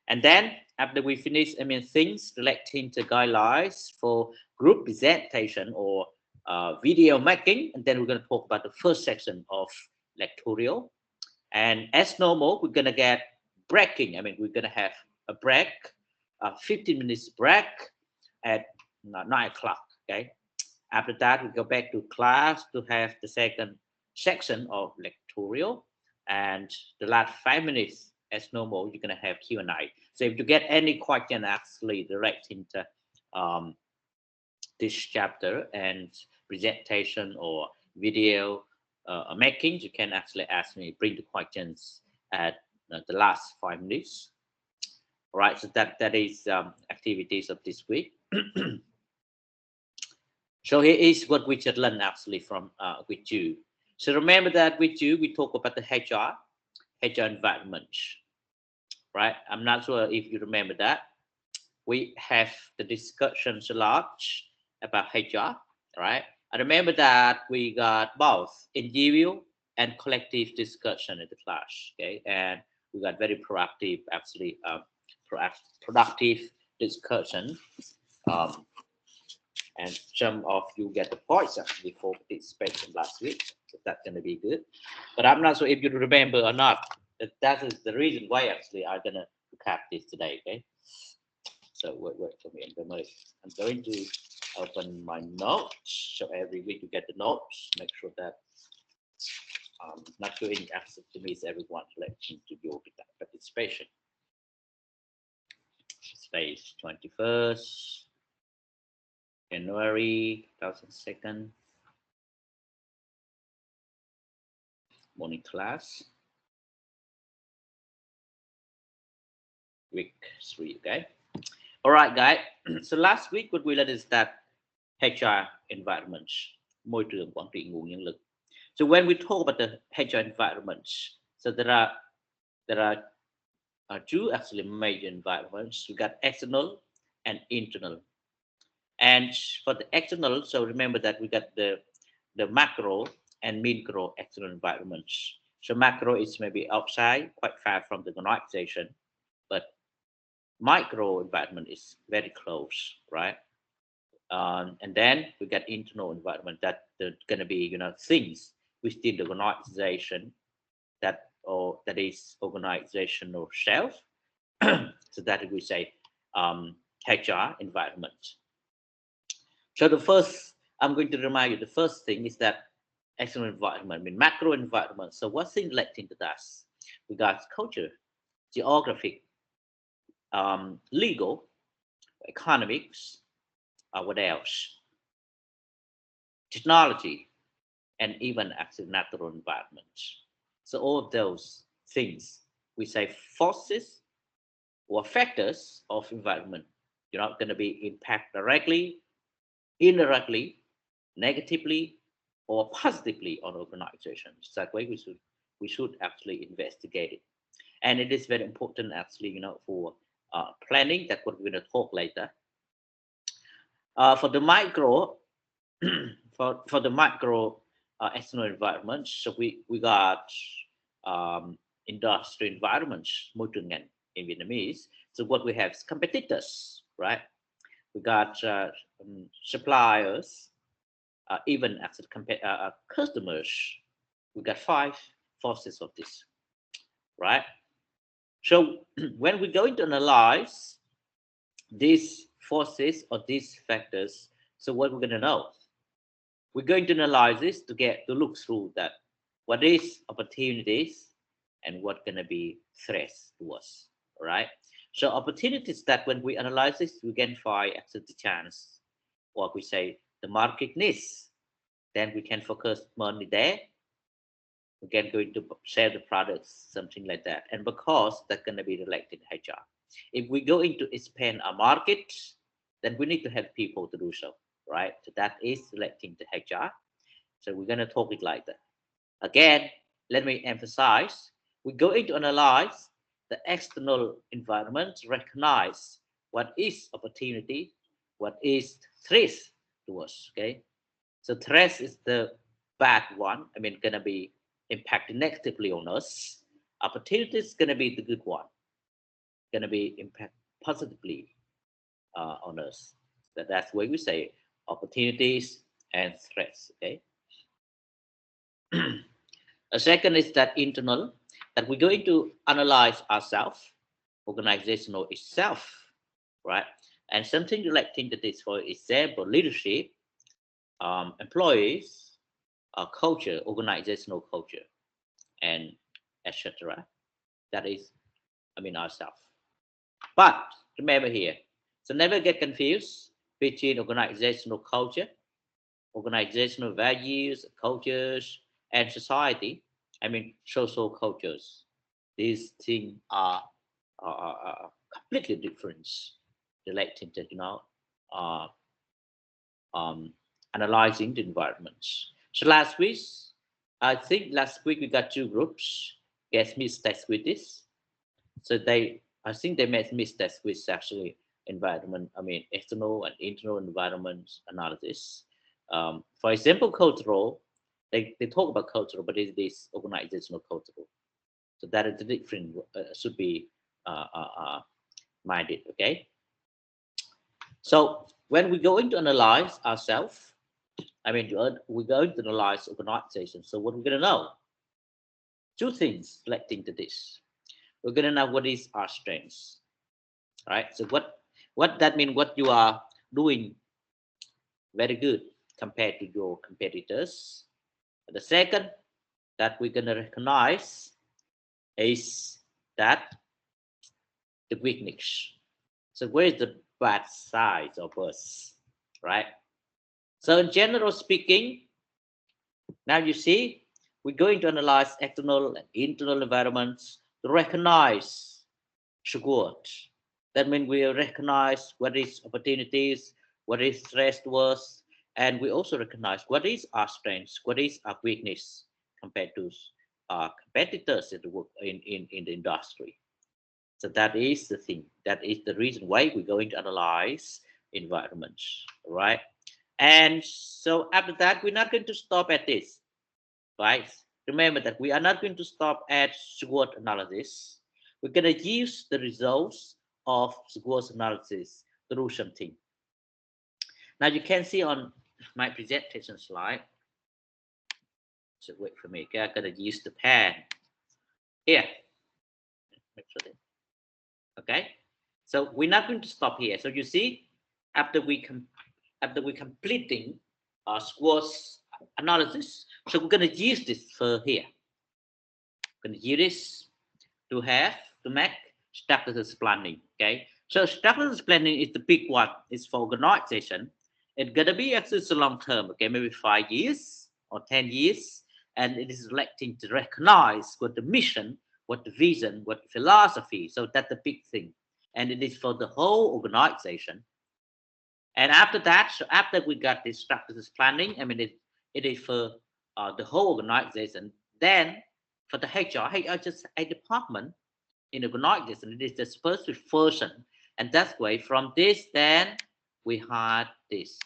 And then after we finish, things relating to guidelines for group presentation or video making, and then we're going to talk about the first section of lectorial. And as normal, we're going to get breaking. We're going to have a break, 15 minutes break at 9 o'clock. Okay. After that, we go back to class to have the second section of lectorial. And the last 5 minutes, as normal, you're going to have Q&A. So if you get any question actually directing to this chapter and presentation or video making, you can actually ask me, bring the questions at the last 5 minutes. All right, so that is activities of this week. So here is what we should learn actually from with you. So remember that with you, we talk about the HR environment, right? I'm not sure if you remember that. We have the discussions a lot about HR, right? I remember that we got both individual and collective discussion in the class, okay? And we got very proactive, actually, productive discussion. And some of you get the points actually for participation last week. So that's going to be good. But I'm not sure if you remember or not. That is the reason why actually I'm going to recap this today, okay? So wait for me. I'm going to open my notes. So every week you get the notes. Make sure that not doing access to miss everyone relating to your participation. Space 21st January 2002 morning class, week 3. Okay. All right, guys. So last week what we learned is that HR environment, môi trường quản trị nguồn nhân lực. So when we talk about the HR environment, so there are two actually major environments. We got external and internal. And for the external, so remember that we got the macro and micro external environments. So macro is maybe outside, quite far from the organization, but micro environment is very close, right? And then we got internal environment that going to be things within the organization that is organizational self. So that we say HR environment. So the first, I'm going to remind you, the first thing is that external environment, macro environment. So what's in relating to that? We got culture, geographic, legal, economics, what else? Technology, and even actually natural environment. So all of those things, we say forces or factors of environment, you're not going to be impact directly, indirectly, negatively, or positively on organizations. That way we should actually investigate it. And it is very important actually, for planning. That's what we're going to talk later. For the micro, for the micro external environments, so we got industry environments, môi trường ngành in Vietnamese. So what we have is competitors, right? We got suppliers, even as customers. We got 5 forces of this, right? So when we're going to analyze these forces or these factors, so what we're going to know? We're going to analyze this to look through that what is opportunities and what going to be threats to us, right? So opportunities that when we analyze this, we can find actually the chance, or we say the market needs. Then we can focus money there. We can go into sell the products, something like that. And because that's going to be related to HR. If we go into expand our market, then we need to have people to do so, right? So that is relating to HR. So we're going to talk it like that. Again, let me emphasize, we go into analyze the external environment, recognize what is opportunity, what is threat to us, okay? So threat is the bad one. Going to be impacting negatively on us. Opportunity is going to be the good one. going to be impact positively on us. That's why we say opportunities and threats. Okay. A second is that internal, that we're going to analyze ourselves, organizational itself, right? And something relating to this, for example, leadership, employees, culture, organizational culture, and etc. That is, ourselves. But remember here, so never get confused between organizational culture, organizational values, cultures, and society. Social cultures. These things are completely different, relating to uh, um, analyzing the environments. So last week we got two groups get mistakes with this. So I think they made mistakes with actually environment. External and internal environment analysis. For example, cultural. They talk about cultural, but it is organizational cultural. So that is the different. Should be minded. Okay. So when we go into analyze ourselves, we're going to analyze organization. So what we're going to know? Two things relating to this. We're going to know what is our strengths, right? So what that means, what you are doing very good compared to your competitors. The second that we're going to recognize is that the weakness. So where is the bad side of us, right? So in general speaking, now you see, we're going to analyze external and internal environments to recognize support. That means we recognize what is opportunities, what is threats to us, and we also recognize what is our strengths, what is our weakness compared to our competitors in the industry. So that is the thing. That is the reason why we're going to analyze environments, right? And so after that, we're not going to stop at this, right? Remember that we are not going to stop at SWOT analysis. We're going to use the results of SWOT analysis through something. Now you can see on my presentation slide. So wait for me. Okay, I'm going to use the pen here. Okay, so we're not going to stop here. So you see, after we completing SWOT analysis, so we're going to use this for here. We're going to use this to make strategic planning. Okay, so strategic planning is the big one. It's for organization. It's gonna be actually long term. Okay, maybe 5 years or 10 years, and it is relating to recognize what the mission, what the vision, what the philosophy. So that's the big thing, and it is for the whole organization. And after that, so after we got this strategic planning, it is for the whole organization. Then for the HR just a department in the organization. It is the specific person, and that's why from this, then we had this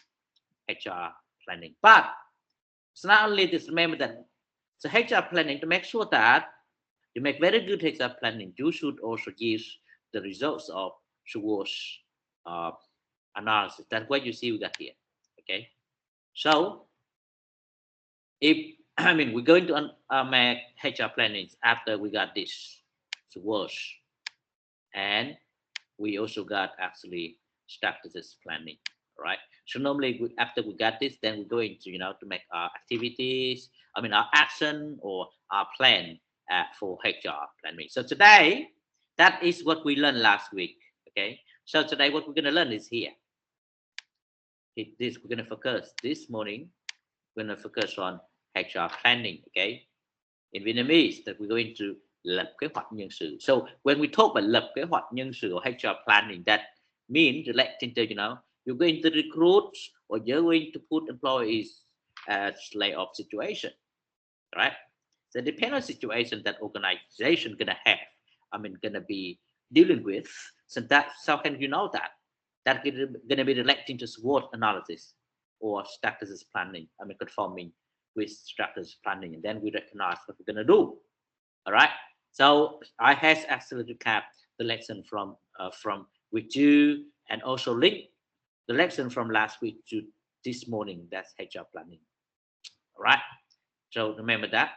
HR planning. But it's not only this. Remember that so HR planning, to make sure that you make very good HR planning, you should also use the results of SWOT analysis. That's what you see we got here. Okay, so if we're going to make HR plannings after we got this SWOT, and we also got actually strategic planning, right? So normally after we got this, then we're going to to make our activities, our action or our plan for HR planning. So today, that is what we learned last week. Okay, so today what we're going to learn is here. This we're going to focus this morning. We're going to focus on HR planning. Okay, in Vietnamese that we're going to lập kế hoạch nhân sự. So when we talk about lập kế hoạch nhân sự or HR planning, that means relating to you're going to recruit or you're going to put employees as layoff situation, right? So depending on situation that organization gonna have, gonna be dealing with. So how can you know that? That's gonna be relating to SWOT analysis or strategic planning. Conforming with strategic planning, and then we recognize what we're gonna do. All right. So I has actually recap the lesson from with you, and also link the lesson from last week to this morning. That's HR planning. All right. So remember that.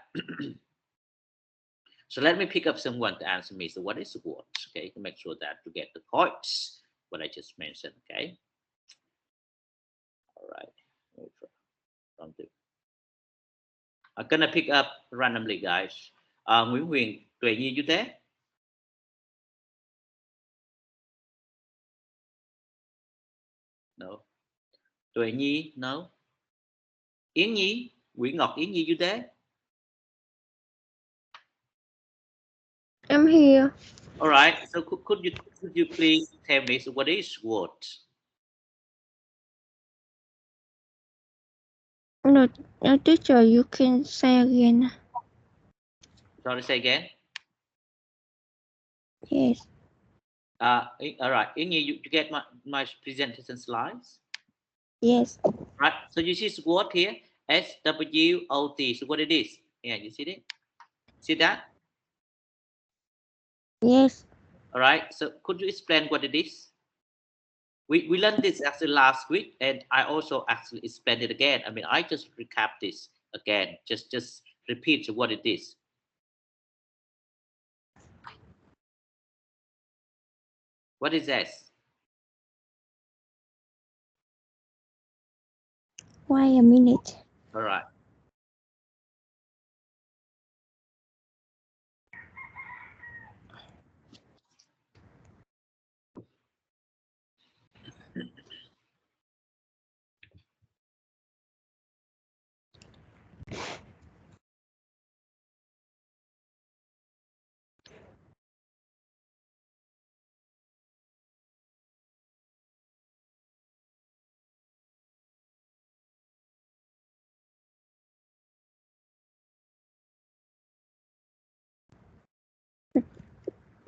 So let me pick up someone to answer me. So what is what? Okay, to make sure that to get the points what I just mentioned. Okay. All right. I'm gonna pick up randomly, guys. Nguyễn Tuệ Nhi, you there? No. Tuệ Nhi, no. Yến Nhi, Nguyễn Ngọc Yến Nhi, you there? I'm here. All right. So could you please tell me so what is what? No, teacher, you can say again. Sorry, say again. Yes. All right. Yến Nhi, you get my presentation slides? Yes. Right. So you see SWOT here, SWOT. So what it is? Yeah, you see it? See that? Yes. All right. So could you explain what it is? We learned this actually last week, and I also actually explained it again. I mean, I just recap this again, just repeat what it is. What is S? Wait a minute. All right.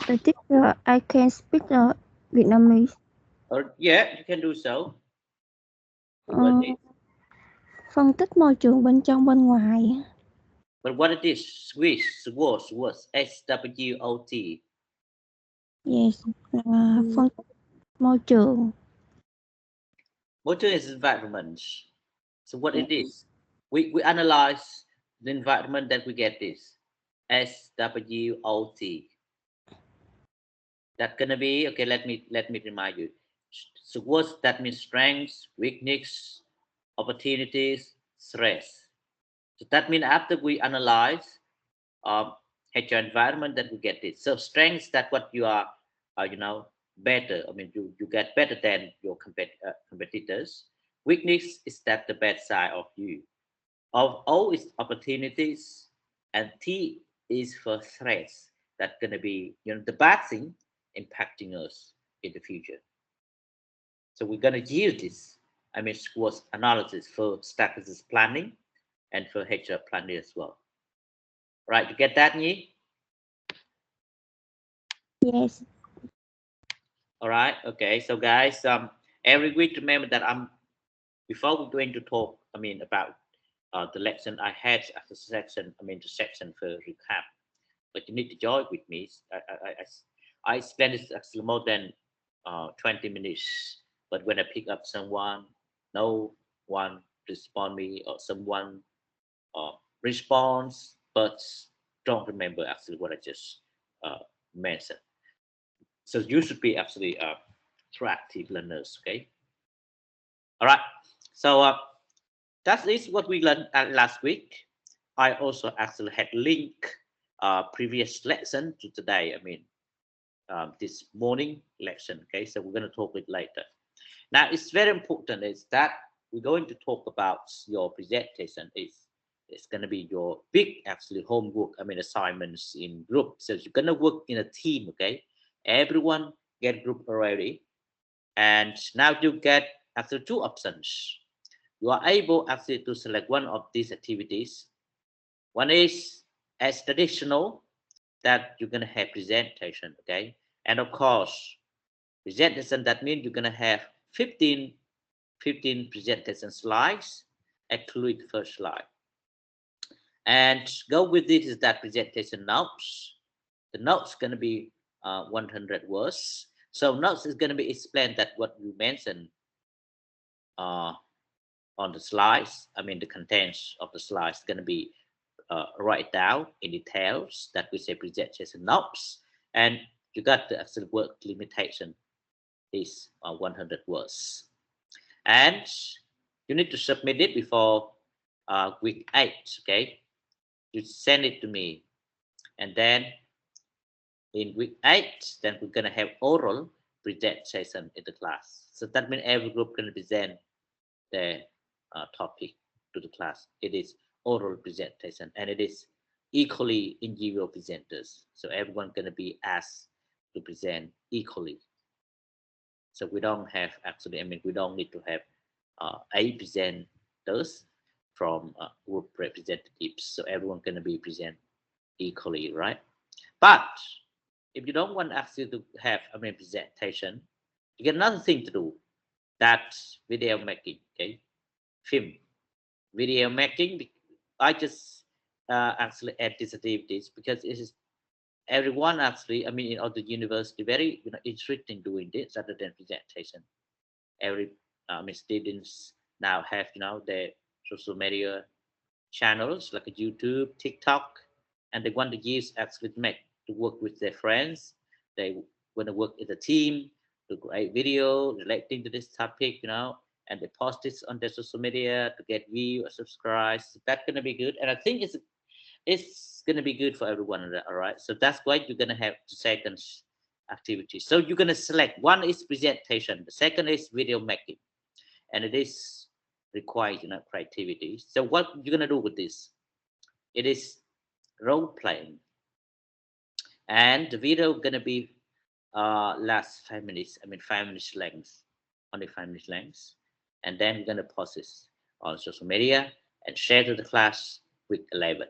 The teacher, I can speak Vietnamese. Or yeah, you can do so. Ờ, phân tích môi trường bên trong bên ngoài. But what it is? SWOT, SWOT. Yes. Phân tích môi trường. Môi trường is environment. So what it is? We analyze the environment that we get this. SWOT. That's gonna be okay. Let me remind you. So what's that means? Strengths, weakness, opportunities, stress. So that means after we analyze HR environment, that we get this. So strengths, that what you are, better. I mean, you get better than your competitors. Weakness is that the bad side of you. Of O is opportunities, and T is for threats. That's gonna be the bad thing impacting us in the future. So we're gonna use this. I mean, SWOT analysis for statistics planning and for HR planning as well. Right? You get that, Nhi? Yes. All right. Okay. So guys, every week remember that before we're going to talk. I mean about the lesson I had as a section. I mean the section for recap. But you need to join with me. I spent it actually more than 20 minutes. But when I pick up someone, no one respond me, or someone responds, but don't remember actually what I just mentioned. So you should be actually proactive learners. Okay. All right. So that is what we learned last week. I also actually had link previous lesson to today. I mean, this morning lesson. Okay, so we're going to talk it later. Now, it's very important is that we're going to talk about your presentation. It's going to be your big actually homework. I mean, assignments in group. So you're going to work in a team. Okay, everyone get group already, and now you get actually two options. You are able actually to select one of these activities. One is as traditional, that you're going to have presentation, okay? And of course, presentation, that means you're going to have 15 presentation slides, include the first slide. And go with this is that presentation notes. The notes going to be 100 words. So next is going to be explained that what you mentioned on the slides. I mean, the contents of the slides is going to be write down in details that we say presentation notes, and you got the actual word limitation is 100 words, and you need to submit it before week 8. Okay, you send it to me, and then in week 8, then we're gonna have oral presentation in the class. So that means every group gonna present their topic to the class. It is oral presentation, and it is equally individual presenters. So everyone gonna be asked to present equally. So we don't have actually, I mean, we don't need to have 8 presenters from group representatives. So everyone gonna be present equally, right? But if you don't want actually to have, I mean, presentation, you get another thing to do. That's video making. Okay, film video making. I just actually add these activities because it is everyone actually, I mean, in all the university very interested in doing this rather than presentation. Every I mean, students now have their social media channels like YouTube, TikTok, and they want to use actually to work with their friends. They want to work as a team to create video relating to this topic, and they post this on their social media to get view or subscribe. So that's gonna be good, and I think it's gonna be good for everyone. All right, so that's why you're gonna have the second activity. So you're gonna select one is presentation, the second is video making, and it is requires creativity. So what you're gonna do with this? It is role playing, and the video gonna be last 5 minutes. I mean 5 minutes length, only 5 minutes length, and then we're gonna post this on social media and share to the class week 11.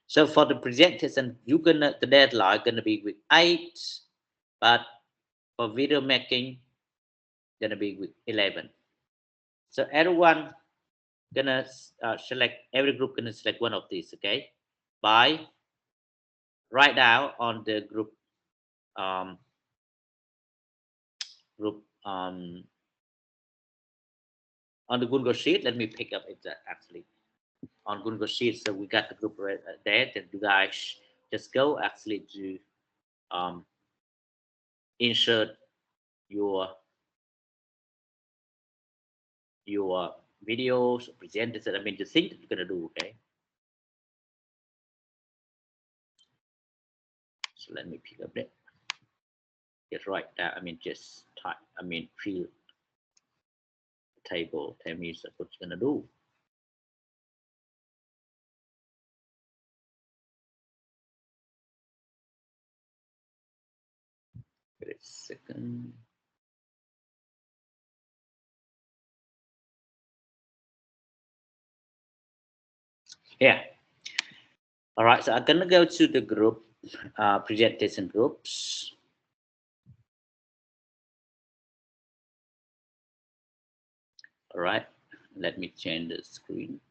So for the presentation, the deadline gonna be week 8, but for video making gonna be week 11. So everyone gonna select, every group gonna select one of these, okay, by write down on the group um, on the Google Sheet. Let me pick up it actually on Google Sheet. So we got the group right there. Then you guys just go actually to insert your videos, presentation. I mean, the thing that you're gonna do. Okay. So let me pick up that. Just write that. I mean, just type. I mean, fill the table. Tell me what you're gonna do. Wait a second. Yeah. All right. So I'm gonna go to the group presentation groups. All right. Let me change the screen.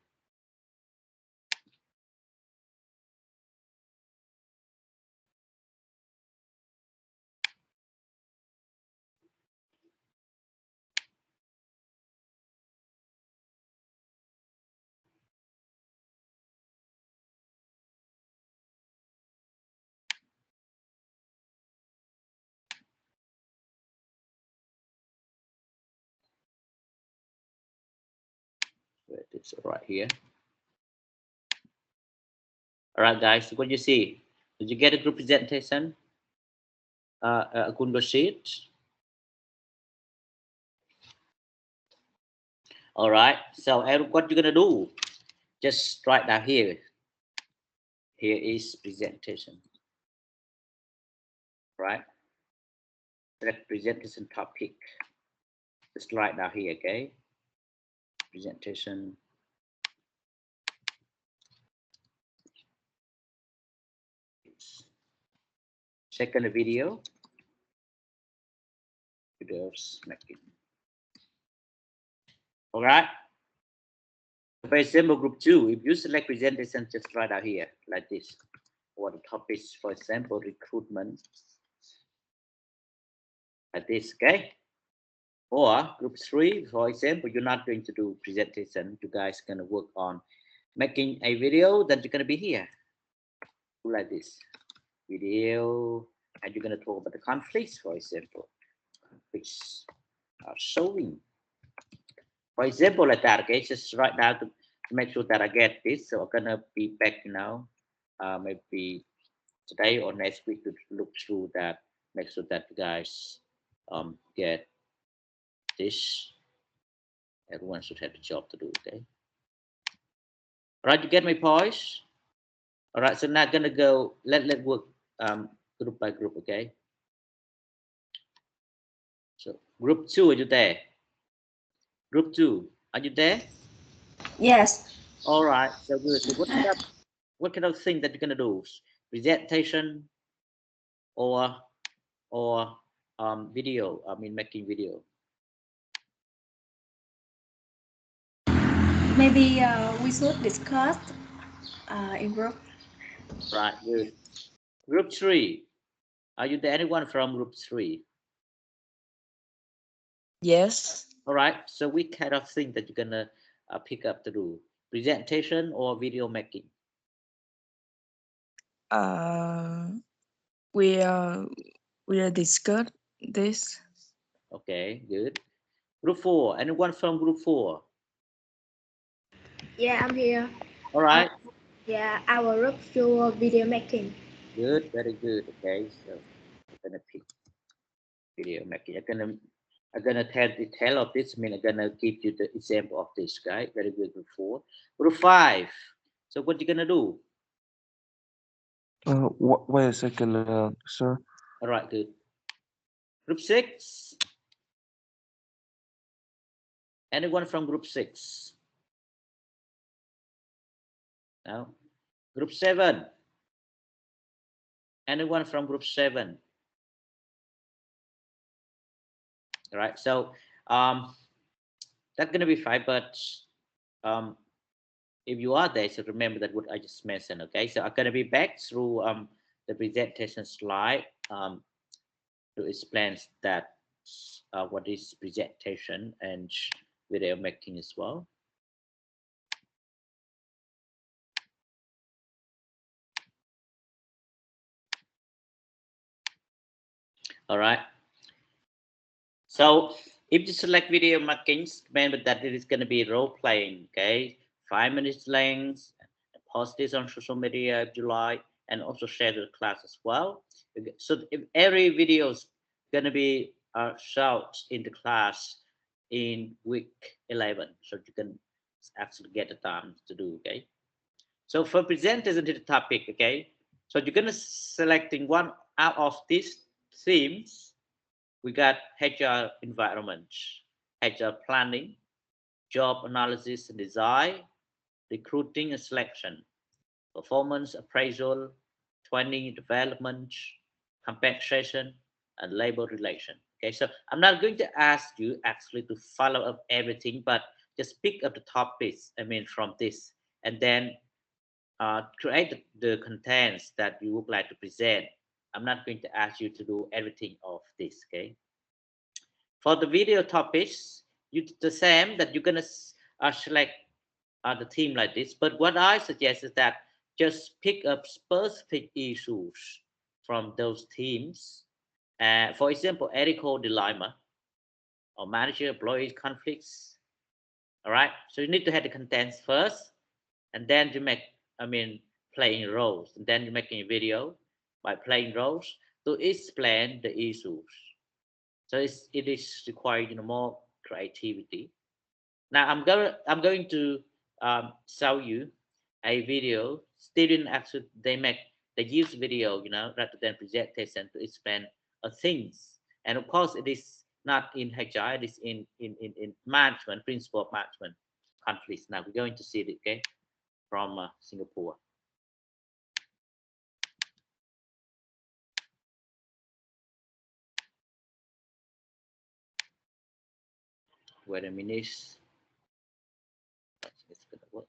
It's right here. All right, guys. So what you see? Did you get a group presentation? A Google Sheet. All right. So what you're gonna do? Just write down here. Here is presentation. Right. Select presentation topic. Just write down here. Okay. Presentation. Second video. Videos making. All right. For example, group 2, if you select presentation, just write out here like this. What the topics, for example, recruitment. like this, okay? Or group 3, for example, you're not going to do presentation. You guys are going to work on making a video. Then you're going to be here, like this video, and you're going to talk about the conflicts, for example, which are showing. For example, like that, okay? Just right now to make sure that I get this. So I'm going to be back now, maybe today or next week to look through that, make sure that you guys get this. Everyone should have a job to do, okay? All right, you get my points? All right, so now gonna go, let's work group by group, okay? So group 2, are you there? Group 2, are you there? Yes. All right, so good. So what kind of thing that you're gonna do? Presentation or video? I mean, making video. Maybe we should discuss in group. Right, good. Group 3, are you there? Anyone from group 3? Yes. All right, so we kind of thing that you're gonna pick up to do? Presentation or video making? We will discuss this. Okay, good. Group 4, anyone from group 4? Yeah, I'm here. All right. Yeah, our group do video making. Good, very good. Okay, so I'm gonna pick video making. I'm gonna tell detail of this. I mean, I'm gonna give you the example of this guy. Very good. Group 4. Group 5. So what you gonna do? Wait a second, sir. All right, good. Group 6. Anyone from group 6? No. Group 7. Anyone from group 7? All right, so that's gonna be fine, but if you are there, so remember that what I just mentioned. Okay, so I'm gonna be back through the presentation slide to explain that what is presentation and video making as well. All right. So if you select video making, remember that it is going to be role playing. Okay, 5 minutes length. Post this on social media if you like, and also share to the class as well. So if every video is going to be shown in the class in week 11, so you can actually get the time to do. Okay, so for presentation to the topic, okay, so you're going to selecting one out of these themes. We got HR environment, HR planning, job analysis and design, recruiting and selection, performance appraisal, training development, compensation, and labor relation. Okay, so I'm not going to ask you actually to follow up everything, but just pick up the topics, I mean, from this, and then create the contents that you would like to present. I'm not going to ask you to do everything of this, okay? For the video topics, you the same that you're gonna select the theme like this. But what I suggest is that just pick up specific issues from those themes. For example, ethical dilemma or manager employee conflicts. All right. So you need to have the contents first, and then you make, I mean, playing roles, and then you're making a video by playing roles to explain the issues. So it is required, more creativity. Now I'm going to show you a video. Students actually they use video, rather than presentation to explain things. And of course, it is not in HR. It is in management, principle of management conflicts. Now we're going to see it, okay, from Singapore. Wait a minute. It's gonna work.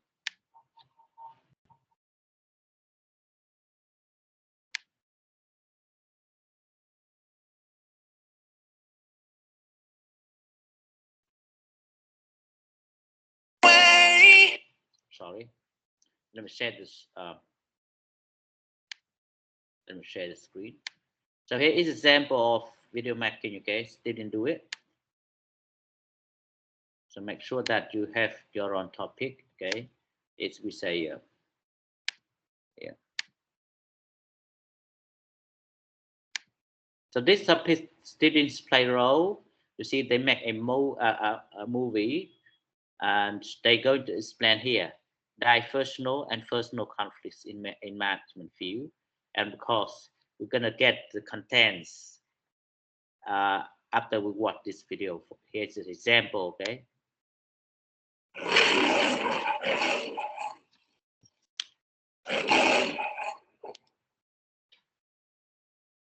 sorry. Let me share this. Let me share the screen. So here is an example of video mapping. Okay, still didn't do it. So make sure that you have your own topic. Okay, it's we say yeah. So this students play role. You see, they make a movie, and they're going to explain here diversional and personal conflicts in management field, and of course we're gonna get the contents after we watch this video. Here's an example. Okay.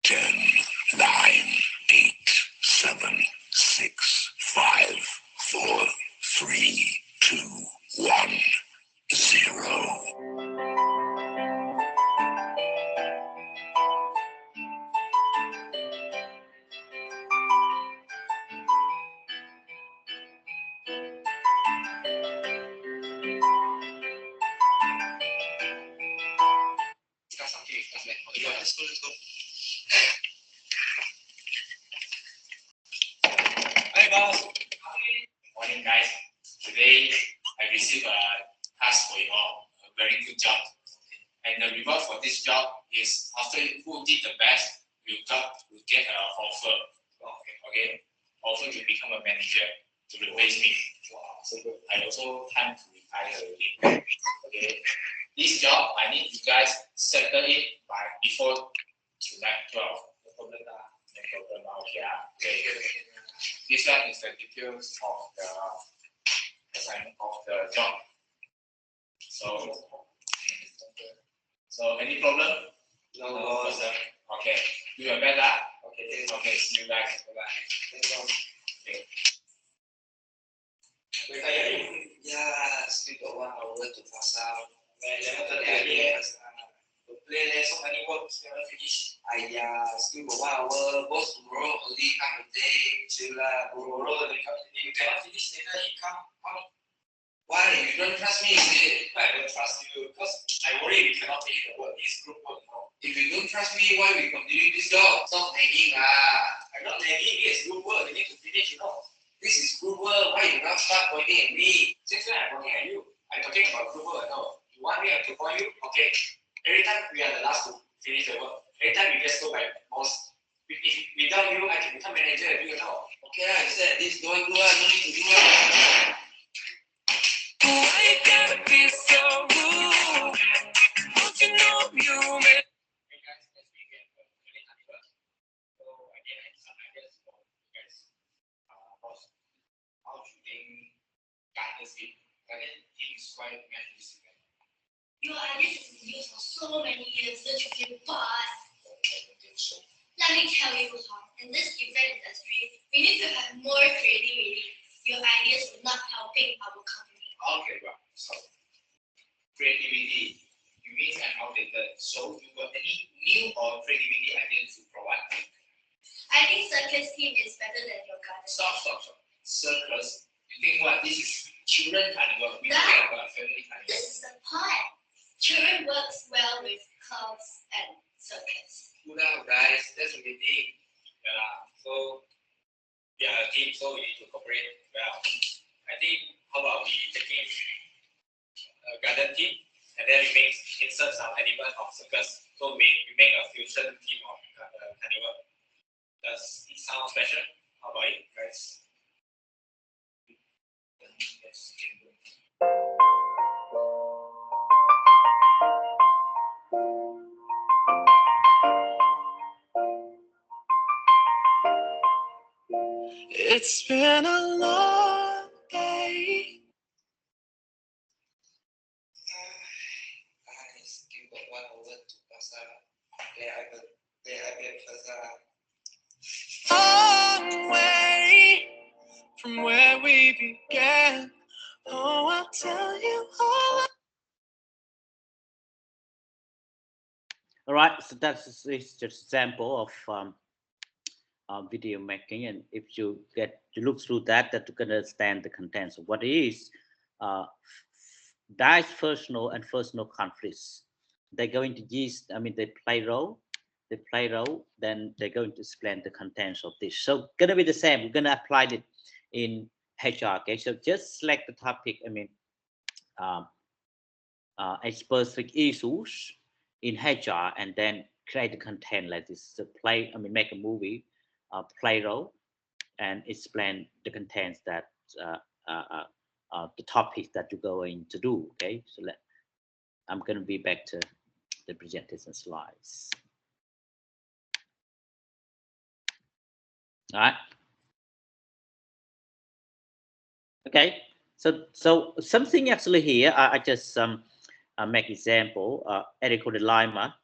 10, 9, 8, 7, 6, 5, 4, 3, 2, 1, 0. Hi boss. Morning guys. Today I received a task for you all. A very good job. And the reward for this job is after who did the best, you get an offer. Okay. Offer to become a manager to replace me. Wow, so good. I also time to retire already. Okay. This job I need you guys settle it by before tonight 12. No problem. Okay. This one is the details of the assignment of the job. So any problem? No. Okay. Do your best. Okay. See you guys. Bye. Okay. Yeah, still got 1 hour to pass out. Play so many works, never finish. Still got 1 hour. Boss tomorrow only come today. Chill lah. Tomorrow only come today. You cannot finish later. He come. Why? You don't trust me? I don't trust you because I worry we cannot finish the work. This group work. If you don't trust me, why we continue this job? Stop nagging. I'm not nagging. It's group work. You need to finish. This is group work. Why you not start pointing at me? Since when I'm pointing at you? I'm talking about group work. No. You want me to point you? Okay. Every time we are the last to finish the work. Every time we just go by boss. Without you, I can become manager. Do you know? Okay, I said this. Don't do it. No need to do it. Why you gotta be so rude? Don't you know you made? Hey guys, let's begin. So again, some ideas for you guys. Boss, how do you think guidance team? Guidance team is quite managed. Your ideas have been used for so many years, don't you feel bad? Let me tell you how. In this event industry, we need to have more creativity. Your ideas are not helping our company. Okay, well, so creativity, you mean an outdated. So you got any new or creativity ideas to provide? I think circus team is better than your garden. Stop. Circus, you think what? This is children carnival. We No. think about family carnival. This is the point. Children works well with clowns and circus. Good out, guys. That's what we think. Yeah. So we are a team, so we need to cooperate well. I think how about we taking a garden team and then we make insert some element of circus. So we make a fusion team of carnival. Does it sound special? How about it, guys? Yes. It's been a long day. I still got 1 hour to pass out. I Long way from where we began. Oh, I'll tell you all. All right, so that's just an example of video making, and if you get to look through that, you can understand the contents of what it is. Dispersonal and personal conflicts. They're going to use, they play role. They play role, then they're going to explain the contents of this. So gonna be the same. We're gonna apply it in HR. Okay, so just select the topic. A specific issues in HR, and then create the content like this. So make a movie, play role, and explain the contents that the topic that you're going to do. Okay, so I'm going to be back to the presentation slides. All right. Okay. So something actually here. I just make example. Ethical dilemma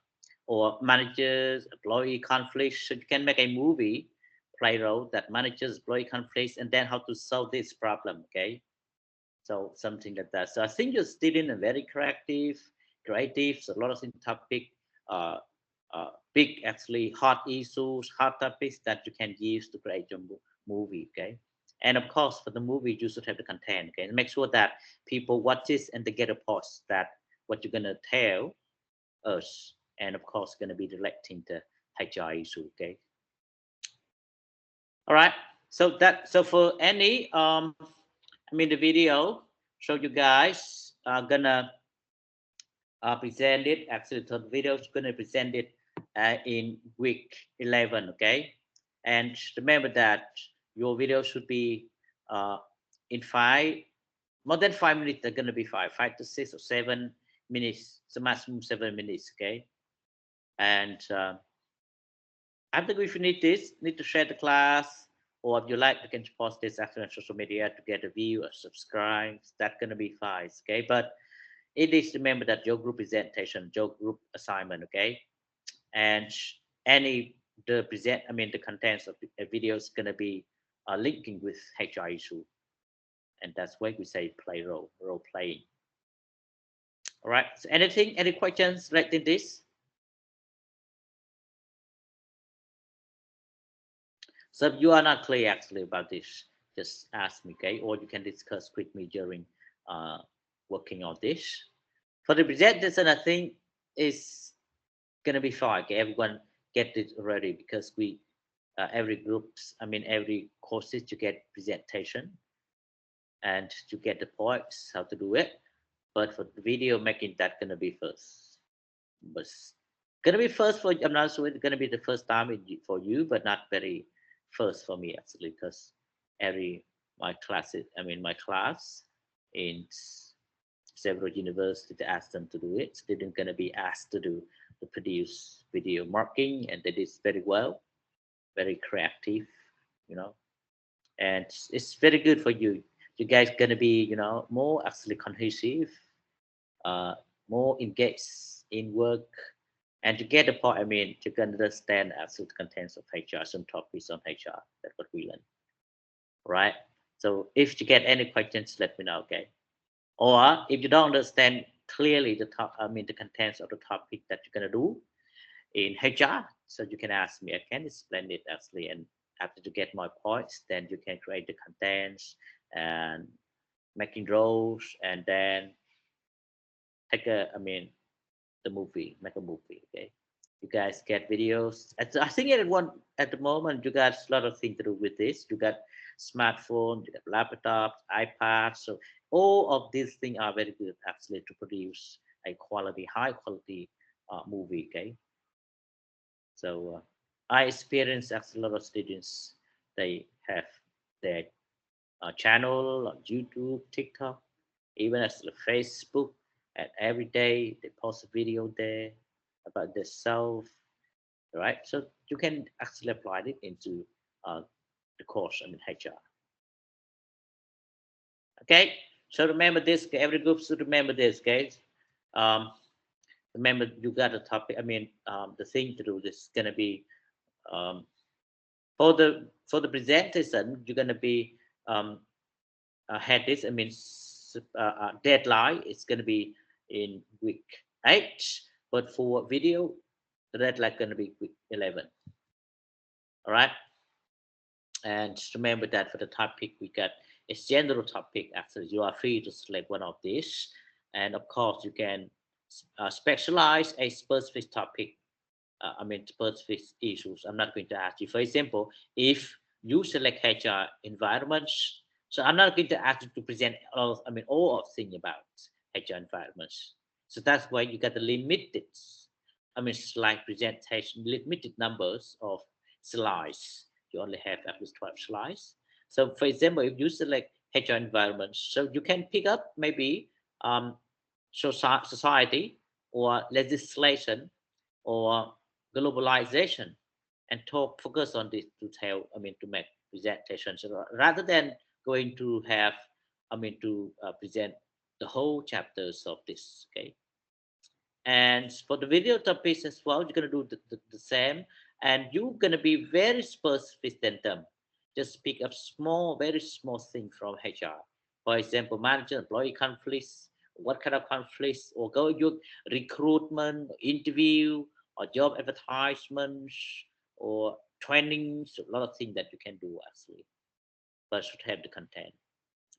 or managers employee conflicts. So you can make a movie play role that manages employee conflicts and then how to solve this problem. Okay. So something like that. So I think your students are very creative. So a lot of topic, big actually hot issues, hot topics that you can use to create your movie. Okay, and of course for the movie you should have the content. Okay, and make sure that people watch this and they get a pause that what you're gonna tell us, and of course gonna be directing the HR issue. Okay. All right. So for any the video. So you guys are gonna present it. Actually, the video is gonna present it in week 11. Okay, and remember that your video should be in more than 5 minutes. They're gonna be 5 to 6 or 7 minutes. So maximum 7 minutes. Okay, and after we finish this, need to share the class, or if you like, you can post this after on social media to get a view or subscribe. That's gonna be fine, okay? But it is remember that your group presentation, your group assignment, okay? And the contents of the video is gonna be linking with HR issue, and that's why we say role playing. All right. So any questions related to this? So if you are not clear actually about this, just ask me, okay? Or you can discuss with me during working on this. For the presentation, I think is gonna be fine. Okay, everyone get it ready because we every groups, every courses to get presentation and to get the points how to do it. But for the video making, that gonna be first. But gonna be first for I'm not sure it's gonna be the first time for you, but not very first for me actually, because my class in several universities asked them to do it. They didn't gonna be asked to produce video marking, and they did very well, very creative, and it's very good for you. You guys gonna be more actually cohesive, more engaged in work, and to get the point, you can understand absolute contents of HR, some topics on HR. That's what we learn, right? So if you get any questions, let me know, okay? Or if you don't understand clearly the contents of the topic that you're gonna do in HR, so you can ask me. I can explain it actually, and after you get my points, then you can create the contents and making roles, and then take the movie, make a movie, okay? You guys get videos. I think at the moment you got a lot of things to do with this. You got smartphone, you got laptops, iPads. So all of these things are very good actually to produce a high quality movie. Okay. So I experienced actually a lot of students. They have their channel on YouTube, TikTok, even as Facebook, and every day they post a video there about themselves, right? So you can actually apply it into the course HR. Okay, so remember this. Every group should remember this, guys. Remember you got a topic. The thing to do this is gonna be for the presentation. You're gonna be had this. Deadline. It's gonna be in week 8, but for video, the deadline gonna be week 11. All right. And remember that for the topic we got a general topic. Actually, you are free to select one of these, and of course you can specialize a specific topic. Specific issues. I'm not going to ask you. For example, if you select HR environments, so I'm not going to ask you to present all of things about HR environments. So that's why you got the limited, slide presentation, limited numbers of slides. You only have at least 12 slides. So for example, if you select HR environments, so you can pick up maybe society or legislation or globalization and focus on this to to make presentations rather than going to have present the whole chapters of this. Okay, and for the video topics as well, you're going to do the same, and you're going to be very specific than them. Just pick up very small thing from HR. For example, manager employee conflicts, what kind of conflicts, or go your recruitment, interview, or job advertisements, or trainings, a lot of things that you can do actually. But should have the content.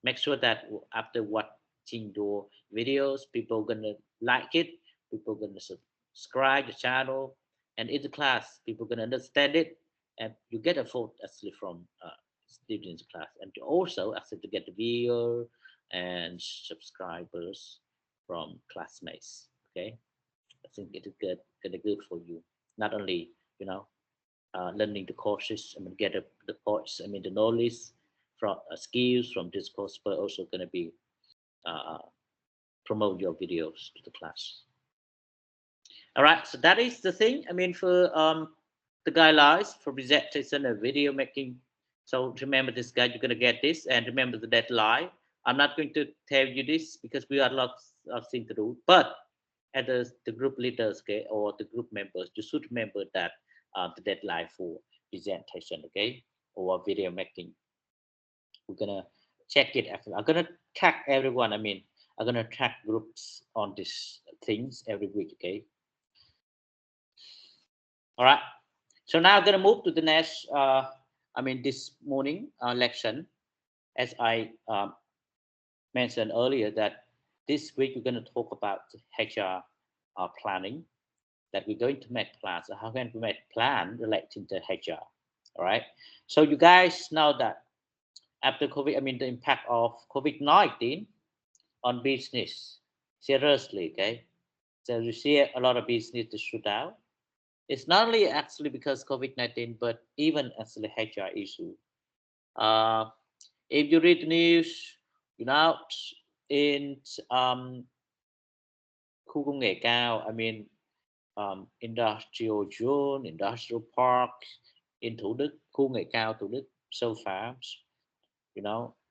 Make sure that after watching your videos, people gonna like it, people gonna subscribe the channel, and in the class, people gonna understand it, and you get a vote actually from students class, and also actually to get the viewer and subscribers from classmates. Okay, I think it is good for you. Not only learning the courses, get the points, the knowledge from skills from this course, but also going to be promote your videos to the class. All right, so that is the thing. For the guidelines for presentation and video making. So remember this guide, you're going to get this, and remember the deadline. I'm not going to tell you this because we have lots of things to do, but as the group leaders, okay, or the group members, you should remember that the deadline for presentation, okay, or video making. We're gonna check it after. I'm gonna track everyone. I'm gonna track groups on these things every week, okay. All right, so now I'm gonna move to the next this morning lesson. As I mentioned earlier, that this week we're going to talk about HR planning, that we're going to make plans. How can we make plan relating to HR? All right, so you guys know that after COVID, the impact of COVID-19 on business seriously, okay. So you see a lot of business to shoot out. It's not only actually because COVID-19, but even actually HR issue. If you read the news, in khu công nghệ cao, industrial zone, industrial park in Thủ Đức, khu công nghệ cao Thủ Đức, so far,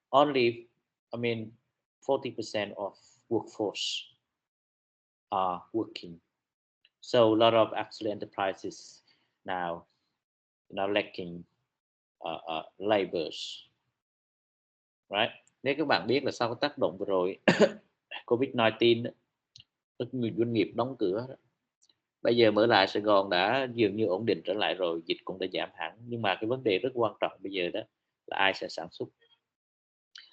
only 40% of workforce are working. So a lot of actually enterprises now lacking laborers, right? Nếu các bạn biết là sau cái tác động vừa rồi COVID-19, rất nhiều doanh nghiệp đóng cửa. Bây giờ mở lại Sài Gòn đã dường như ổn định trở lại rồi, dịch cũng đã giảm hẳn, nhưng mà cái vấn đề rất quan trọng bây giờ đó là ai sẽ sản xuất.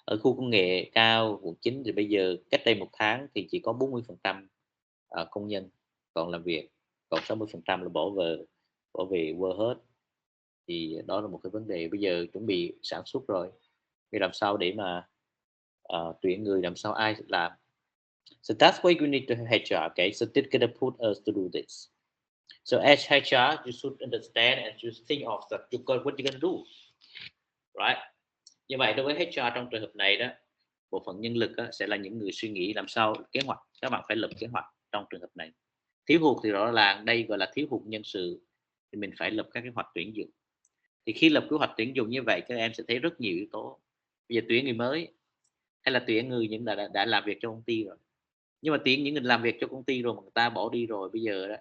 Ở khu công nghệ cao quận 9 thì bây giờ cách đây 1 tháng thì chỉ có 40% công nhân còn làm việc, còn 60% là bỏ về quê hết. Thì đó là một cái vấn đề bây giờ chuẩn bị sản xuất rồi. Vì làm sao để mà tuyển người, làm sao ai làm. So that's why you need to have HR, okay? So this gonna put us to do this. So as HR, you should understand and you think of that what you're gonna do, right? Như vậy đối với HR trong trường hợp này đó, bộ phận nhân lực sẽ là những người suy nghĩ làm sao kế hoạch. Các bạn phải lập kế hoạch trong trường hợp này. Thiếu hụt thì rõ ràng đây gọi là thiếu hụt nhân sự, thì mình phải lập các kế hoạch tuyển dụng. Thì khi lập kế hoạch tuyển dụng như vậy, các em sẽ thấy rất nhiều yếu tố. Bây giờ tuyển người mới hay là tuyển người những đã làm việc cho công ty rồi. Nhưng mà tuyển những người làm việc cho công ty rồi mà người ta bỏ đi rồi, bây giờ đó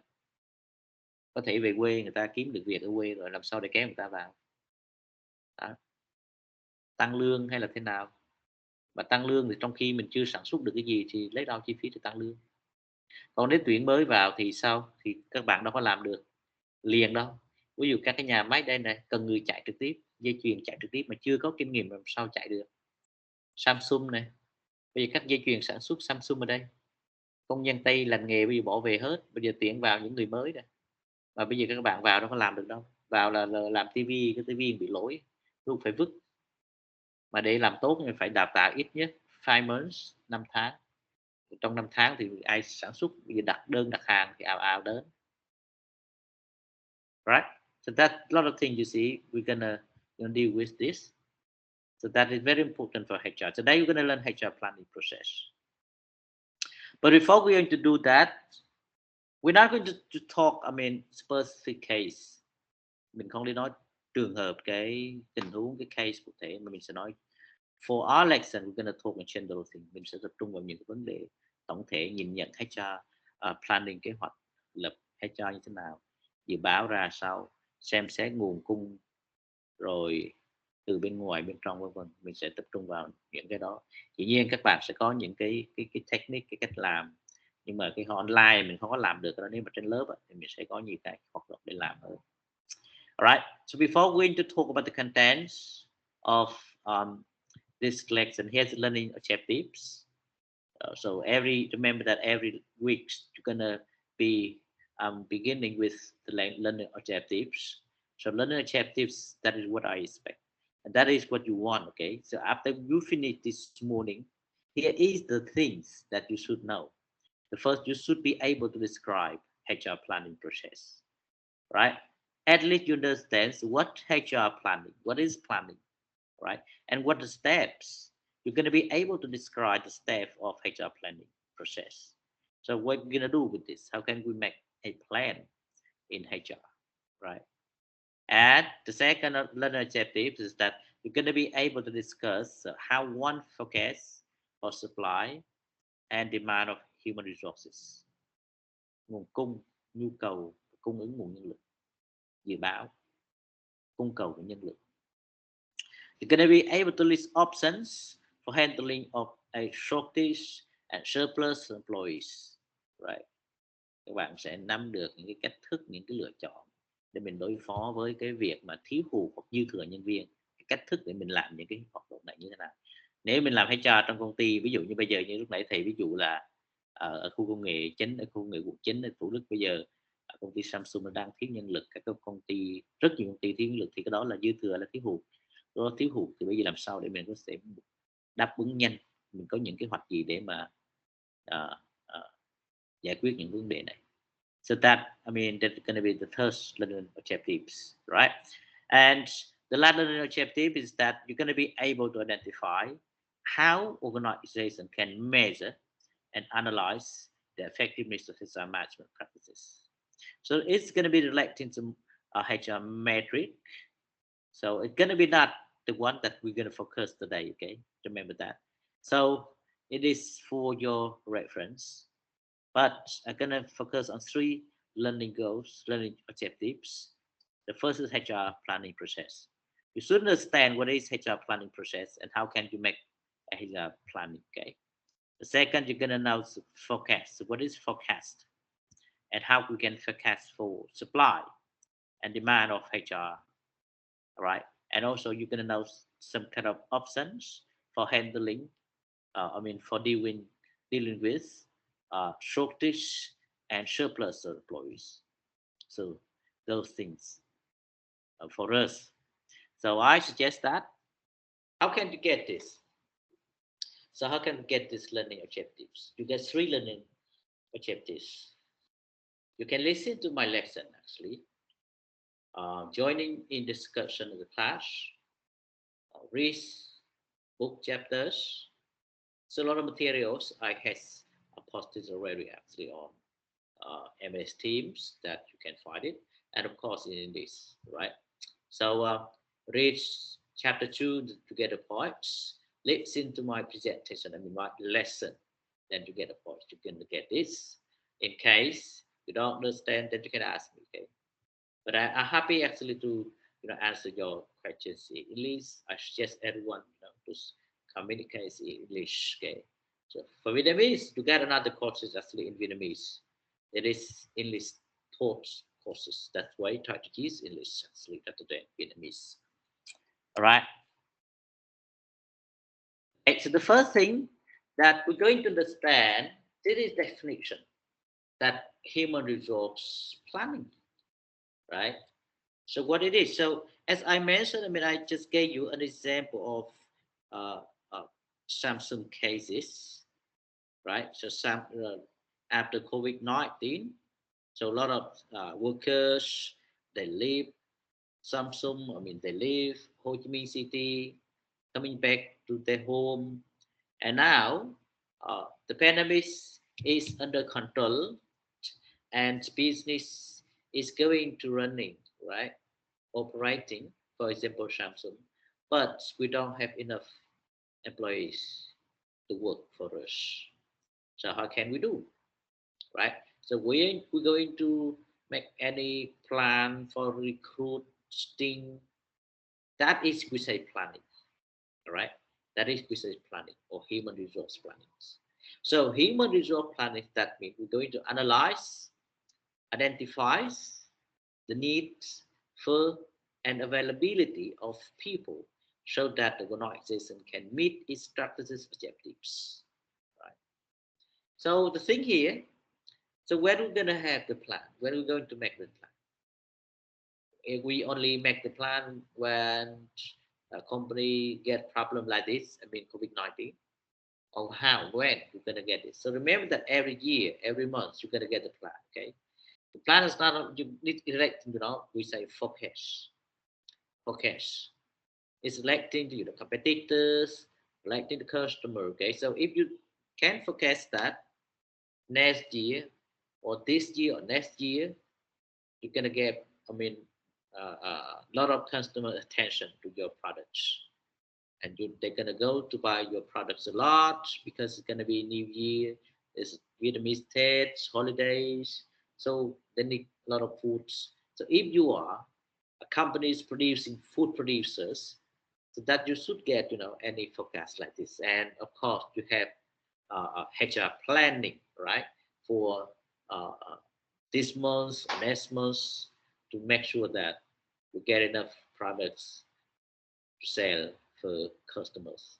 có thể về quê, người ta kiếm được việc ở quê rồi, làm sao để kéo người ta vào đó. Tăng lương hay là thế nào, mà tăng lương thì trong khi mình chưa sản xuất được cái gì thì lấy đâu chi phí để tăng lương. Còn nếu tuyển mới vào thì sao, thì các bạn đâu có làm được liền đâu. Ví dụ các cái nhà máy đây này cần người chạy trực tiếp, dây chuyền chạy trực tiếp mà chưa có kinh nghiệm làm sao chạy được. Samsung này, bây giờ các dây chuyền sản xuất Samsung ở đây công nhân Tây làm nghề bây giờ bỏ về hết, bây giờ tuyển vào những người mới này, mà bây giờ các bạn vào đâu có làm được đâu, vào là làm tivi, cái tivi bị lỗi luôn phải vứt. Mà để làm tốt thì phải đào tạo ít nhất 5 months, 5 tháng. Trong 5 tháng thì ai sản xuất, bây giờ đặt đơn đặt hàng thì ào ào đến. Right, so that a lot of things you see we're gonna deal with this. So that is very important for HR. Today you're gonna learn HR planning process. But before we're going to do that, we're not going to talk, I mean, specific case. Mình không đi nói trường hợp cái tình huống, cái case cụ thể, mà mình sẽ nói for our lesson we're gonna talk in general thing. Mình sẽ tập trung vào những cái vấn đề tổng thể, nhìn nhận HR planning, kế hoạch lập HR như thế nào, dự báo ra sao, xem xét nguồn cung, rồi từ bên ngoài bên trong vân vân. Mình sẽ tập trung vào những cái đó. Dĩ nhiên các bạn sẽ có những cái technique, cái cách làm, nhưng mà cái online mình không có làm được đó. Nếu mà trên lớp thì mình sẽ có nhiều cái hoạt động để làm hơn. Alright, so before we going to talk about the contents of this collection, here's the learning objectives. So remember that every week you're gonna be beginning with the learning objectives. So learning objectives, that is what I expect, and that is what you want. Okay, so after you finish this morning, here is the things that you should know. The first, you should be able to describe HR planning process, right? At least you understand what HR planning, what is planning, right? And what the steps. You're going to be able to describe the step of HR planning process. So what we're going to do with this? How can we make a plan in HR, right? And the second learning objective is that you're going to be able to discuss how one forecast for supply and demand of human resources. Nguồn cung, nhu cầu, cung ứng nguồn nhân lực, dự báo, cung cầu của nhân lực. You're going to be able to list options for handling of a shortage and surplus employees, right? Các bạn sẽ nắm được những cái cách thức, những cái lựa chọn để mình đối phó với cái việc mà thiếu hụt hoặc dư thừa nhân viên, cái cách thức để mình làm những cái hoạt động này như thế nào. Nếu mình làm HR trong công ty, ví dụ như bây giờ như lúc nãy thầy ví dụ là ở khu công nghệ chính, ở khu công nghệ quận 9 ở Thủ Đức, bây giờ công ty Samsung đang thiếu nhân lực, các công ty, rất nhiều công ty thiếu nhân lực, thì cái đó là dư thừa, là thiếu hụt. Đó, thiếu hụt thì bây giờ làm sao để mình có thể đáp ứng nhanh, mình có những kế hoạch gì để mà giải quyết những vấn đề này. So that, I mean, that's going to be the third learning objectives, right? And the last learning objective is that you're going to be able to identify how organization can measure and analyze the effectiveness of HR management practices. So it's going to be relating to HR metric. So it's going to be not the one that we're going to focus today, okay? Remember that. So it is for your reference, but I'm going to focus on 3 learning goals, learning objectives. The first is HR planning process. You should understand what is HR planning process and how can you make a HR planning, okay? The second, you're going to know forecast. So what is forecast? And how we can forecast for supply and demand of HR, all right? And also you're going to know some kind of options for handling, for dealing with shortage and surplus employees. So those things for us. So I suggest that, how can you get this? So how can we get these learning objectives? You get 3 learning objectives. You can listen to my lesson actually, joining in discussion of the class, read book chapters. So a lot of materials I has posted already actually on MS Teams that you can find it, and of course in this, right? So read chapter 2 to get the points. Listen to my presentation, my lesson, then you get a point. You can get this. In case you don't understand, then you can ask me, okay? But I'm happy actually to answer your questions in English. I suggest everyone to communicate in English, okay? So for Vietnamese, you get another courses actually in Vietnamese. It is English taught courses. That's why I try to teach English actually rather than Vietnamese. All right. Okay, so the first thing that we're going to understand This is definition that human resource planning, right? So what it is? So as I mentioned, I mean, I just gave you an example of Samsung cases, right? So after COVID-19, so a lot of workers they leave Samsung. I mean, they leave Ho Chi Minh City, coming back to their home, and now the pandemic is under control, and business is going to running, right? Operating, for example, Samsung, but we don't have enough employees to work for us. So how can we do, right? So we're going to make any plan for recruiting. That is we say planning, all right? That is we say planning or human resource planning. So human resource planning, that means we're going to analyze, identify the needs for and availability of people so that the organization can meet its strategic objectives. Right. So the thing here, so when we're going to have the plan, when we're going to make the plan, if we only make the plan when a company get problem like this, I mean COVID-19, or how, when you're going to get it. So remember that every year, every month, you're going to get the plan, okay? The plan is not, you need to elect, we say forecast. It's selecting the competitors, selecting the customer. Okay, so if you can forecast that next year or this year or next year, you're gonna get, I mean, a lot of customer attention to your products, and they're gonna go to buy your products a lot because it's gonna be New Year, it's Vietnamese Tết, holidays, so they need a lot of foods. So if you are a company is producing food producers, so that you should get any forecast like this, and of course you have HR planning, right, for this month or next month to make sure that you get enough products to sell for customers,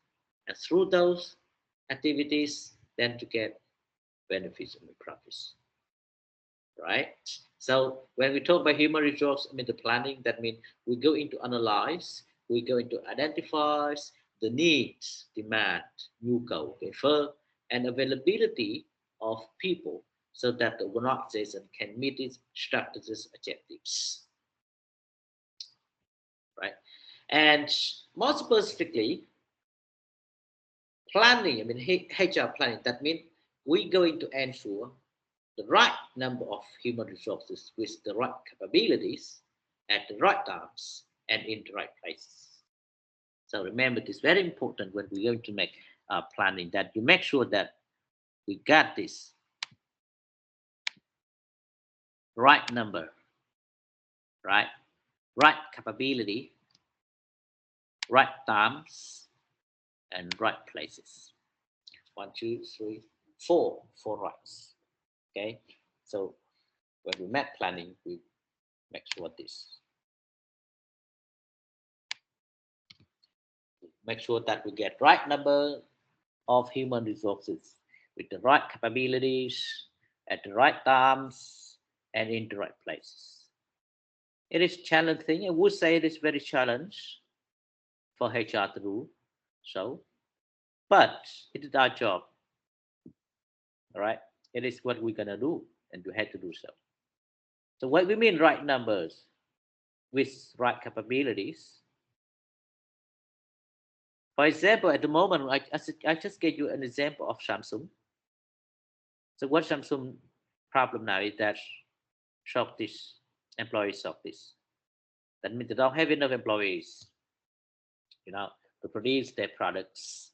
and through those activities then to get benefits and profits, right? So when we talk about human resource, I mean the planning, that means we go into analyze, we go into identify the needs, demand, nhu prefer, and availability of people so that the organization can meet its strategic objectives, right? And more specifically, planning, I mean HR planning, that means we're going to ensure the right number of human resources with the right capabilities at the right times and in the right places. So remember, it is very important when we're going to make planning that you make sure that we got this right number, right capability, right times, and right places. 1, 2, 3, 4 rights. Okay, so when we make planning, we make sure this. Make sure that we get right number of human resources with the right capabilities at the right times and in the right places. It is challenging. I would say it is very challenging for HR to do so, but it is our job. All right, it is what we're gonna do, and we had to do so. So what we mean right numbers with right capabilities. For example, at the moment, I just gave you an example of Samsung. So what Samsung problem now is that shortage, employee shortage. That means they don't have enough employees, to produce their products.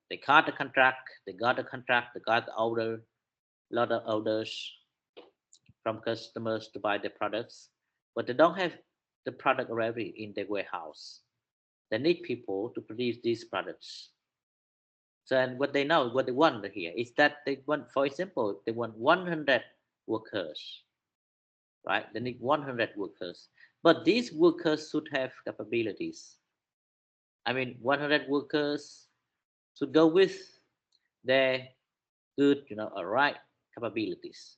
They got the contract, they got the order, a lot of orders from customers to buy their products, but they don't have the product already in their warehouse. They need people to produce these products. So, and what they want here is that they want, for example, they want 100 workers, right? They need 100 workers, but these workers should have capabilities. I mean, 100 workers should go with their good, right capabilities.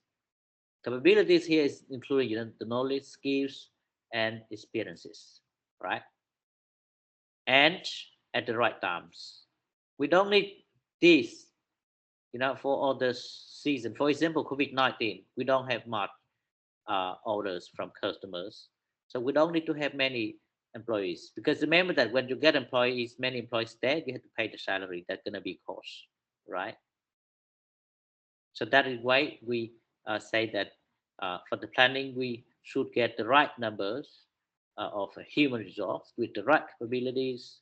Capabilities here is including the knowledge, skills, and experiences, right? And at the right times. We don't need this, for all the season. For example, COVID-19, we don't have much orders from customers, so we don't need to have many employees, because remember that when you get employees, many employees there, you have to pay the salary. That's gonna be cost, right? So that is why we say that for the planning, we should get the right numbers of human resource with the right capabilities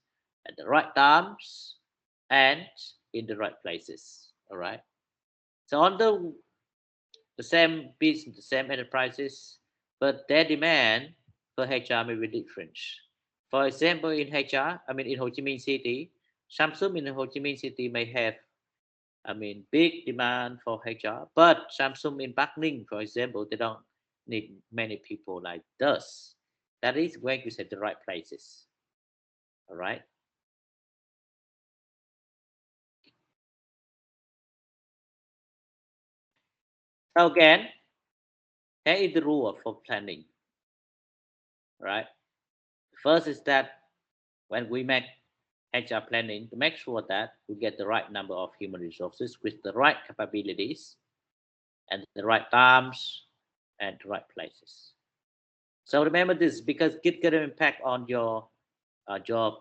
at the right times and in the right places. All right. So on the same business, the same enterprises, but their demand for HR may be different. For example, in HR, in Ho Chi Minh City, Samsung in Ho Chi Minh City may have, big demand for HR, but Samsung in Bắc Ninh, for example, they don't need many people like us. That is when you set the right places. All right. So again, here is the rule for planning. Right. First is that when we make HR planning, to make sure that we get the right number of human resources with the right capabilities and the right times and the right places. So remember this, because it can impact on your job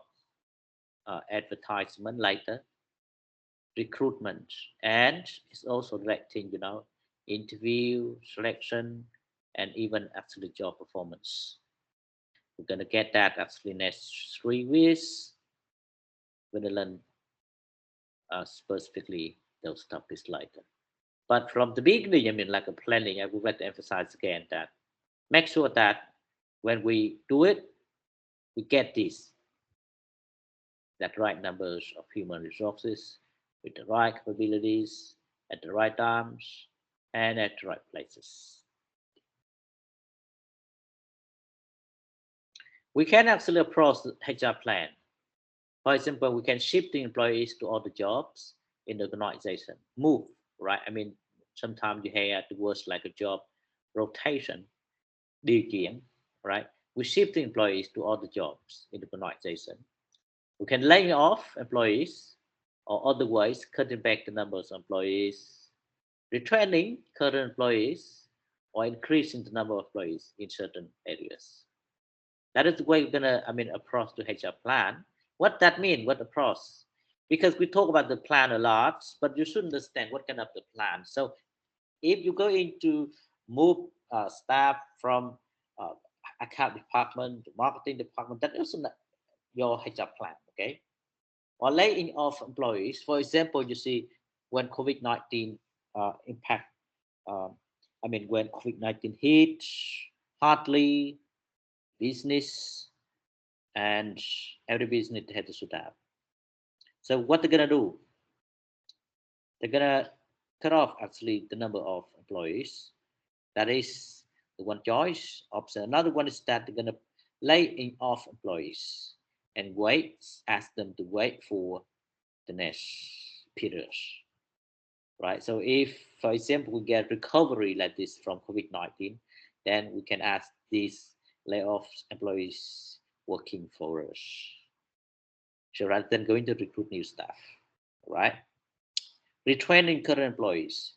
advertisement later, recruitment, and it's also directing, interview, selection, and even actually job performance. We're gonna get that actually next 3 weeks. We're gonna learn specifically those topics later. But from the beginning, like a planning, I would like to emphasize again that make sure that when we do it, we get this, that right numbers of human resources with the right capabilities at the right times and at the right places. We can actually approach the HR plan. For example, we can shift the employees to other jobs in the organization. Move, right? Sometimes you hear the words like a job rotation, điều chuyển, right? We shift the employees to other jobs in the organization. We can lay off employees, or other ways, cutting back the numbers of employees, retraining current employees, or increasing the number of employees in certain areas. That is the way we're gonna, approach the HR plan. What that mean? What approach? Because we talk about the plan a lot, but you should understand what kind of the plan. So if you go into move staff from account department, marketing department, that is not your HR plan, okay? Or laying off employees. For example, you see when COVID-19 impact, when COVID-19 hit hardly, business and every business had to shut down. So what they're gonna do? They're gonna cut off actually the number of employees. That is the one choice option. Another one is that they're gonna lay off employees and ask them to wait for the next period. Right. So if, for example, we get recovery like this from COVID-19, then we can ask these layoff employees working for us. So rather than going to recruit new staff, right? Retraining current employees.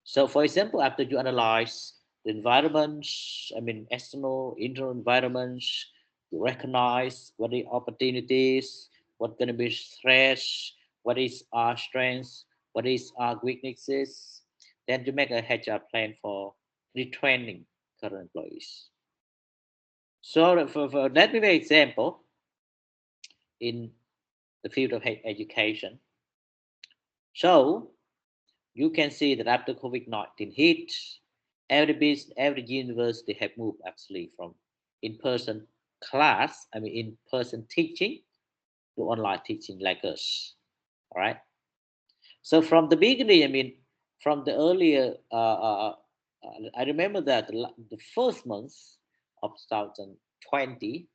So for example, after you analyze the environments, external, internal environments, you recognize what the opportunities, what's going to be stress, what is our strengths, what is our weaknesses, then you make a HR plan for retraining current employees. So let me give an example in the field of education. So you can see that after COVID-19 hit, every university have moved actually from in-person class, in-person teaching to online teaching like us. All right. So from the beginning, from the earlier, I remember that the first month of 2020,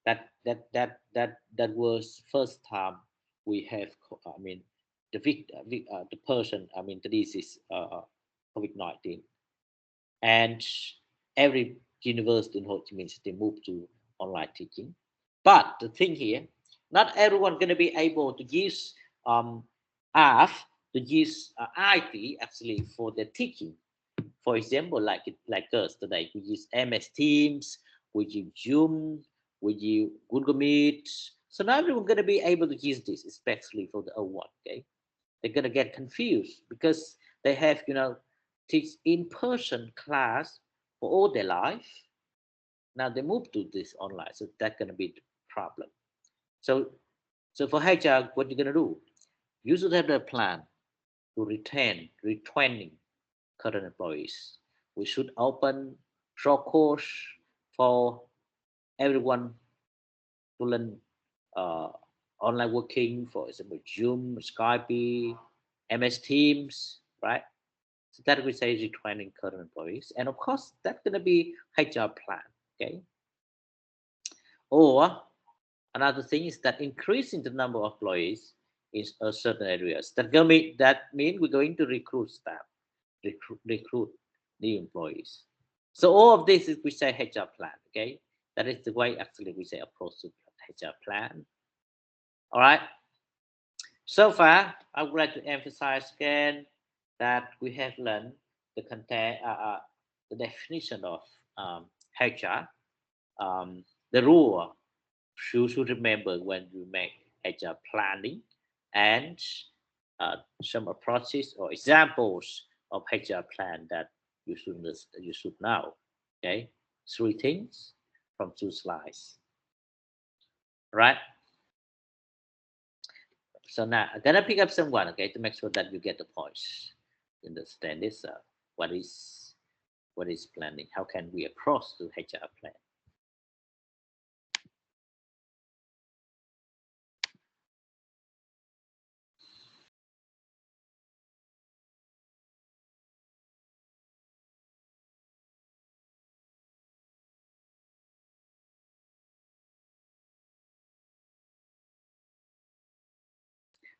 that was first time we have the person, I mean the disease, COVID-19, and every university in Ho Chi Minh City moved to online teaching. But the thing here, not everyone going to be able to use AF, to use IT actually for their teaching. For example, like us today, we use MS Teams, we use Zoom, we use Google Meet. So not everyone going to be able to use this, especially for the old one. Okay, they're going to get confused because they have teach in-person class for all their life. Now they move to this online, so that's going to be the problem. So for HR, what you're going to do? You should have a plan to retraining current employees. We should open short course for everyone to learn online working, for example, Zoom, Skype, MS Teams, right? So that we say retraining current employees, and of course that's going to be HR plan, okay? Or another thing is that increasing the number of employees in certain areas. That mean we're going to recruit staff, recruit new employees. So all of this is we say HR plan, okay? That is the way actually we say approach to HR plan. All right. So far, I would like to emphasize again that we have learned the content, the definition of HR, the rule you should remember when you make HR planning, and some approaches or examples of HR plan that you should know. Okay, 3 things from 2 slides. Right. So now I'm gonna pick up someone, okay, to make sure that you get the points. Understand this? What is planning? How can we approach to HR plan?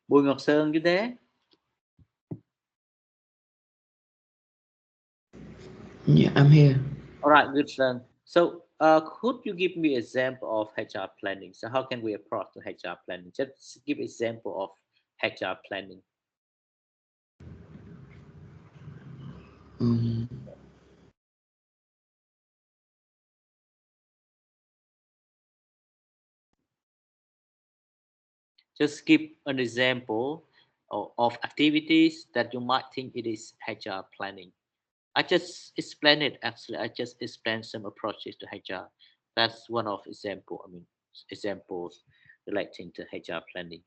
Bùi Ngọc Sơn, you there? Yeah, I'm here. All right, good, Sơn. So could you give me an example of HR planning? So how can we approach to HR planning? Just give example of HR planning. Just give an example of activities that you might think it is HR planning. I just explained it actually. I just explained some approaches to HR. That's one of example. I mean, examples relating to HR planning.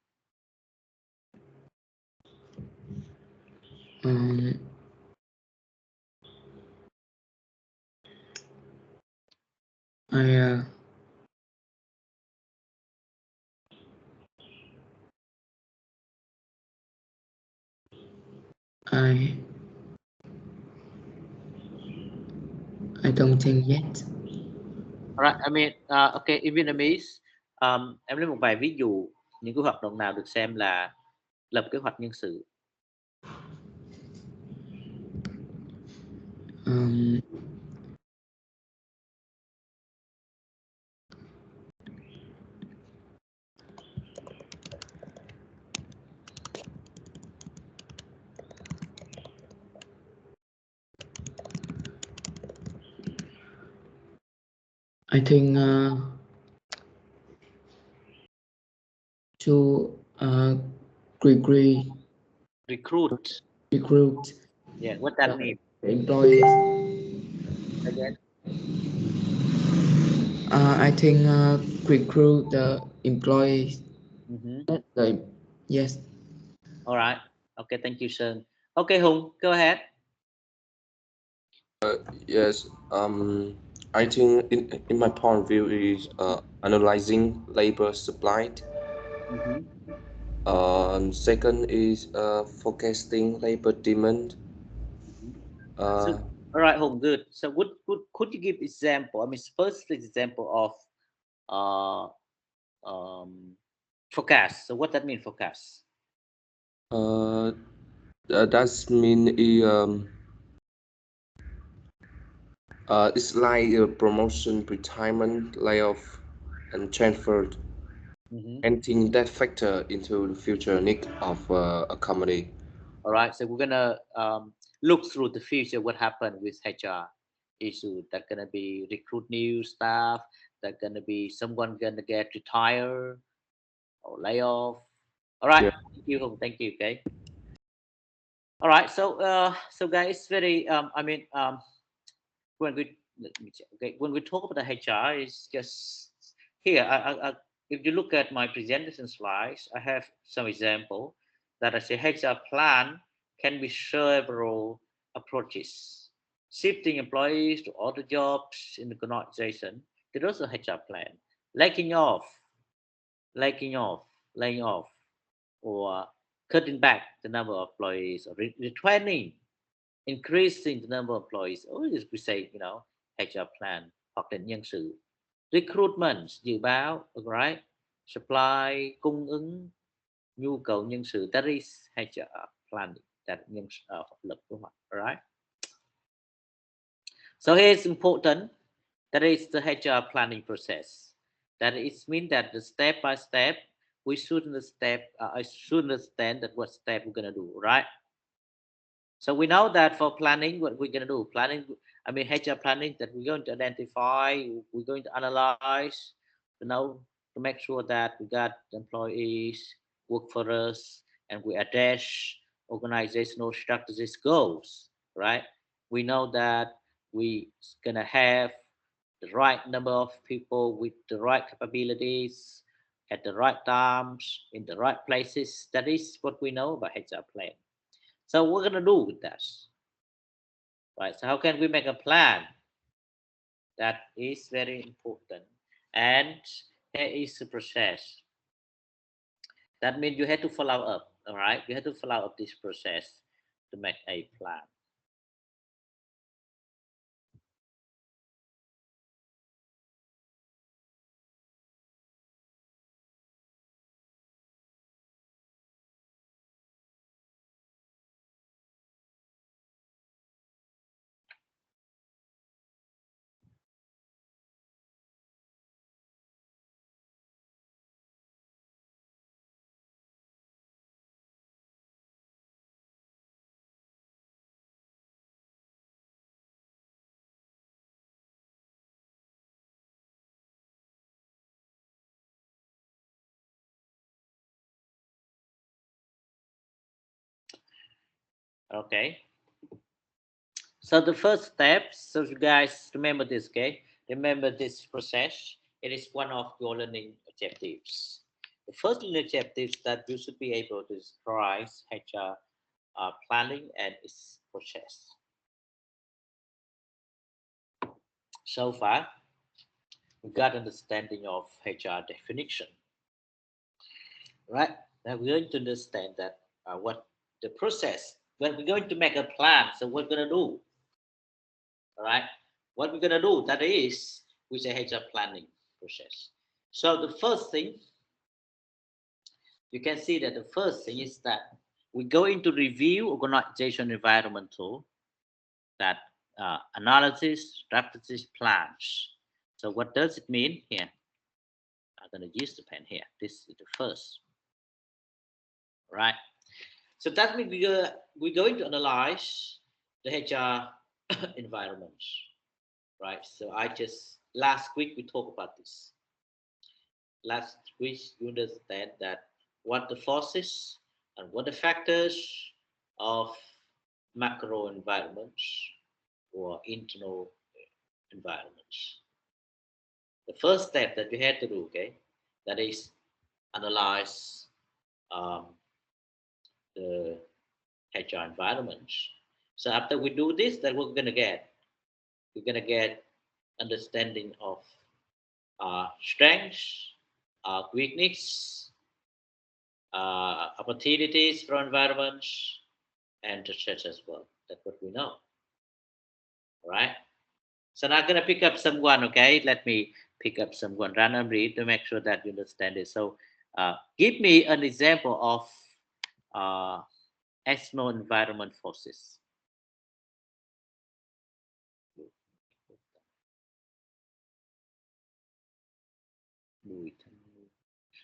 I don't think yet. Alright, I mean, okay, in Vietnamese, em lấy một vài ví dụ những cái hoạt động nào được xem là lập kế hoạch nhân sự. I think to Recruit. Yeah, what that mean? Employees. Again. I think recruit the employees. Yes. All right. Okay, thank you, Sơn. Okay, Hùng, go ahead. Yes. I think in my point of view is analyzing labor supply. Second is forecasting labor demand. All right, Hùng, good. So could you give example? I mean, first example of forecast. So what that mean, forecast? That's mean it's like a promotion, retirement, layoff, and transfer. Anything that factor into the future need of a company. All right, so we're gonna look through the future. What happened with HR issue? That gonna be recruit new staff. That gonna be someone gonna get retired or lay off. All right, Yeah. thank you, Hùng. Thank you. Okay. All right, so guys, very when we let me check, okay, when we talk about the HR, it's just here. If you look at my presentation slides, I have some example that I say HR plan can be several approaches. Shifting employees to other jobs in the organization. There is a HR plan. Laying off, laying off, laying off, or cutting back the number of employees, or retraining, increasing the number of employees. Or just we say, HR plan hoặc là nhân sự. Recruitment, dự báo, right? Supply, cung ứng, nhu cầu nhân sự. That is HR planning, that nhân pháp lực, đúng không? Right? So here's important. That is the HR planning process. That is mean that the step by step, we should understand. I should understand that what step we're gonna do, right? So we know that for planning, what we're gonna do, planning. I mean HR planning, that we're going to identify, we're going to analyze, to make sure that we got employees work for us, and we address organizational strategies goals, right? We know that we gonna have the right number of people with the right capabilities at the right times in the right places. That is what we know about HR plan. So what we're gonna do with that, right? So how can we make a plan? That is very important, and there is a process. That means you have to follow up. All right, you have to follow up this process to make a plan. Okay. So the first step, so you guys remember this, okay? Remember this process. It is one of your learning objectives. The first learning objective is that you should be able to describe HR planning and its process. So far, we got understanding of HR definition, right? Now we're going to understand that what the process, when we're going to make a plan, so what we're going to do, all right? What we're going to do, that is, we say HR planning process. So the first thing, you can see that the first thing is that we go into review organization environmental, that analysis, strategies, plans. So what does it mean here? I'm going to use the pen here. This is the first, right? So that means we're going to analyze the HR environments, right? So last week we talked about this. Last week you understand that what the forces and what the factors of macro environments or internal environments. The first step that we had to do, okay, that is analyze the HR environments. So after we do this, then we're gonna get understanding of strengths, weakness, opportunities for environments, and threats as well. That's what we know. All right. So now I'm gonna pick up someone. Okay, let me pick up someone randomly to make sure that you understand it. So give me an example of external environment forces.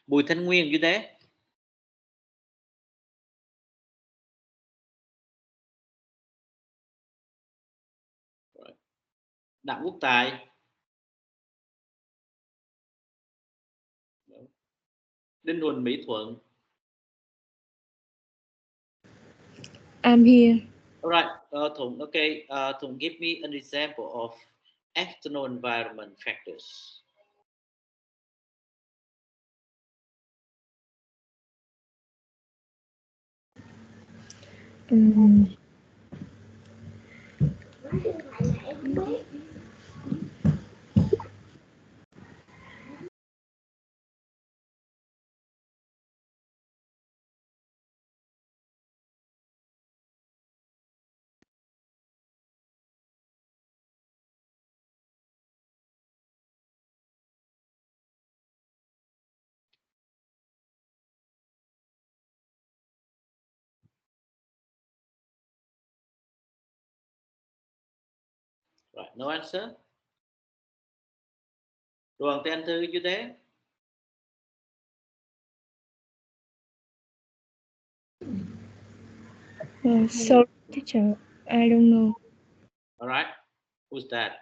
Bùi Thanh Nguyên, you there? Đặng Quốc Tài, Đinh Huỳnh Mỹ Thuận. I'm here. All right, Thuận, okay. Thuận, give me an example of external environment factors. Right, no answer. Đoàn Tên Thư, you there? Sorry, teacher. I don't know. All right, who's that?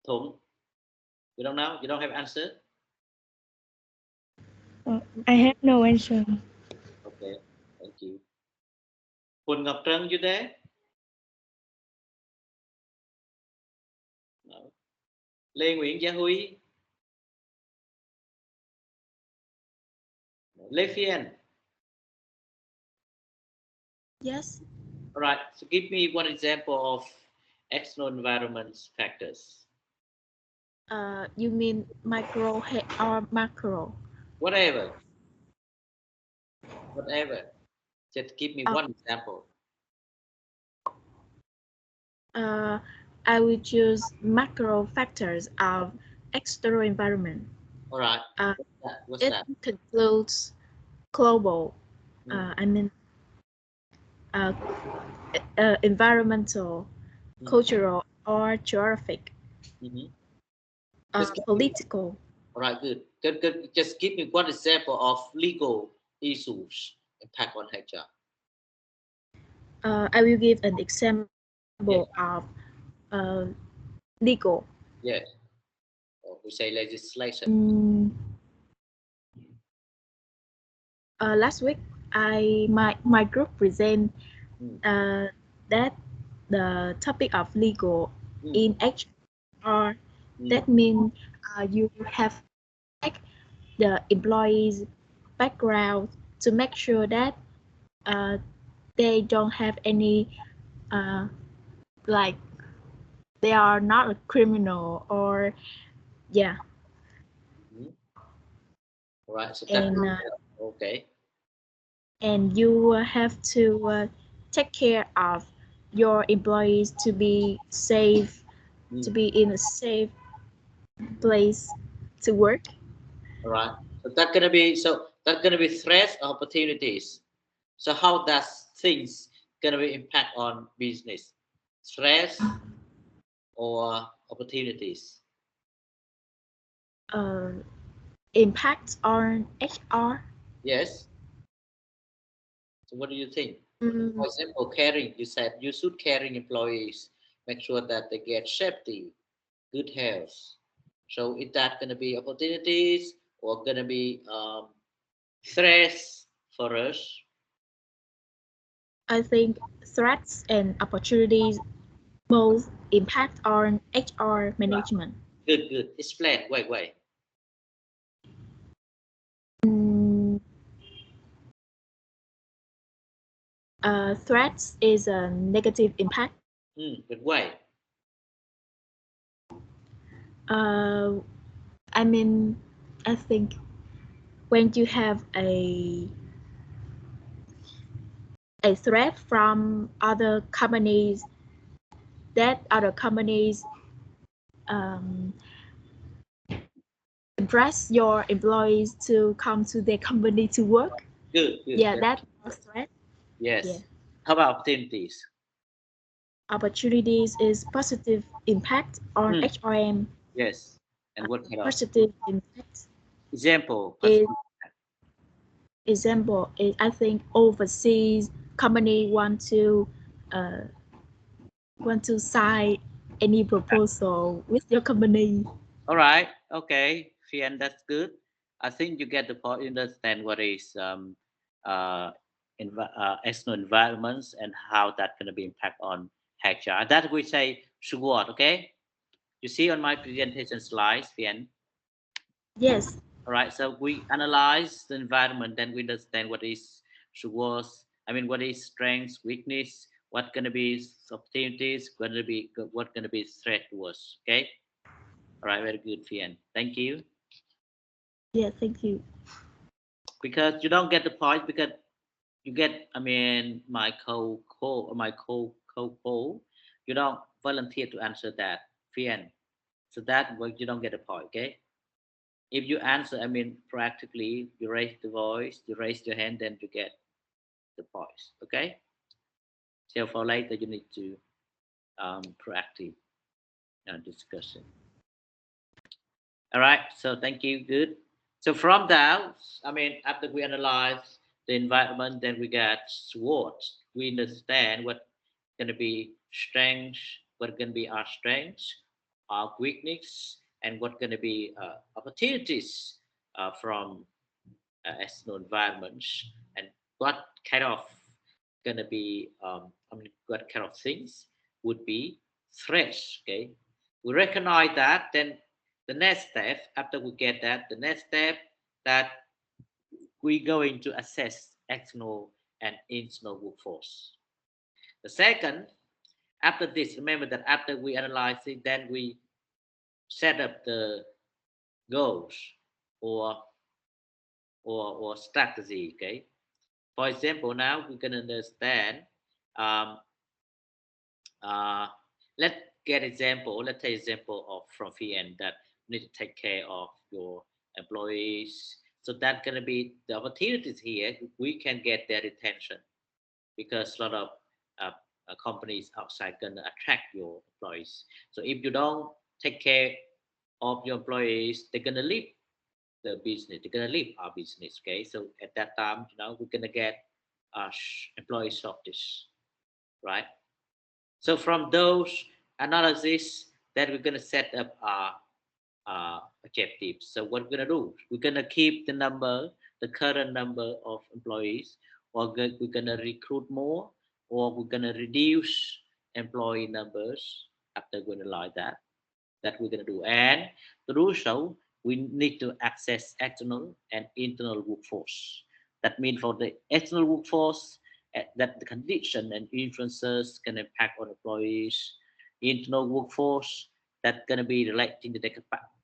Thuận, you don't know? You don't have answer? I have no answer. Okay, thank you. Huỳnh Ngọc Trân, you there? No. Lê Nguyễn Gia Huy. Lê Phiên. Yes. All right, so give me one example of external environment factors. You mean micro or macro? Whatever. Just give me one example. I will choose macro factors of external environment. All right. What's it that? concludes global, environmental, cultural, or geographic, political. All right, good. Just give me one example of legal issues impact on HR. I will give an example of legal. Yes. Or we say legislation. Last week, my group present that the topic of legal in HR. That means you have to check the employees' background to make sure that they don't have any like they are not a criminal or All right. So okay. And you have to take care of your employees to be safe, to be in a safe place to work. All right. So that's gonna be threats or opportunities. So how does things gonna be impact on business? Stress or opportunities? Impact on HR. Yes. So what do you think? For example, caring. You said you should caring employees, make sure that they get safety, good health. So is that going to be opportunities or going to be threats for us? I think threats and opportunities both impact on HR management. Good. Explain. Wait. Threats is a negative impact. Good way. I think when you have a threat from other companies, that other companies address your employees to come to their company to work. Good. Yeah, that's a threat. Yes. Yeah. How about opportunities? Opportunities is positive impact on HRM. Yes. And what kind of Positive impact example? is example is, I think, overseas company want to sign any proposal with your company. All right. Okay. Fian, that's good. I think you get the point. You understand what is external environments and how that going to be impact on HR. That we say SWOT. Okay. You see on my presentation slides, Fian. Yes. All right. So we analyze the environment, then we understand what is SWOT. I mean, what is strengths, weakness, what going to be opportunities, going to be what going to be threat to us. Okay. All right. Very good, Fian. Thank you. Yeah, thank you. Because you don't get the point because you get, I mean, my co you don't volunteer to answer that, Fian. So that way you don't get a point. Okay. If you answer, I mean, practically, you raise the voice, you raise your hand, then you get the points. Okay. So for later, you need to proactive discussion. All right. So thank you. Good. So from that, I mean, after we analyze the environment, then we get SWOT. We understand what going to be strengths, what going to be our strengths, our weakness, and what going to be opportunities from external environments, and what kind of going to be, I mean, what kind of things would be threats. Okay, we recognize that. Then the next step, after we get that, the next step that we're going to assess external and internal workforce. The second, after this, remember that after we analyze it, then we set up the goals or or strategy. Okay, for example, now we can understand. Um, uh, let's get example. Let's take example of from VN that need to take care of your employees. So that's gonna be the opportunities here. We can get their attention because a lot of uh, companies outside gonna attract your employees. So if you don't take care of your employees, they're gonna leave the business. They're gonna leave our business. Okay, so at that time, we're gonna get employee shortage, right? So from those analysis, that we're gonna set up our objectives. So what we're gonna do? We're gonna keep the current number of employees, or we're gonna recruit more, or we're gonna reduce employee numbers after we analyze that. That we're gonna do, and to do so, we need to access external and internal workforce. That means for the external workforce, that the condition and influences can impact on employees. Internal workforce that gonna be relating to the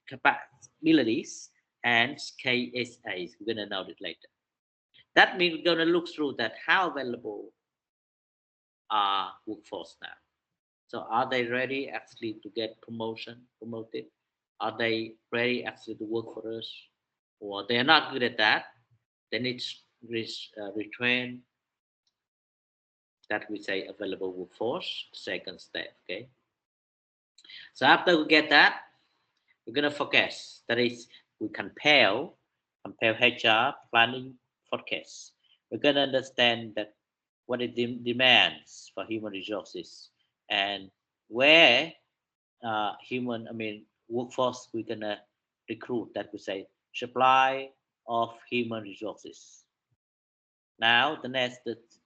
capabilities and KSAs. We're gonna know it later. That means we're gonna look through that how available are workforce now. So are they ready actually to get promoted? Are they ready actually to work for us? Or they're not good at that? They need retrain. That we say available workforce. Second step. Okay. So after we get that, we're gonna focus. That is, we compare HR planning forecast. We're gonna understand that what it demands for human resources and where human, I mean, workforce we're gonna recruit. That we say supply of human resources. Now the next,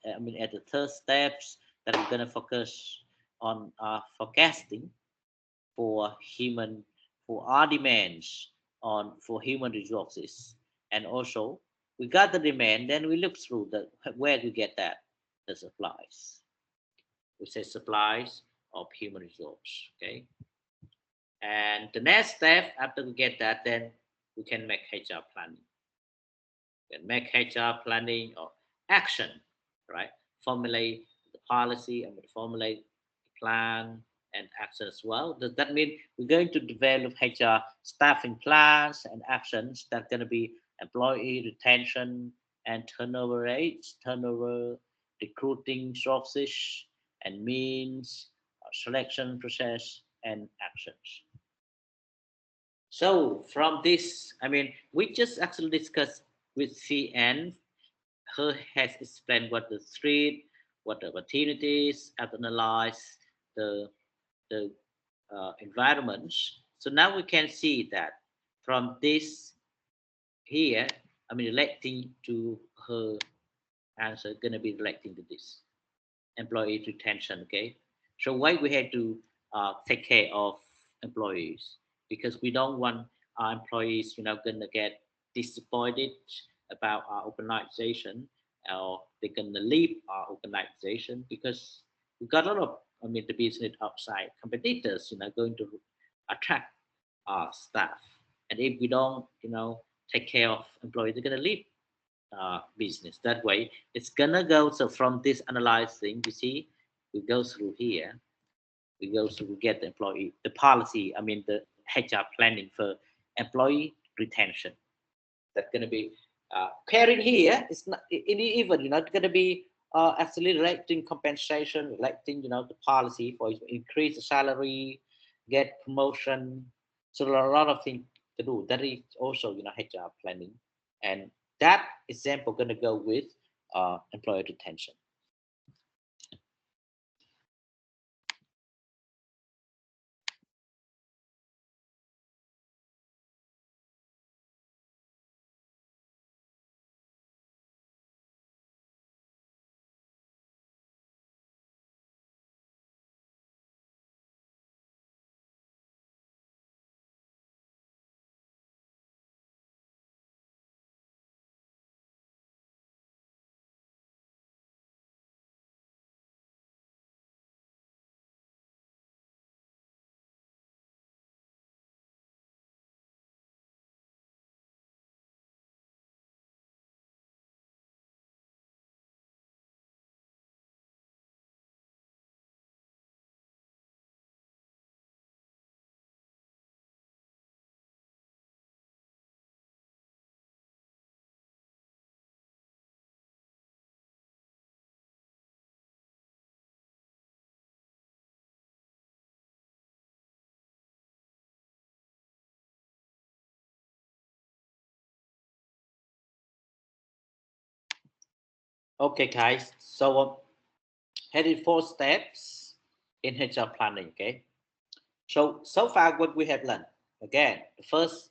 I mean, at the third steps that we're gonna focus on forecasting for human, for our demands on for human resources, and also we got the demand, then we look through the where we get that the supplies. We say supplies of human resource. Okay. And the next step after we get that, then we can make HR planning. Then make HR planning or action, right? Formulate the policy and formulate the plan and action as well. Does that mean we're going to develop HR staffing plans and actions that are going to be employee retention and turnover rates, turnover recruiting sources and means, selection process, and actions. So from this, I mean, we just actually discussed with CN. Her has explained what the threat, what the opportunities, have analyzed the environments. So now we can see that from this here, I mean, relating to her answer, going to be relating to this employee retention. Okay, so why we had to take care of employees, because we don't want our employees, gonna get disappointed about our organization, or they're gonna leave our organization, because we got a lot of, I mean, the business outside competitors, going to attract our staff, and if we don't, take care of employees, they're gonna leave business. That way, it's gonna go. So from this analyzing, you see, we go through here. We go through, we get the employee, the policy. I mean, the HR planning for employee retention. That's gonna be pairing here. It's not even, it's gonna be actually relating compensation, relating, the policy for increase the salary, get promotion. So there are a lot of things to do. That is also, HR planning, and that example going to go with employee retention. Okay, guys. So heading 4 steps in HR planning. Okay. So far, what we have learned, again, the first,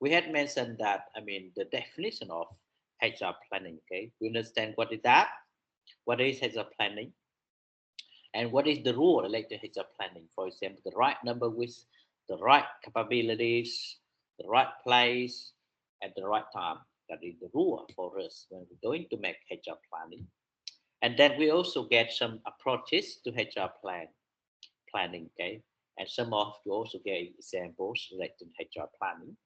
we had mentioned that, I mean, the definition of HR planning. Okay, we understand what is that, what is HR planning, and what is the rule related to HR planning. For example, the right number with the right capabilities, the right place, at the right time. That is the rule for us when we're going to make HR planning. And then we also get some approaches to HR planning. Okay, and some of you also get examples related to HR planning.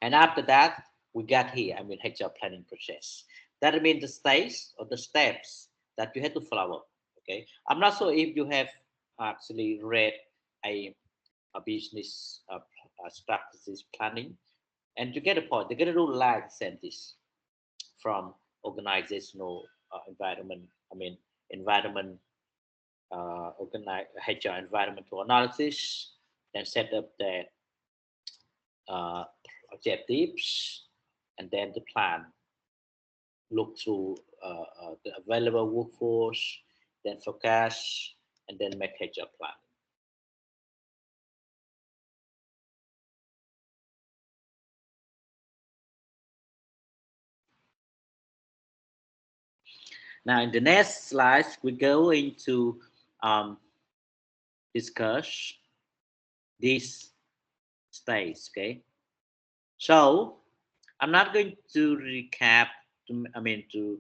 And after that, we got here, I mean, HR planning process. That means the stage or the steps that you have to follow. Okay, I'm not sure if you have actually read a business practices planning, and you get a point. They're going to do like this from organizational environment. I mean, environment, HR environmental analysis, then set up the uh, objectives, and then the plan. Look through the available workforce, then forecast, and then make HR plan. Now, in the next slides, we go into discuss this stage. Okay, so I'm not going to recap. To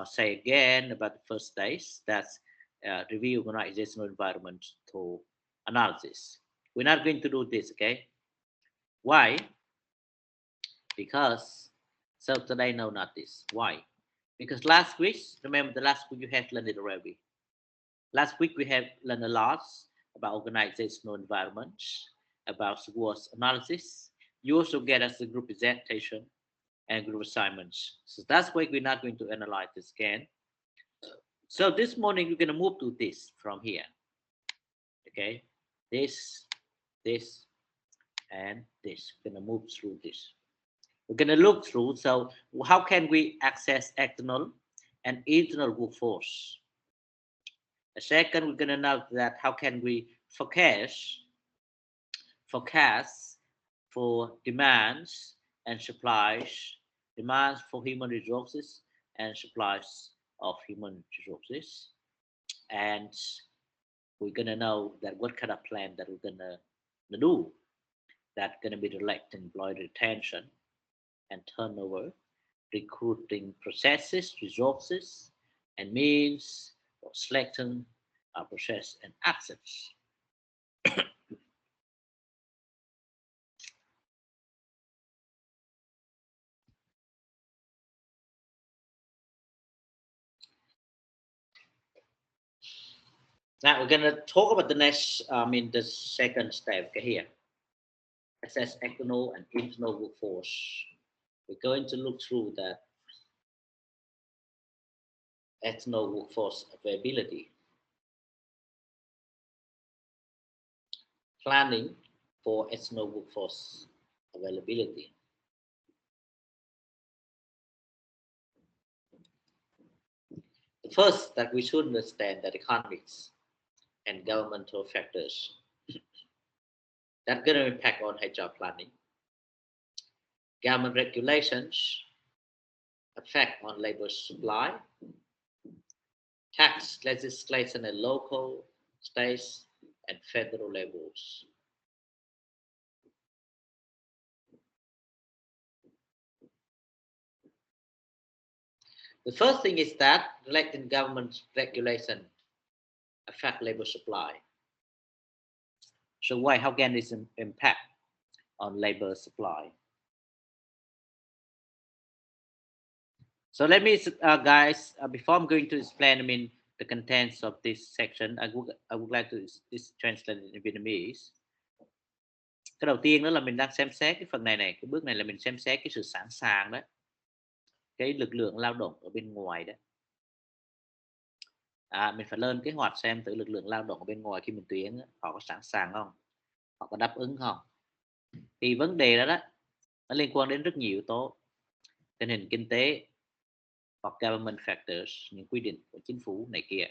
say again about the first stage. That's review organizational environmental analysis. We're not going to do this. Okay, why? Because so today, no, not this. Why? Because last week, remember the last week you have learned it already. Last week we have learned a lot about organizational environments, about SWOT analysis. You also get us the group presentation and group assignments. So that's why we're not going to analyze this again. So this morning we're going to move to this from here. Okay, this, and this. We're going to move through this. We're going to look through. So how can we access external and internal workforce? The second, we're going to know that how can we forecast for demands and supplies, demands for human resources and supplies of human resources. And we're going to know that what kind of plan that we're going to do that's going to be related to employee retention and turnover, recruiting processes, resources, and means for selecting our process and assets. Now we're going to talk about the next, the second step here. Assess external and internal workforce. We're going to look through that external workforce availability. Planning for external workforce availability. The first that we should understand that economics and governmental factors that going to impact on HR planning. Government regulations affect on labor supply. Tax legislation at local, state, and federal levels. The first thing is that related government regulation affect labor supply. So why? How can this impact on labor supply? So let me, guys, before I'm going to explain, the contents of this section, I would like to translate in Vietnamese. Cái đầu tiên đó là mình đang xem xét cái phần này cái bước này là mình xem xét cái sự sẵn sàng đó, cái lực lượng lao động ở bên ngoài đó. Mình phải lên kế hoạch xem từ lực lượng lao động ở bên ngoài khi mình tuyển họ có sẵn sàng không, họ có đáp ứng không. Thì vấn đề đó nó liên quan đến rất nhiều yếu tố, tình hình kinh tế hoặc government factors, những quy định của chính phủ này kia,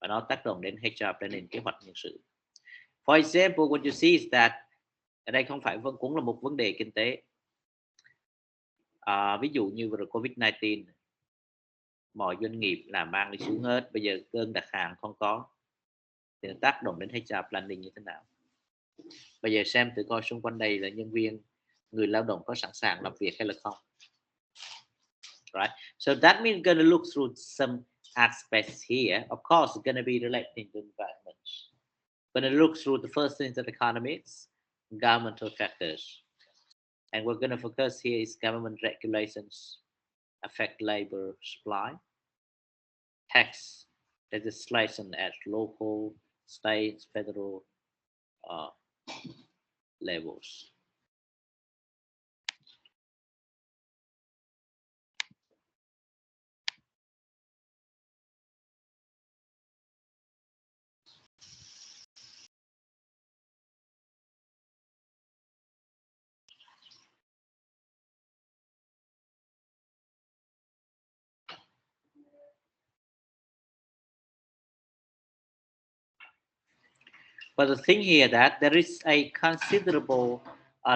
và nó tác động đến HR planning, kế hoạch nhân sự. For example, what you see is that ở đây không phải cũng là một vấn đề kinh tế. Ví dụ như vừa rồi Covid-19, mọi doanh nghiệp làm mang đi xuống hết, bây giờ đơn đặt hàng không có, thì nó tác động đến HR planning như thế nào. Bây giờ xem thử coi xung quanh đây là nhân viên, người lao động có sẵn sàng làm việc hay là không. Right, so that means we're going to look through some aspects here. Of course, it's going to be related to environment. We're going to look through the first things of economics, governmental factors, and we're going to focus here is government regulations affect labor supply, tax legislation at local, state, federal levels. But the thing here that there is a considerable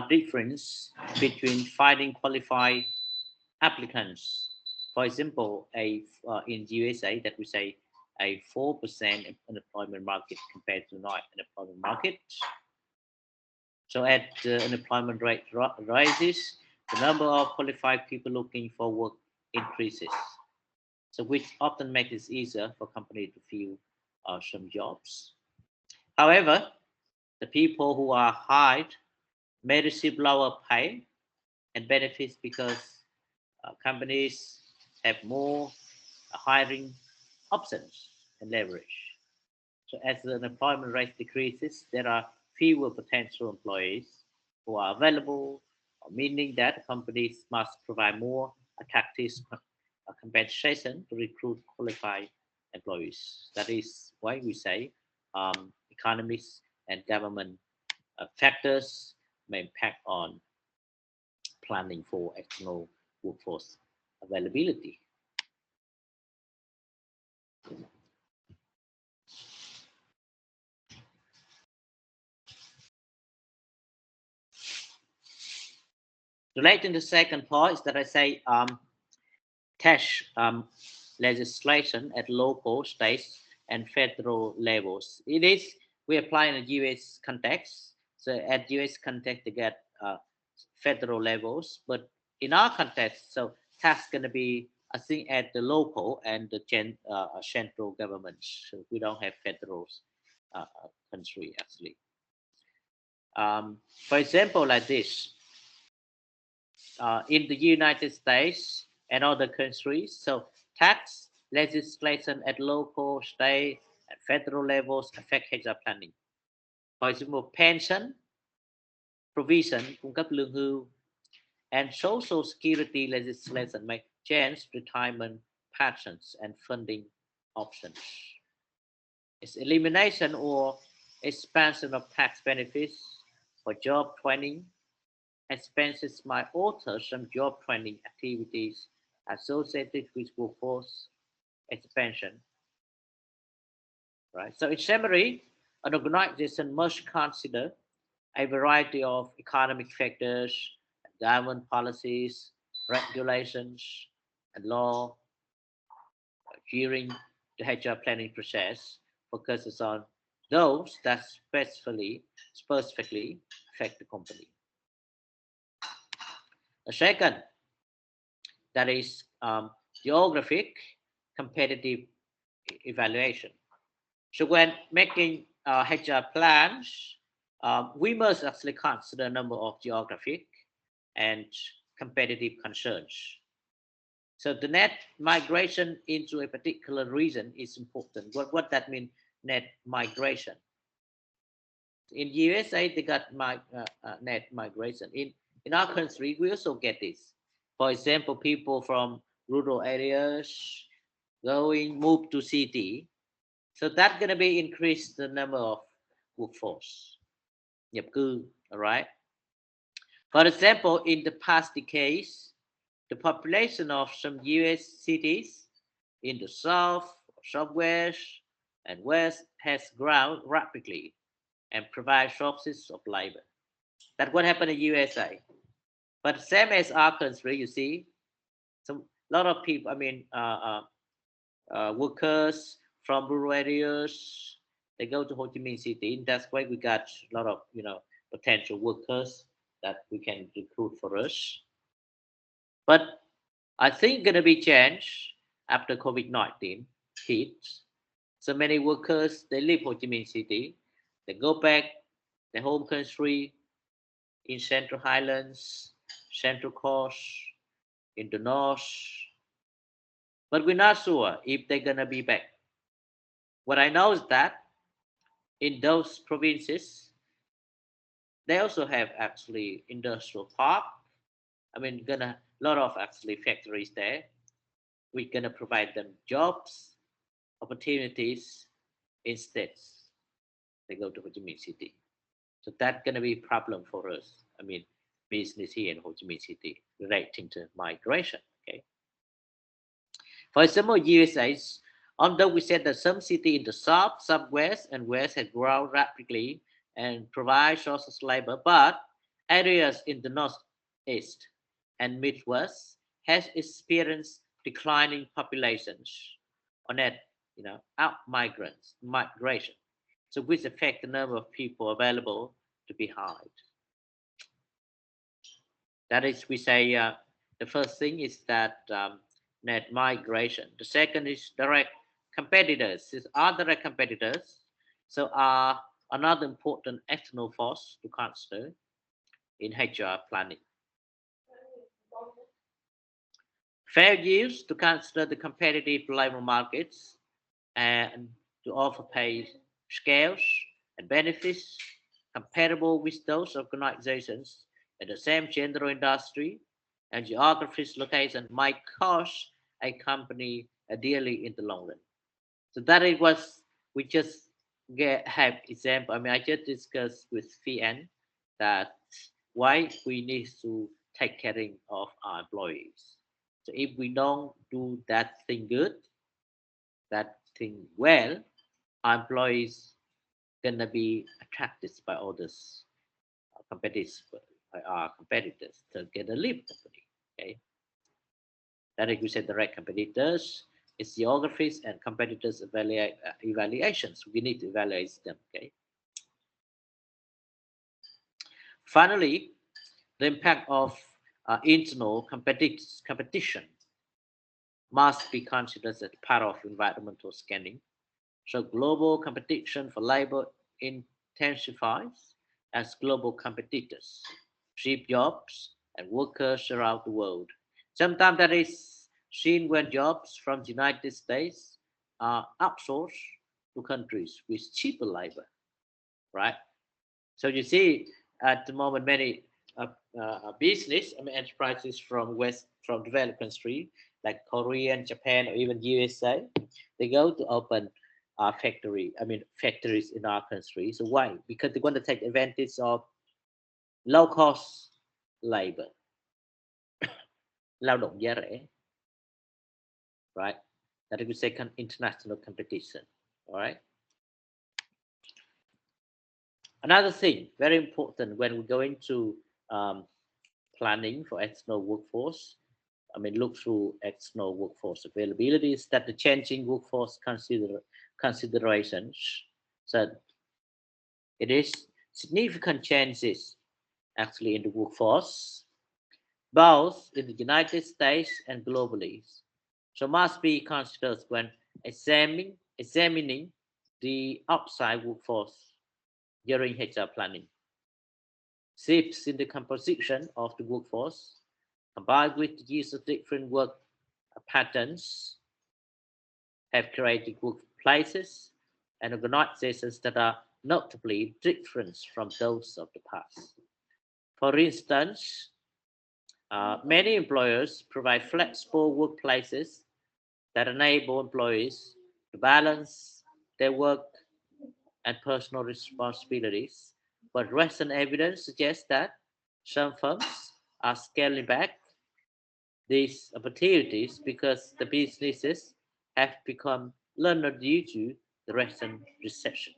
difference between finding qualified applicants. For example, in USA that we say a 4% unemployment market compared to non-unemployment market. So as the unemployment rate rises, the number of qualified people looking for work increases. So which often makes it easier for companies to fill some jobs. However, the people who are hired may receive lower pay and benefits because companies have more hiring options and leverage. So as the unemployment rate decreases, there are fewer potential employees who are available, meaning that companies must provide more attractive compensation to recruit qualified employees. That is why we say economics and government factors may impact on planning for external workforce availability. Relating to the second part is that I say tax legislation at local, state, and federal levels. It is we apply in a U.S. context. So at U.S. context, they get federal levels, but in our context, so tax gonna be I think at the local and the central governments. So we don't have federal country actually. For example, like this, in the United States and other countries, so tax legislation at local, state, and federal levels affect HR planning. For example, pension provision, cung cấp lương hưu, and social security legislation may change retirement patterns and funding options. Its elimination or expansion of tax benefits for job training expenses might alter some job training activities associated with workforce expansion. Right. So in summary, an organization must consider a variety of economic factors, government policies, regulations, and law during the HR planning process, focuses on those that specifically affect the company. The second, that is geographic competitive evaluation. So when making HR plans, we must actually consider a number of geographic and competitive concerns. So the net migration into a particular region is important. What that mean, net migration? In USA, they got net migration. In our country, we also get this. For example, people from rural areas move to city. So that's going to be increase the number of workforce. Nhập cư, all right? For example, in the past decades, the population of some US cities in the south, southwest, and west has grown rapidly and provide sources of labor. That's what happened in USA. But same as our country, you see, some lot of people, workers from rural areas, they go to Ho Chi Minh City. That's why we got a lot of potential workers that we can recruit for us. But I think gonna be changed after COVID-19 hits. So many workers they leave Ho Chi Minh City, they go back their home country in Central Highlands, Central Coast, in the North. But we're not sure if they're gonna be back. What I know is that in those provinces, they also have actually industrial park. Gonna lot of actually factories there. We're gonna provide them jobs, opportunities instead. They go to Ho Chi Minh City. So that's gonna be a problem for us. Business here in Ho Chi Minh City relating to migration. Okay. For example, USA, although we said that some city in the south, southwest, and west had grown rapidly and provide sources of labor, but areas in the northeast and midwest has experienced declining populations or net, out migration. So which affect the number of people available to be hired. That is, we say the first thing is that net migration. The second is direct competitors. These are direct competitors. So are another important external force to consider in HR planning. Fair use to consider the competitive labor markets and to offer pay scales and benefits compatible with those organizations in the same general industry and geographic location might cost a company dearly in the long run. So that it was, we just have example. I mean, I just discussed with QUΗN that why we need to take caring of our employees. So if we don't do that thing good, that thing well, our employees gonna be attracted by others, competitors, by our competitors to get a leave company. Okay, that is, we said the right competitors, its geographies and competitors evaluations. We need to evaluate them. Okay. Finally, the impact of internal competition must be considered as part of environmental scanning. So global competition for labor intensifies as global competitors ship jobs and workers around the world. Sometimes that is seen when jobs from the United States are outsourced to countries with cheaper labor, right? So you see, at the moment, many business, I mean, enterprises from developed countries like Korea, Japan, or even USA, they go to open factories in our country. So why? Because they want to take advantage of low cost labor, lao động giá rẻ, right? That is second international competition, all right? Another thing very important when we go into planning for external workforce, I mean, look through external workforce availability, is that the changing workforce considerations. So it is significant changes actually in the workforce, both in the United States and globally. So must be considered when examining the outside workforce during HR planning. Shifts in the composition of the workforce, combined with the use of different work patterns, have created workplaces and organizations that are notably different from those of the past. For instance, many employers provide flexible workplaces that enable employees to balance their work and personal responsibilities, but recent evidence suggests that some firms are scaling back these opportunities because the businesses have become learner due to the recent recession.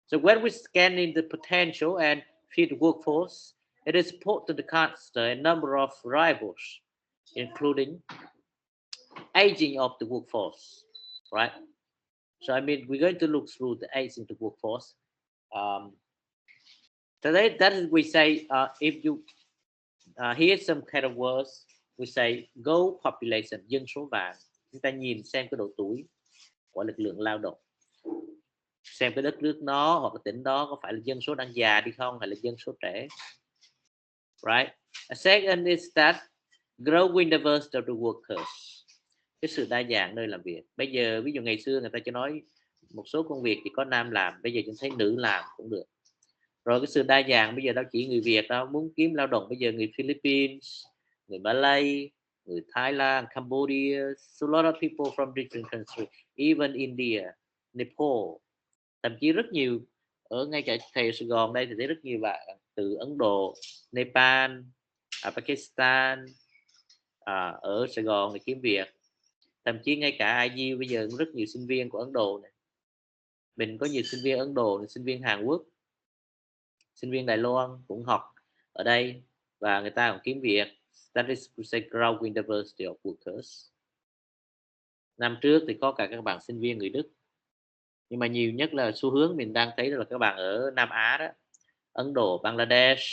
So when we scan in the potential and future workforce, it is important to consider a number of variables, including aging of the workforce, right? So I mean, we're going to look through the aging of the workforce. Today, that is, we say, if you hear some kind of words, we say go population, dân số vàng. Chúng ta nhìn xem cái độ tuổi của lực lượng lao động, xem cái đất nước nó hoặc cái tỉnh đó có phải là dân số đang già đi không hay là dân số trẻ, right? A second is that growing diversity of the workers, cái sự đa dạng nơi làm việc. Bây giờ ví dụ ngày xưa người ta cho nói một số công việc chỉ có nam làm, bây giờ chúng thấy nữ làm cũng được. Rồi cái sự đa dạng bây giờ đâu chỉ người Việt đâu, muốn kiếm lao động bây giờ người Philippines, người Malay, người Thái Lan, Cambodia, so a lot of people from different countries, even India, Nepal, thậm chí rất nhiều ở ngay cả thầy Sài Gòn đây thì thấy rất nhiều bạn từ Ấn Độ, Nepal, Pakistan ở Sài Gòn để kiếm việc. Thậm chí ngay cả IU bây giờ rất nhiều sinh viên của Ấn Độ này. Mình có nhiều sinh viên Ấn Độ, sinh viên Hàn Quốc, sinh viên Đài Loan cũng học ở đây và người ta cũng kiếm việc. That is growing diversity of workers. Năm trước thì có cả các bạn sinh viên người Đức, nhưng mà nhiều nhất là xu hướng mình đang thấy là các bạn ở Nam Á đó, Ấn Độ, Bangladesh,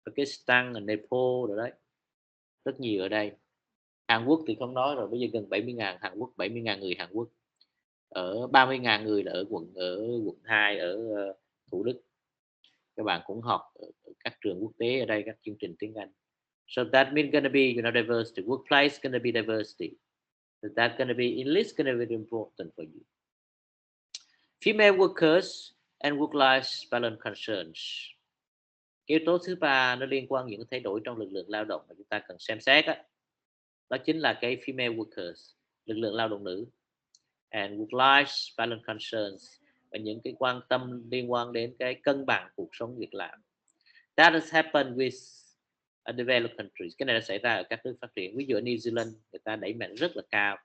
Pakistan, Nepal rồi đấy, rất nhiều ở đây. Hàn Quốc thì không nói rồi, bây giờ gần 70.000 Hàn Quốc, 70.000 người Hàn Quốc, ở 30.000 người là ở quận 2 ở Thủ Đức. Các bạn cũng học ở các trường quốc tế ở đây, các chương trình tiếng Anh. So that means gonna be, diversity. Workplace gonna be diversity. So that's gonna be, at least gonna be important for you. Female workers and work-life balance concerns. Yếu tố thứ ba nó liên quan những thay đổi trong lực lượng lao động mà chúng ta cần xem xét đó chính là cái female workers, lực lượng lao động nữ. and work-life balance concerns, và những cái quan tâm liên quan đến cái cân bằng cuộc sống việc làm. That has happened with developed countries. Cái này đã xảy ra ở các nước phát triển. Ví dụ ở New Zealand người ta đẩy mạnh rất là cao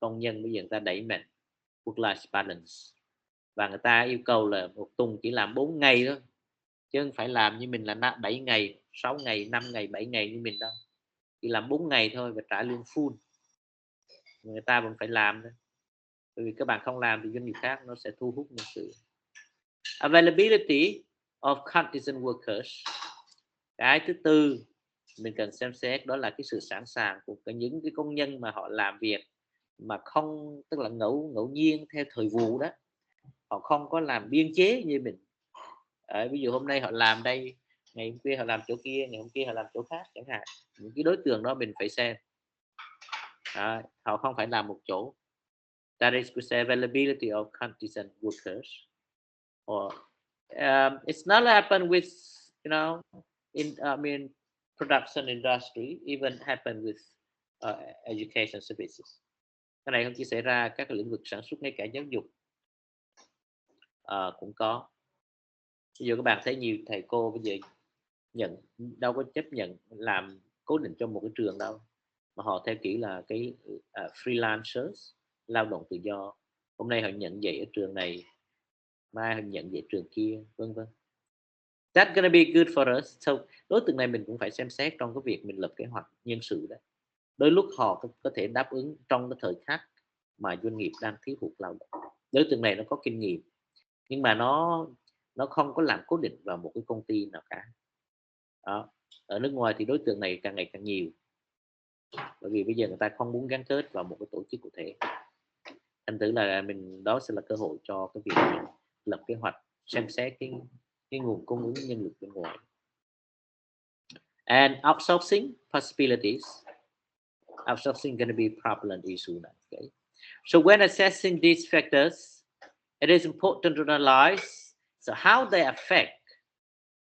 công nhân, bây giờ người ta đẩy mạnh work-life balance, và người ta yêu cầu là một tuần chỉ làm 4 ngày thôi, chứ không phải làm như mình là 7 ngày, 6 ngày, 5 ngày, 7 ngày như mình đâu, chỉ làm 4 ngày thôi và trả lương full. Người ta vẫn phải làm thôi, bởi vì các bạn không làm thì doanh nghiệp khác nó sẽ thu hút nhân sự. Availability of contingent workers. Cái thứ tư mình cần xem xét đó là cái sự sẵn sàng của những cái công nhân mà họ làm việc mà không, tức là ngẫu nhiên theo thời vụ đó, họ không có làm biên chế như mình. Ví dụ hôm nay họ làm đây, ngày hôm kia họ làm chỗ kia, ngày hôm kia họ làm chỗ khác chẳng hạn. Những cái đối tượng đó mình phải xem. Họ không phải làm một chỗ. That is to say availability of contingent workers. Or it's not happen with, you know, production industry, even happen with education services. Cái này không chỉ xảy ra các lĩnh vực sản xuất, ngay cả giáo dục cũng có. Ví dụ các bạn thấy nhiều thầy cô bây giờ đâu có chấp nhận làm cố định trong một cái trường đâu, mà họ theo kiểu là cái freelancers, lao động tự do. Hôm nay họ nhận dạy ở trường này, mai họ nhận dạy trường kia, vân vân. That's gonna be good for us. So đối tượng này mình cũng phải xem xét trong cái việc mình lập kế hoạch nhân sự đấy. Đôi lúc họ có thể đáp ứng trong cái thời khắc mà doanh nghiệp đang thiếu hụt lao động. Đối tượng này nó có kinh nghiệm, nhưng mà nó không có làm cố định vào một cái công ty nào cả. Đó. Ở nước ngoài thì đối tượng này càng ngày càng nhiều, bởi vì bây giờ người ta không muốn gắn kết vào một cái tổ chức cụ thể. Thành thử là đó sẽ là cơ hội cho cái việc mình lập kế hoạch, xem xét cái nguồn cung ứng nhân lực bên ngoài. And outsourcing possibilities. Outsourcing going to be a prevalent issue now. Okay. So when assessing these factors, it is important to analyze how they affect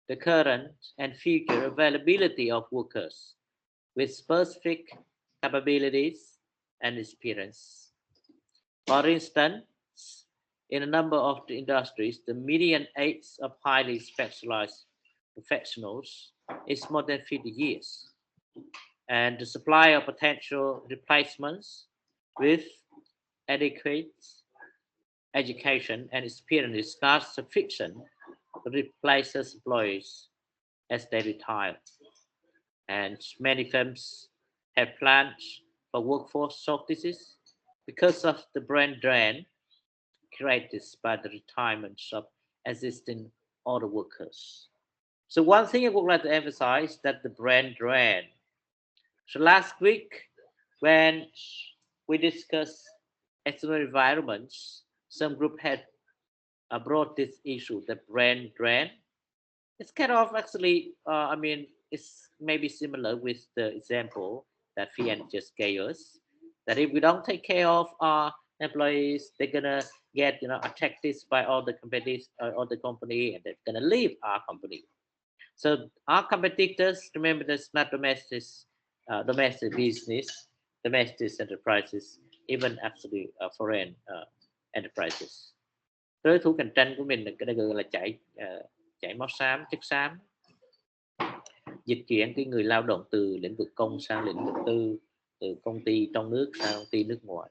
the current and future availability of workers with specific capabilities and experience. For instance, in a number of the industries, the median age of highly specialized professionals is more than 50 years. And the supply of potential replacements with adequate education and experience is not sufficient to replace employees as they retire. And many firms have plans for workforce shortages because of the brain drain created by the retirements of existing older workers. So one thing I would like to emphasize that the brain drain. So last week, when we discussed external environments, some group had brought this issue, the brain drain. It's kind of actually, it's maybe similar with the example that Fian just gave us. That if we don't take care of our employees, they're gonna get attacked by all the companies, all the company, and they're gonna leave our company. So our competitors, remember, that's not domestic business, domestic enterprises, even actually foreign enterprises. Đối thủ cạnh tranh của mình là gọi là chạy máu xám, chất xám, dịch chuyển cái người lao động từ lĩnh vực công sang lĩnh vực tư, từ công ty trong nước sang công ty nước ngoài.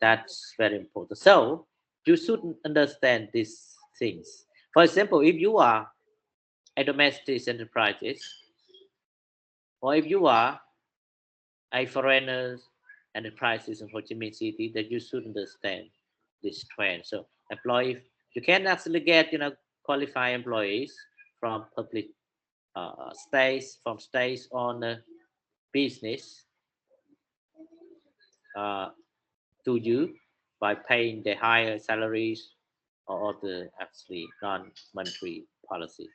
That's very important. So you should understand these things. For example, if you are a domestic enterprise, or if you are a foreigner enterprises in Ho Chi Minh City, that you should understand this trend. So employee, you can actually get qualified employees from public states, from states on business to you by paying the higher salaries or the actually non-monetary policy.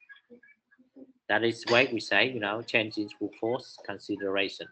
That is why we say, changing workforce consideration.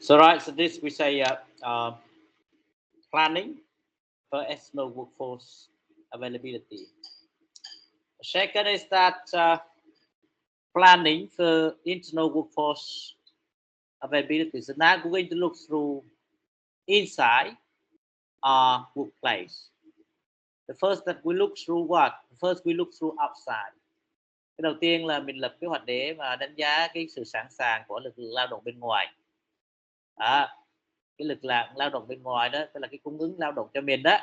So this we say planning for external workforce availability. Second is that planning for internal workforce availability. So now we're going to look through inside our workplace. The first that we look through what? First we look through outside. Cái đầu tiên là mình lập kế hoạch để mà đánh giá cái sự sẵn sàng của lực lượng lao động bên ngoài. Cái lực lượng lao động bên ngoài đó, tức là cái cung ứng lao động cho mình đó,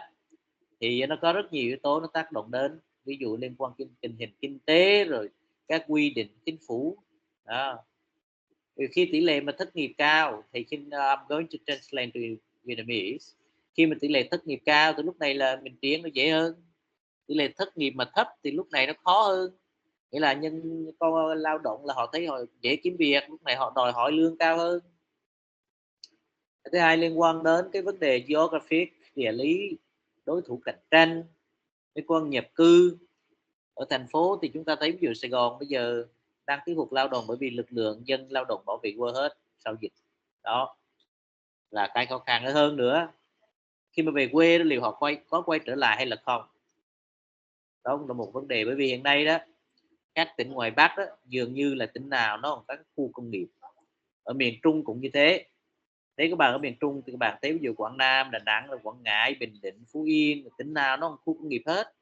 thì nó có rất nhiều yếu tố nó tác động đến, ví dụ liên quan đến tình hình kinh tế, rồi các quy định chính phủ đó. Khi tỷ lệ mà thất nghiệp cao thì khi I'm going to translate to Vietnamese, khi mà tỷ lệ thất nghiệp cao thì lúc này là mình tiến nó dễ hơn, tỷ lệ thất nghiệp mà thấp thì lúc này nó khó hơn, nghĩa là nhân con lao động là họ thấy họ dễ kiếm việc, lúc này họ đòi hỏi lương cao hơn. Thứ hai liên quan đến cái vấn đề geographic, địa lý, đối thủ cạnh tranh, liên quan nhập cư. Ở thành phố thì chúng ta thấy ví dụ Sài Gòn bây giờ đang thiếu hụt lao động bởi vì lực lượng dân lao động bảo vệ qua hết sau dịch, đó là cái khó khăn hơn nữa. Khi mà về quê liệu họ có quay trở lại hay là không, đó cũng là một vấn đề, bởi vì hiện nay đó các tỉnh ngoài Bắc đó, dường như là tỉnh nào nó còn các khu công nghiệp. Ở miền Trung cũng như thế. Nếu các bạn ở miền Trung thì các bạn thấy ví dụ Quảng Nam, Đà Nẵng, Quảng Ngãi, Bình Định, Phú Yên, tỉnh nào nó còn khu công nghiệp hết.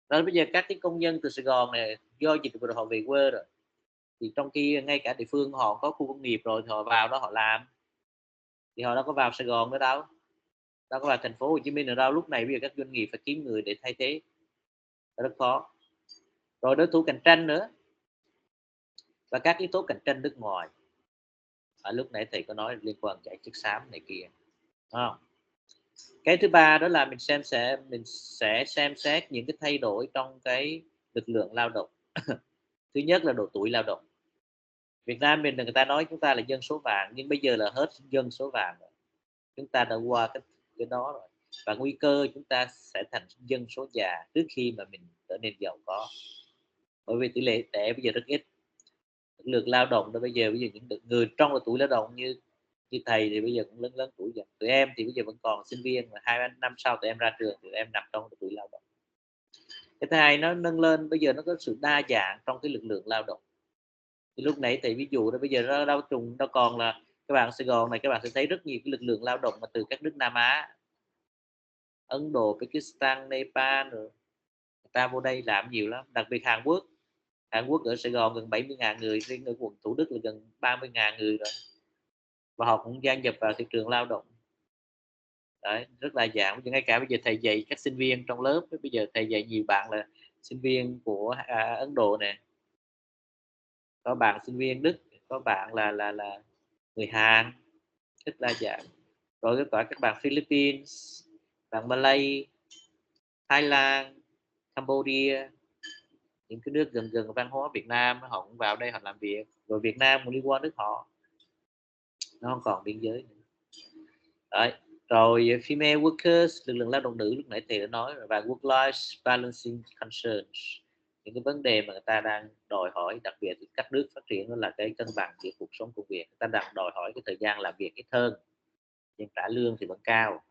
Rồi bây giờ các cái công nhân từ Sài Gòn này do dịch vừa rồi họ về quê rồi, thì trong khi ngay cả địa phương họ có khu công nghiệp rồi thì họ vào đó họ làm, thì họ đâu có vào Sài Gòn nữa đâu, đâu có vào thành phố Hồ Chí Minh nữa đâu. Lúc này bây giờ các doanh nghiệp phải kiếm người để thay thế, rất khó. Rồi đối thủ cạnh tranh nữa và các yếu tố cạnh tranh nước ngoài. Lúc nãy thầy có nói liên quan giải chất xám này kia. Cái thứ ba đó là mình sẽ xem xét những cái thay đổi trong cái lực lượng lao động. Thứ nhất là độ tuổi lao động. Việt Nam mình người ta nói chúng ta là dân số vàng, nhưng bây giờ là hết dân số vàng rồi. Chúng ta đã qua cái đó rồi, và nguy cơ chúng ta sẽ thành dân số già trước khi mà mình trở nên giàu có, bởi vì tỷ lệ trẻ bây giờ rất ít. Lực lượng lao động đó bây giờ những người trong độ tuổi lao động như thầy thì bây giờ cũng lớn tuổi rồi. Tụi em thì bây giờ vẫn còn sinh viên, mà 2 năm sau tụi em ra trường thì tụi em nằm trong độ tuổi lao động. Cái thứ hai nó nâng lên, bây giờ nó có sự đa dạng trong cái lực lượng lao động. Thì lúc nãy thì ví dụ đó bây giờ nó đâu còn là các bạn Sài Gòn này, các bạn sẽ thấy rất nhiều cái lực lượng lao động mà từ các nước Nam Á, Ấn Độ, Pakistan, Nepal, rồi người ta vô đây làm nhiều lắm. Đặc biệt Hàn Quốc ở Sài Gòn gần 70.000 người, riêng ở quận Thủ Đức là gần 30.000 người rồi, và họ cũng gia nhập vào thị trường lao động. Đấy, rất đa dạng. Ngay cả bây giờ thầy dạy các sinh viên trong lớp, bây giờ thầy dạy nhiều bạn là sinh viên của Ấn Độ nè, có bạn sinh viên Đức, có bạn là người Hàn, rất đa dạng. Rồi các bạn Philippines, bạn Malay, Thái Lan, Cambodia, những cái nước gần văn hóa Việt Nam, họ cũng vào đây họ làm việc. Rồi Việt Nam cũng đi qua nước họ, nó không còn biên giới nữa. Đấy. Rồi female workers, lực lượng lao động nữ lúc nãy thầy đã nói rồi, và work-life balancing concerns, những cái vấn đề mà người ta đang đòi hỏi, đặc biệt các nước phát triển đó là cái cân bằng giữa cuộc sống công việc. Người ta đang đòi hỏi cái thời gian làm việc ít hơn, nhưng trả lương thì vẫn cao.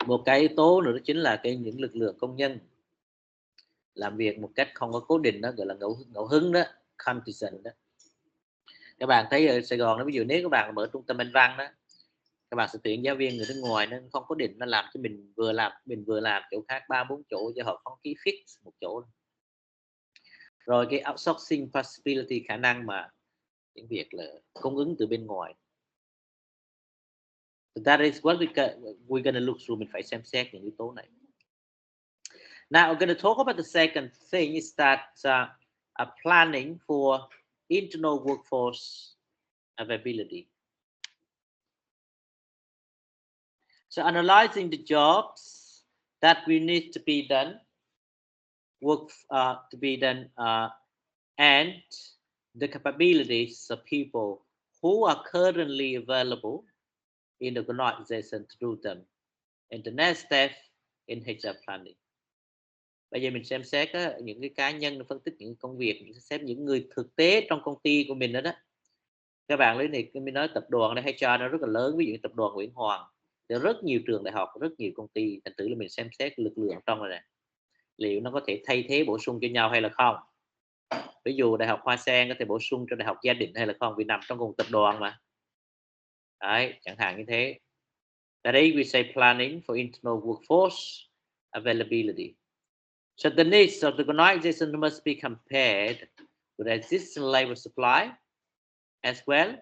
Một cái yếu tố nữa đó chính là những lực lượng công nhân làm việc một cách không có cố định, đó gọi là ngẫu hứng đó, contingent đó. Các bạn thấy ở Sài Gòn đó, ví dụ nếu các bạn mở trung tâm Anh văn đó, các bạn sẽ tuyển giáo viên người nước ngoài, nó không có định, nó làm cho mình vừa làm chỗ khác 3-4 chỗ, cho họ không ký fix một chỗ. Rồi cái outsourcing possibility, khả năng mà những việc là cung ứng từ bên ngoài. So that is what we're gonna look through. Mình phải xem xét những yếu tố này. Now we're gonna talk about the second thing is that planning for internal workforce availability. So analyzing the jobs that we need to be done, and the capabilities of people who are currently available in the organization to do them, and the next step in HR planning. Bây giờ mình xem xét những cái cá nhân, phân tích những công việc, xem những người thực tế trong công ty của mình đó, Các bạn lấy này mình nói tập đoàn đây HR nó rất là lớn, ví dụ như tập đoàn Nguyễn Hoàng thì rất nhiều trường đại học, rất nhiều công ty, thành thử là mình xem xét lực lượng trong này liệu nó có thể thay thế bổ sung cho nhau hay là không. Ví dụ đại học Hoa Sen có thể bổ sung cho đại học Gia Định hay là không, vì nằm trong cùng tập đoàn mà. Đấy, chẳng hạn như thế. That is, we say planning for internal workforce availability. So the needs of the organization must be compared with existing labor supply as well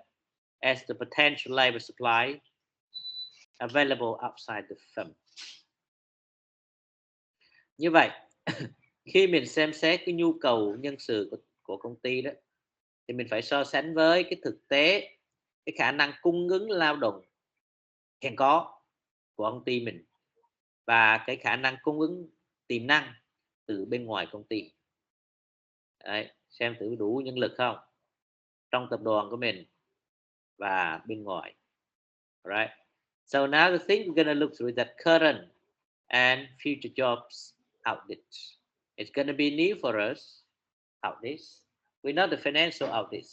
as the potential labor supply available outside the firm. Như vậy, khi mình xem xét cái nhu cầu nhân sự của công ty đó, thì mình phải so sánh với cái thực tế, cái khả năng cung ứng lao động hiện có của công ty mình và cái khả năng cung ứng tiềm năng từ bên ngoài công ty. Đấy, xem thử đủ nhân lực không trong tập đoàn của mình và bên ngoài. Right. So now the thing we're gonna look through that current and future jobs audit. It's gonna be new for us. Audit. We know the financial audit.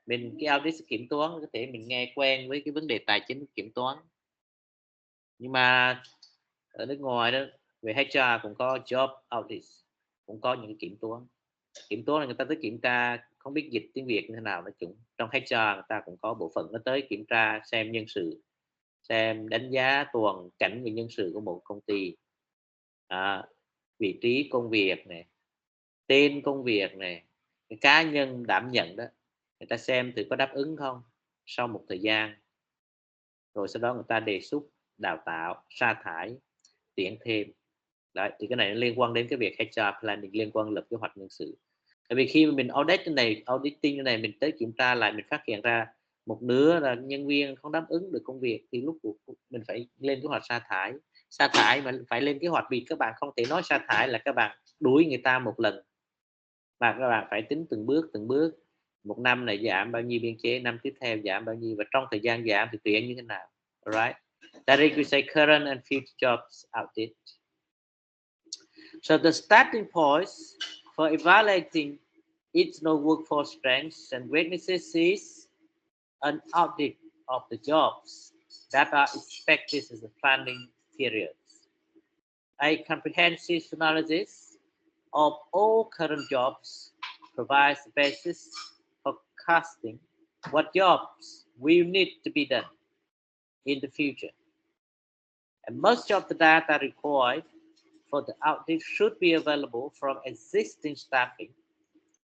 Mình cái audit kiểm toán có thể mình nghe quen với cái vấn đề tài chính kiểm toán. Nhưng mà ở nước ngoài đó về HR cũng có job audit, cũng có những kiểm toán. Kiểm toán là người ta tới kiểm tra, không biết dịch tiếng Việt như thế nào nói chung. Trong HR người ta cũng có bộ phận nó tới kiểm tra xem nhân sự, xem đánh giá toàn cảnh về nhân sự của một công ty, vị trí công việc này, tên công việc này, cái cá nhân đảm nhận đó, người ta xem thử có đáp ứng không sau một thời gian, rồi sau đó người ta đề xuất đào tạo, sa thải, tuyển thêm. Đấy, thì cái này nó liên quan đến cái việc HR planning, liên quan lập kế hoạch nhân sự. Tại vì khi mà mình audit cái này, auditing cái này, mình tới kiểm tra lại, mình phát hiện ra một nửa là nhân viên không đáp ứng được công việc, thì lúc mình phải lên kế hoạch sa thải. Sa thải mà phải lên kế hoạch, vì các bạn không thể nói sa thải là các bạn đuổi người ta một lần, mà các bạn phải tính từng bước. Một năm này giảm bao nhiêu biên chế, năm tiếp theo giảm bao nhiêu, và trong thời gian giảm thì tuyển như thế nào. Alright, that is we say current and future jobs audit. So the starting points for evaluating internal workforce strengths and weaknesses is an audit of the jobs that are expected in the planning period. A comprehensive analysis of all current jobs provides the basis for casting what jobs will need to be done in the future. And most of the data required for the audit should be available from existing staffing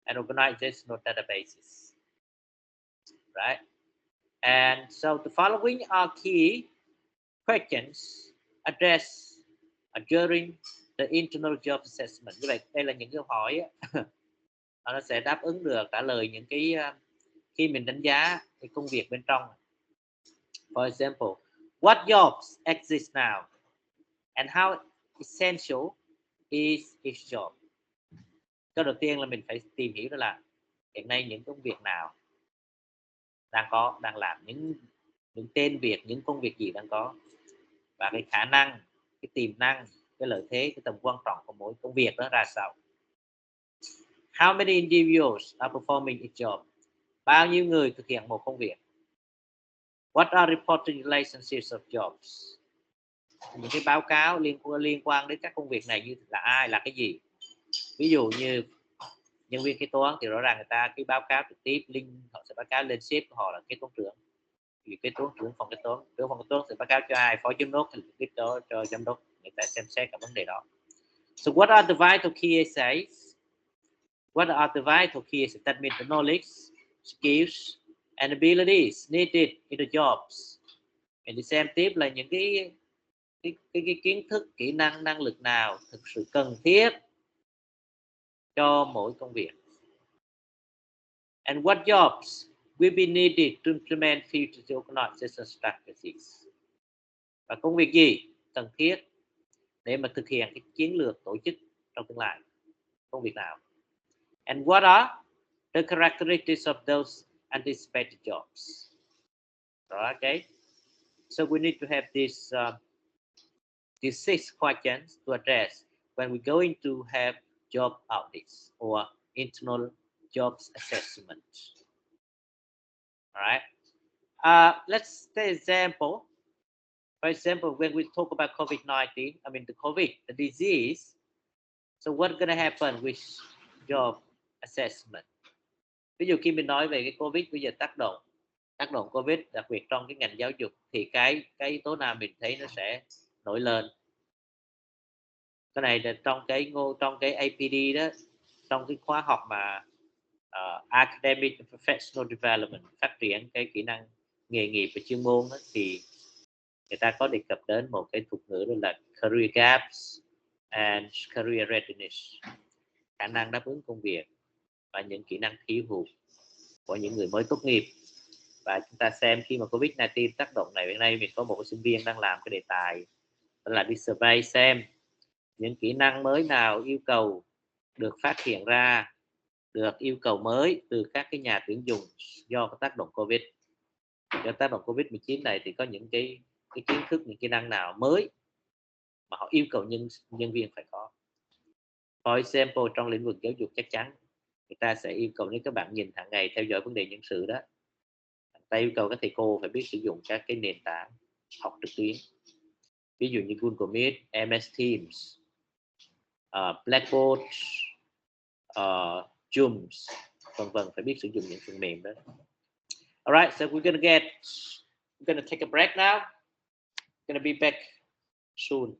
and organizational databases. Right? And so the following are key questions addressed during the internal job assessment. Như vậy đây là những câu hỏi nó sẽ đáp ứng được, trả lời những cái khi mình đánh giá cái công việc bên trong. For example, what jobs exist now and how essential is each job? Câu đầu tiên là mình phải tìm hiểu đó là hiện nay những công việc nào đang làm, những tên việc, những công việc gì đang có, và cái khả năng, cái tiềm năng, cái lợi thế, cái tầm quan trọng của mỗi công việc đó ra sao. How many individuals are performing each job? Bao nhiêu người thực hiện một công việc? What are reporting relationships of jobs? Những cái báo cáo liên quan đến các công việc này như là ai, là cái gì. Ví dụ như nhân viên kế toán thì rõ ràng người ta cái báo cáo trực tiếp họ sẽ báo cáo lên sếp của họ là kế toán trưởng, vì kế toán trưởng phòng kế toán, trưởng phòng kế toán sẽ báo cáo cho ai, phó giám đốc thì tiếp đó cho giám đốc, người ta xem xét cả vấn đề đó. So what are the vital key essays? What are the vital key essays? That means the knowledge, skills and abilities needed in the jobs. Mình đi xem tiếp là những cái kiến thức, kỹ năng, năng lực nào thực sự cần thiết cho mỗi công việc. And what jobs will be needed to implement future organization strategies? Và công việc gì cần thiết để mà thực hiện cái chiến lược tổ chức trong tương lai? Công việc nào? And what are the characteristics of those anticipated jobs? Okay. So we need to have these 6 questions to address when we're going to have job audits or internal jobs assessment. All right. Let's take example. For example, when we talk about COVID-19, I mean the COVID, the disease. So what's gonna happen with your assessment? Ví dụ khi mình nói về cái COVID bây giờ tác động COVID đặc biệt trong cái ngành giáo dục thì cái yếu tố nào mình thấy nó sẽ nổi lên? Cái này là trong cái APD đó, trong cái khóa học mà Academic and Professional Development, phát triển cái kỹ năng nghề nghiệp và chuyên môn đó, thì người ta có đề cập đến một cái thuật ngữ đó là career gaps and career readiness, khả năng đáp ứng công việc và những kỹ năng thiếu hụt của những người mới tốt nghiệp. Và chúng ta xem khi mà Covid-19 tác động này, hiện nay mình có một sinh viên đang làm cái đề tài đó là đi survey xem những kỹ năng mới nào yêu cầu được phát hiện ra, được yêu cầu mới từ các cái nhà tuyển dụng do cái tác động Covid. Do tác động Covid-19 này thì có những cái kiến thức, những kỹ năng nào mới mà họ yêu cầu nhân viên phải có. For example, trong lĩnh vực giáo dục chắc chắn người ta sẽ yêu cầu, nếu các bạn nhìn hàng ngày theo dõi vấn đề nhân sự đó, người ta yêu cầu các thầy cô phải biết sử dụng các cái nền tảng học trực tuyến, ví dụ như Google Meet, MS Teams, Blackboard, Zoom, vân vân, phải biết sử dụng những phần mềm đó. Alright, so we're gonna take a break now. Gonna be back soon.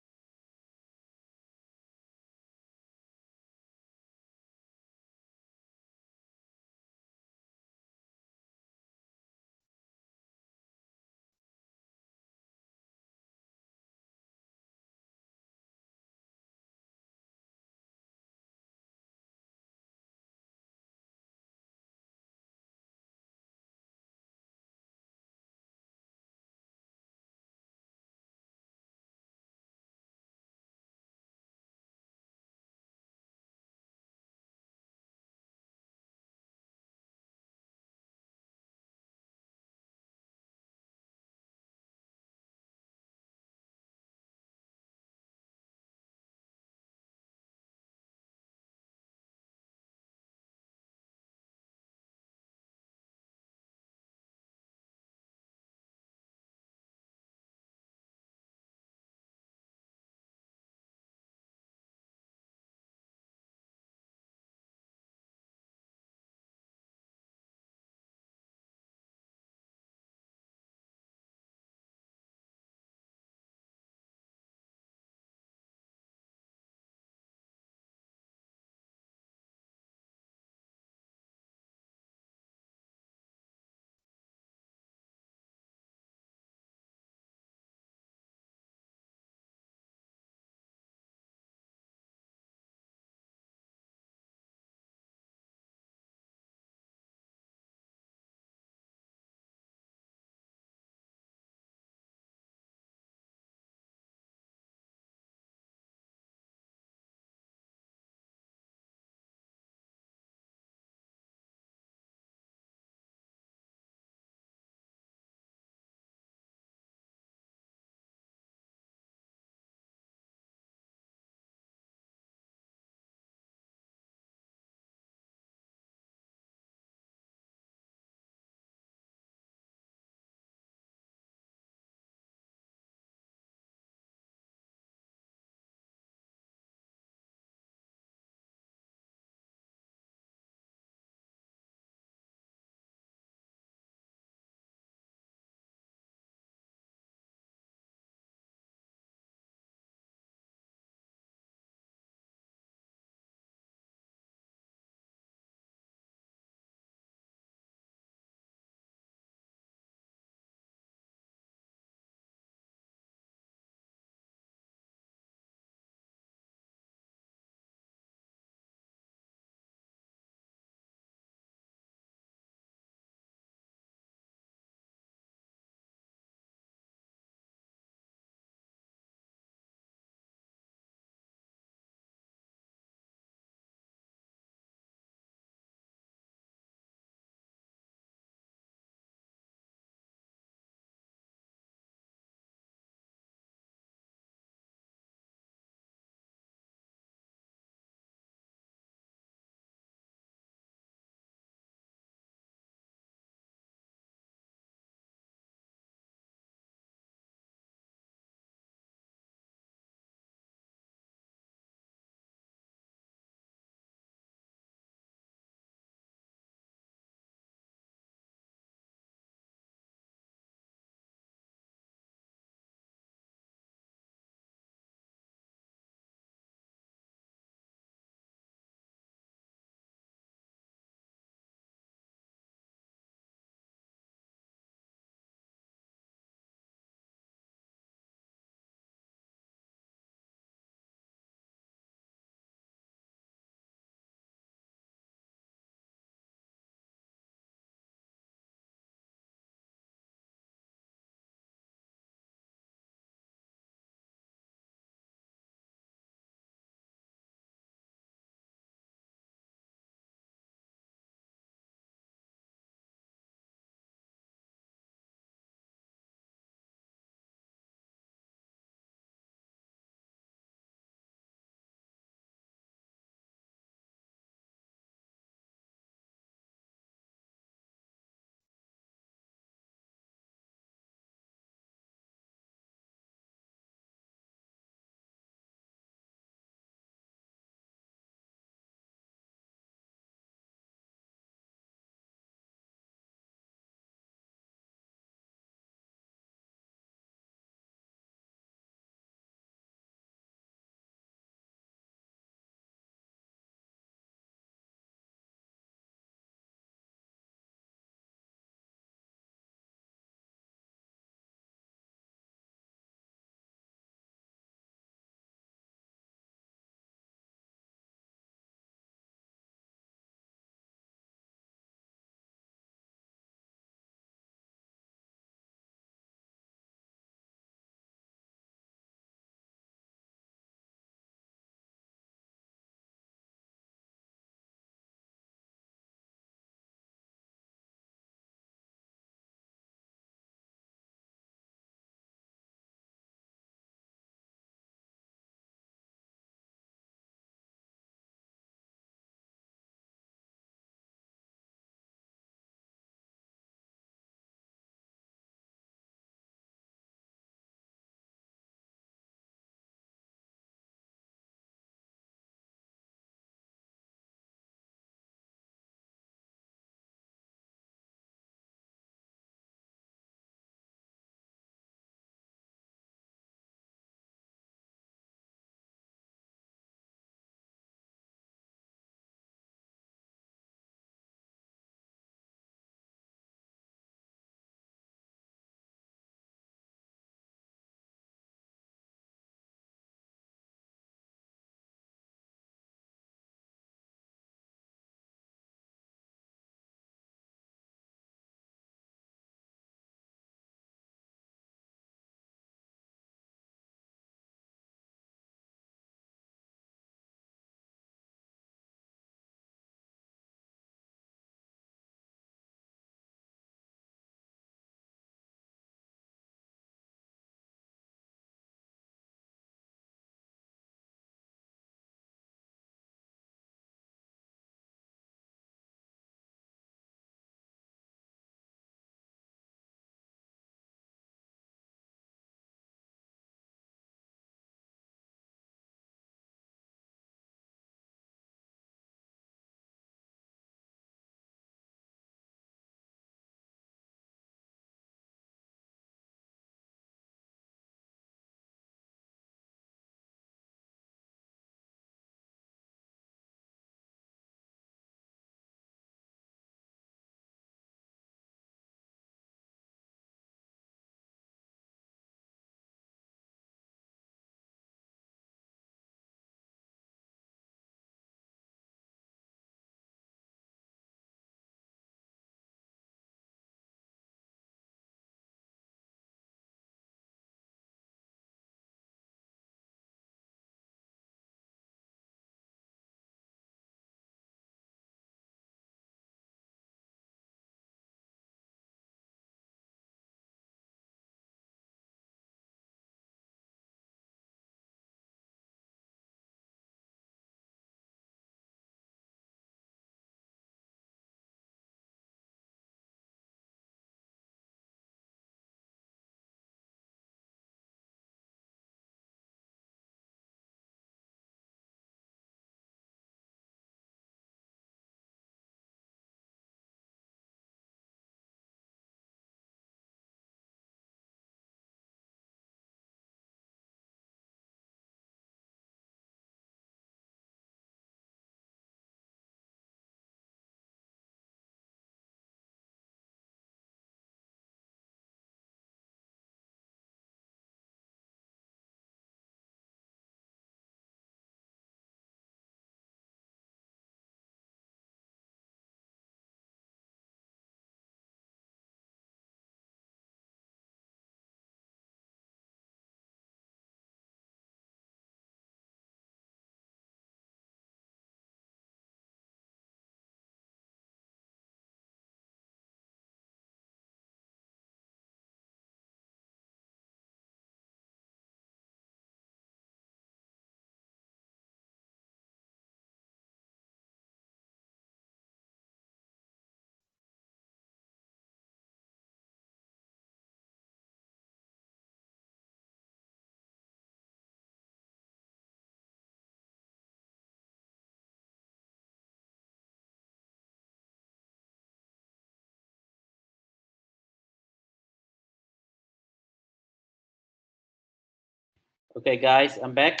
Okay, guys, I'm back.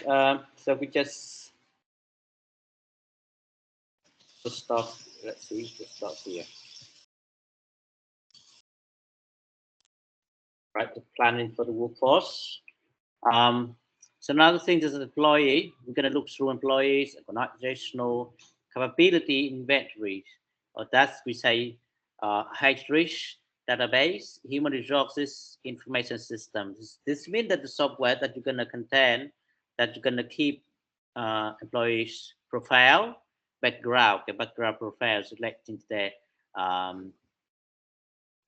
So we just stop. Let's see, just stop here. Right, the planning for the workforce. So another thing is an employee. We're going to look through employees, organizational capability inventory, or that's we say HRIS database, human resources information systems. This means that the software that you're going to contain, that you're going to keep employees profile, background, the background profile selecting their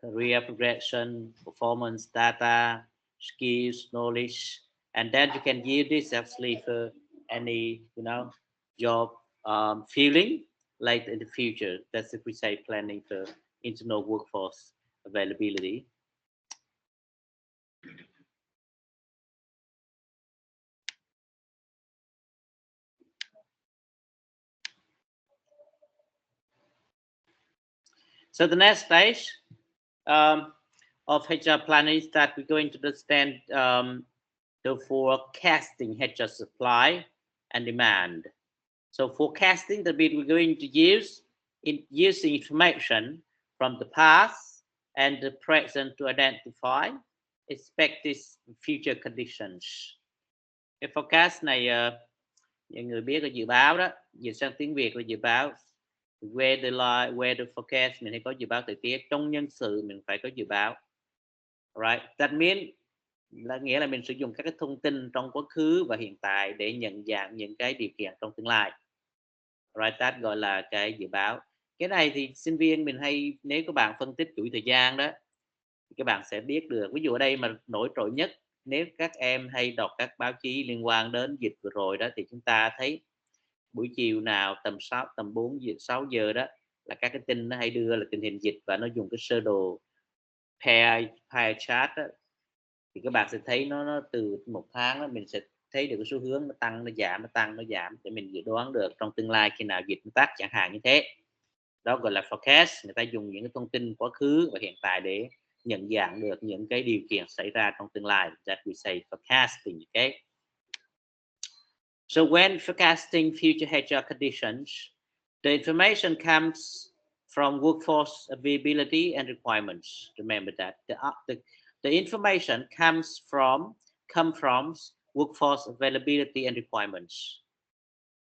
career progression, performance data, skills, knowledge, and then you can use this actually for any job feeling later in the future. That's if we say planning for internal workforce availability. So the next stage of HR planning is that we're going to understand the forecasting HR supply and demand. So forecasting, that means we're going to use using information from the past and the present to identify expected future conditions. Cái forecast này những người biết là dự báo đó, dịch sang tiếng Việt là dự báo. Weather forecast mình hay có dự báo thời tiết, trong nhân sự mình phải có dự báo. Right, that means là nghĩa là mình sử dụng các cái thông tin trong quá khứ và hiện tại để nhận dạng những cái điều kiện trong tương lai. Right, that gọi là cái dự báo. Cái này thì sinh viên mình hay, nếu các bạn phân tích chuỗi thời gian đó thì các bạn sẽ biết được. Ví dụ ở đây mà nổi trội nhất, nếu các em hay đọc các báo chí liên quan đến dịch vừa rồi đó, thì chúng ta thấy buổi chiều nào tầm 4 giờ 6 giờ đó là các cái tin nó hay đưa là tình hình dịch, và nó dùng cái sơ đồ pie chart đó. Thì các bạn sẽ thấy nó từ một tháng đó, mình sẽ thấy được cái xu hướng nó tăng nó giảm, nó tăng nó giảm, để mình dự đoán được trong tương lai khi nào dịch nó tắt chẳng hạn như thế. Đó gọi là forecast. Người ta dùng những cái thông tin quá khứ và hiện tại để nhận dạng được những cái điều kiện xảy ra trong tương lai. That we say forecasting. Okay. So when forecasting future HR conditions, the information comes from workforce availability and requirements. Remember that the information come from workforce availability and requirements.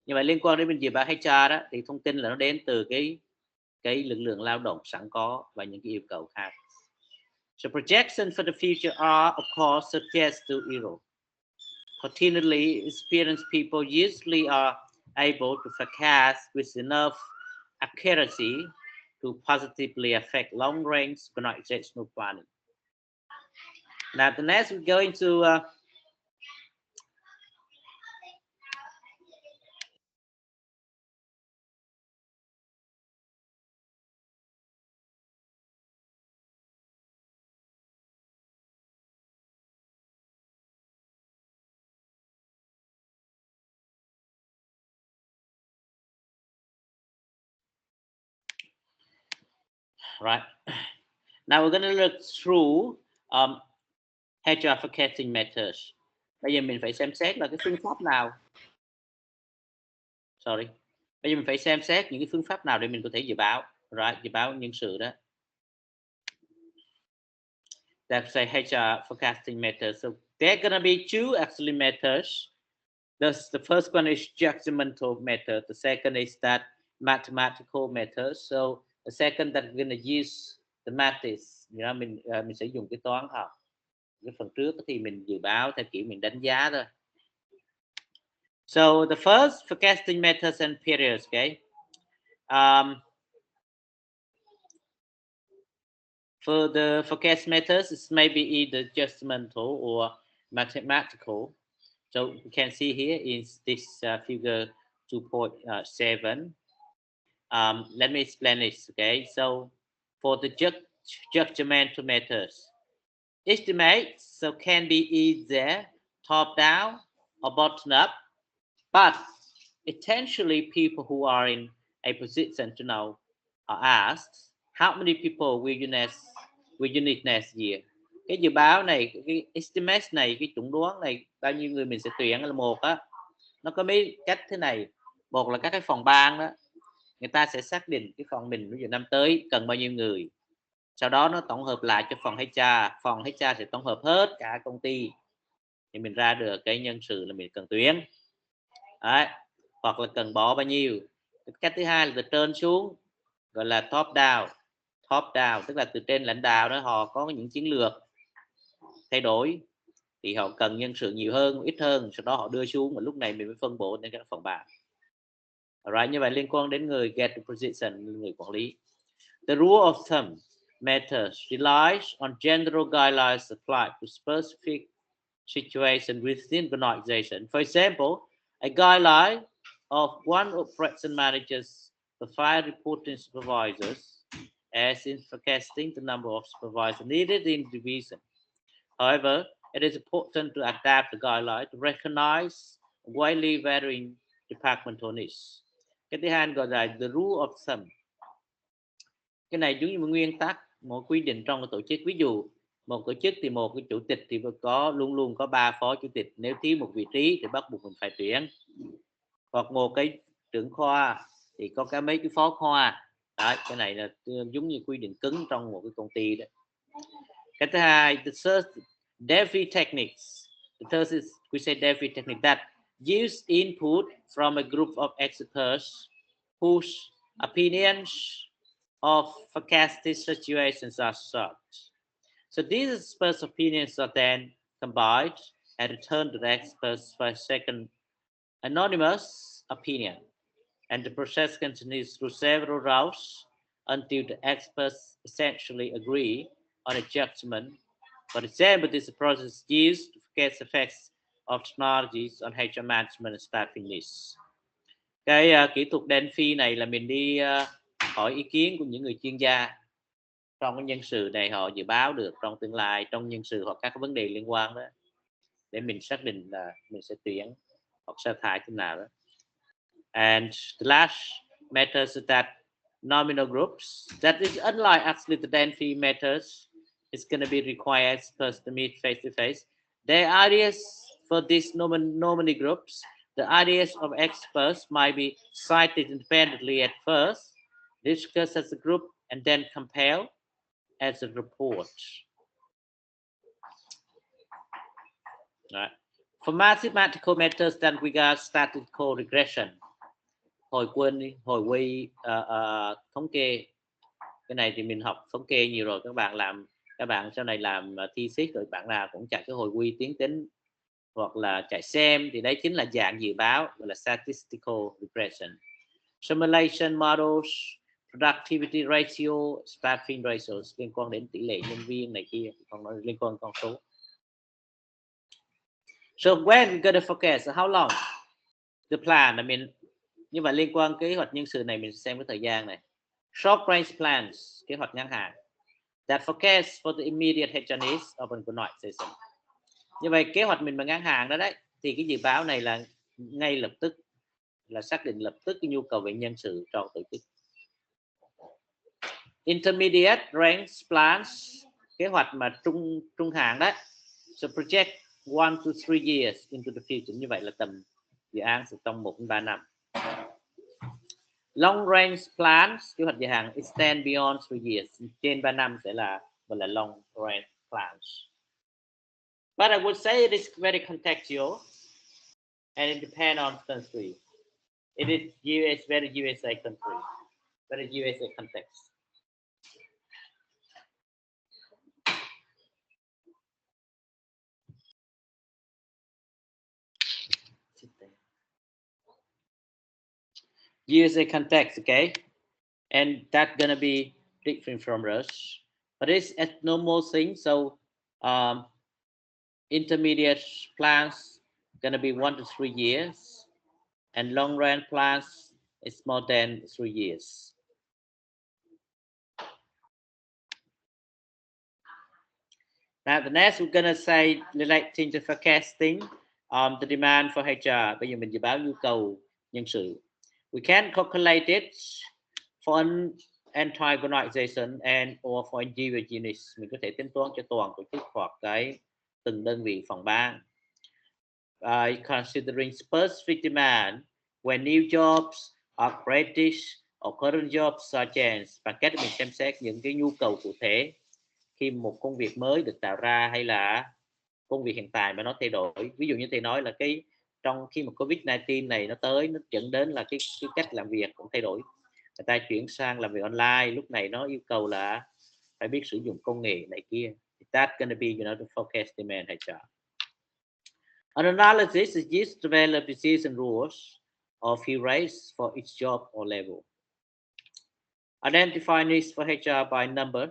Nhưng mà liên quan đến bên dự báo HR đó, thì thông tin là nó đến từ cái lực lượng lao động sẵn có và những cái yêu cầu khác. So projections for the future are of course subject to error. Fortunately, experienced people usually are able to forecast with enough accuracy to positively affect long-range organizational planning. Now, the next we're going to right. Now we're going to look through HR forecasting methods. Bây giờ mình phải xem xét là cái phương pháp nào. Bây giờ mình phải xem xét những cái phương pháp nào để mình có thể dự báo, right? Dự báo nhân sự đó. That's say HR forecasting methods. So there are gonna be two actually methods. The first one is judgmental method. The second is that mathematical method. So the second that we're gonna use the maths. Mình sẽ dùng cái toán học. Cái phần trước thì mình dự báo theo kiểu mình đánh giá thôi. So the first forecasting methods and periods, okay. For the forecast methods, it's maybe either judgmental or mathematical. So you can see here is this figure 2.7. Let me explain this, okay. So for the judgmental methods, estimates so can be either top down or bottom up, but essentially people who are in a position to know are asked how many people will you need next year, cái dự báo này, cái estimate này, cái chuẩn đoán này bao nhiêu người mình sẽ tuyển là một á, nó có mấy cách thế này. Một là các cái phòng ban đó, người ta sẽ xác định cái phòng mình ví dụ năm tới cần bao nhiêu người, sau đó nó tổng hợp lại cho phòng HR sẽ tổng hợp hết cả công ty thì mình ra được cái nhân sự là mình cần tuyển. Đấy. Hoặc là cần bỏ bao nhiêu. Cách thứ hai là từ trên xuống, gọi là top down, tức là từ trên lãnh đạo đó họ có những chiến lược thay đổi thì họ cần nhân sự nhiều hơn, ít hơn, sau đó họ đưa xuống và lúc này mình mới phân bổ đến các phòng ban. Right, như vậy liên quan đến người get the position, người quản lý. The rule of thumb matters relies on general guidelines applied to specific situation within the organization. For example, a guideline of one operation managers the 5 reporting supervisors as in forecasting the number of supervisors needed in division. However, it is important to adapt the guideline to recognize widely varying departmental needs. Cái thứ hai gọi là the rule of thumb. Cái này giống như một nguyên tắc, một quy định trong một tổ chức. Ví dụ một tổ chức thì một cái chủ tịch thì có luôn luôn có 3 phó chủ tịch, nếu thiếu một vị trí thì bắt buộc mình phải tuyển. Hoặc một cái trưởng khoa thì có cả mấy cái phó khoa. Đấy, cái này là giống như quy định cứng trong một cái công ty đó. Cái thứ hai, the third DEFI techniques. The third is we say DEFI technique that use input from a group of experts whose opinions of forecasted situations are sought. So these experts' opinions are then combined and returned to the experts for a second anonymous opinion. And the process continues through several rounds until the experts essentially agree on a judgment. For example, this process is used to forecast effects of technologies on HR management and staffing needs. Cái kỹ thuật DEFI này là mình đi hỏi ý kiến của những người chuyên gia trong cái nhân sự này, họ dự báo được trong tương lai trong nhân sự hoặc các vấn đề liên quan đó để mình xác định là mình sẽ tuyển hoặc sa thải thế nào đó. And the last matters is that nominal groups, that is unlike actually the DEFI methods, it's going to be required experts to meet face to face. Their ideas for these nominee groups, the ideas of experts might be cited independently at first, discussed as a group, and then compiled as a report. Right. For mathematical methods, then we got statistical regression. Hồi quy thống kê. Cái này thì mình học thống kê nhiều rồi, các bạn sau này làm thesis rồi bạn nào cũng chạy cái hồi quy tiến tính hoặc là chạy xem, thì đấy chính là dạng dự báo gọi là statistical regression. Simulation models, productivity ratio, staffing ratios liên quan đến tỷ lệ nhân viên này kia, còn nó liên quan đến con số. So when we gonna forecast, how long? The plan, I mean, như vậy liên quan kế hoạch nhân sự này mình xem cái thời gian này. Short range plans, kế hoạch ngắn hạn. That forecast for the immediate HR needs of an organization. Như vậy kế hoạch mình mà ngắn hạn đó đấy, thì cái dự báo này là ngay lập tức, là xác định lập tức cái nhu cầu về nhân sự trong tổ chức. Intermediate range plans, kế hoạch mà trung hạn đó. So project 1 to 3 years into the future, như vậy là tầm dự án sẽ trong 1 đến 3 năm. Long range plans, kế hoạch dài hạn extend beyond 3 years, trên 3 năm sẽ là gọi là long range plans. But I would say it is very contextual and it depends on country. It is US, very USA country, very USA context. USA context, okay, and that's gonna be different from us, but it's a normal thing. So intermediate plans gonna be 1 to 3 years, and long range plans is more than 3 years. Now the next we're gonna say relating to forecasting the demand for HR. Bây giờ mình dự báo nhu cầu nhân sự. We can calculate it for anti-organization and or for individual units, mình có thể tính toán cho toàn tổ chức hoặc cái từng đơn vị phòng ban. Considering specific demand when new jobs are created or current jobs are changed, bằng cách mình xem xét những cái nhu cầu cụ thể khi một công việc mới được tạo ra hay là công việc hiện tại mà nó thay đổi. Ví dụ như thầy nói là cái trong khi mà Covid-19 này nó tới, nó dẫn đến là cái cách làm việc cũng thay đổi, người ta chuyển sang làm việc online, lúc này nó yêu cầu là phải biết sử dụng công nghệ này kia. That's gonna be, the forecast demand HR. An analysis is used to develop decision rules or fee rates for each job or level. Identify needs for HR by number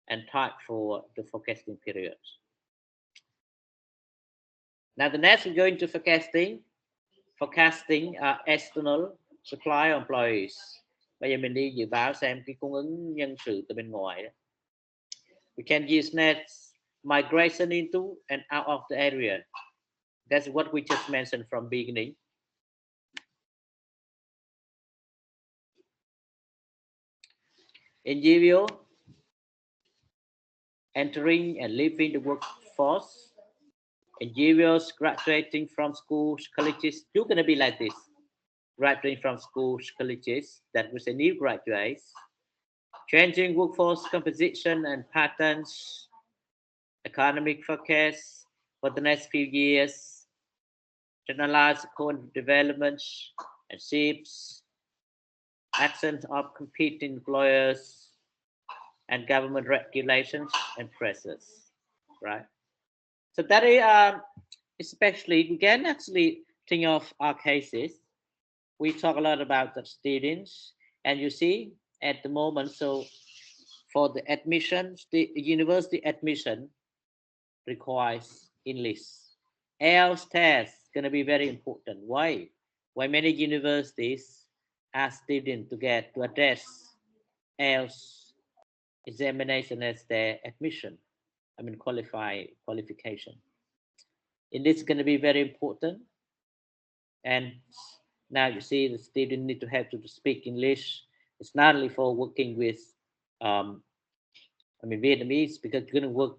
and type for the forecasting period. Now the next we're going to forecasting external supply employees. Bây giờ mình đi dự báo xem cái cung ứng nhân sự từ bên ngoài đó. We can use next migration into and out of the area. That's what we just mentioned from beginning. Individual entering and leaving the workforce. Individuals graduating from schools, colleges, you're going to be like this. Graduating from schools, colleges, that was a new graduates. Changing workforce composition and patterns. Economic forecast for the next few years. Generalize economic developments and shifts. Actions of competing employers and government regulations and pressures, right? So that is especially, we can actually think of our cases. We talk a lot about the students, and you see at the moment, so for the admissions, the university admission requires English. IELTS test is going to be very important. Why? Why many universities ask students to address IELTS examination as their admission. Qualification. And this is going to be very important. And now you see the student need to have to speak English. It's not only for working with Vietnamese, because you're going to work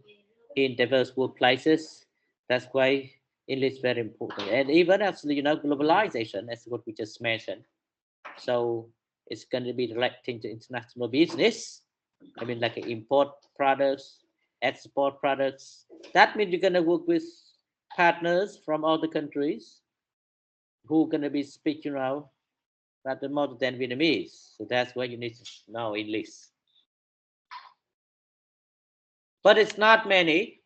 in diverse workplaces. That's why English is very important. And even actually, globalization, that's what we just mentioned. So it's going to be relating to international business. Like import products, export products. That means you're going to work with partners from other countries who are going to be speaking now rather more than Vietnamese. So that's why you need to know English. But it's not many.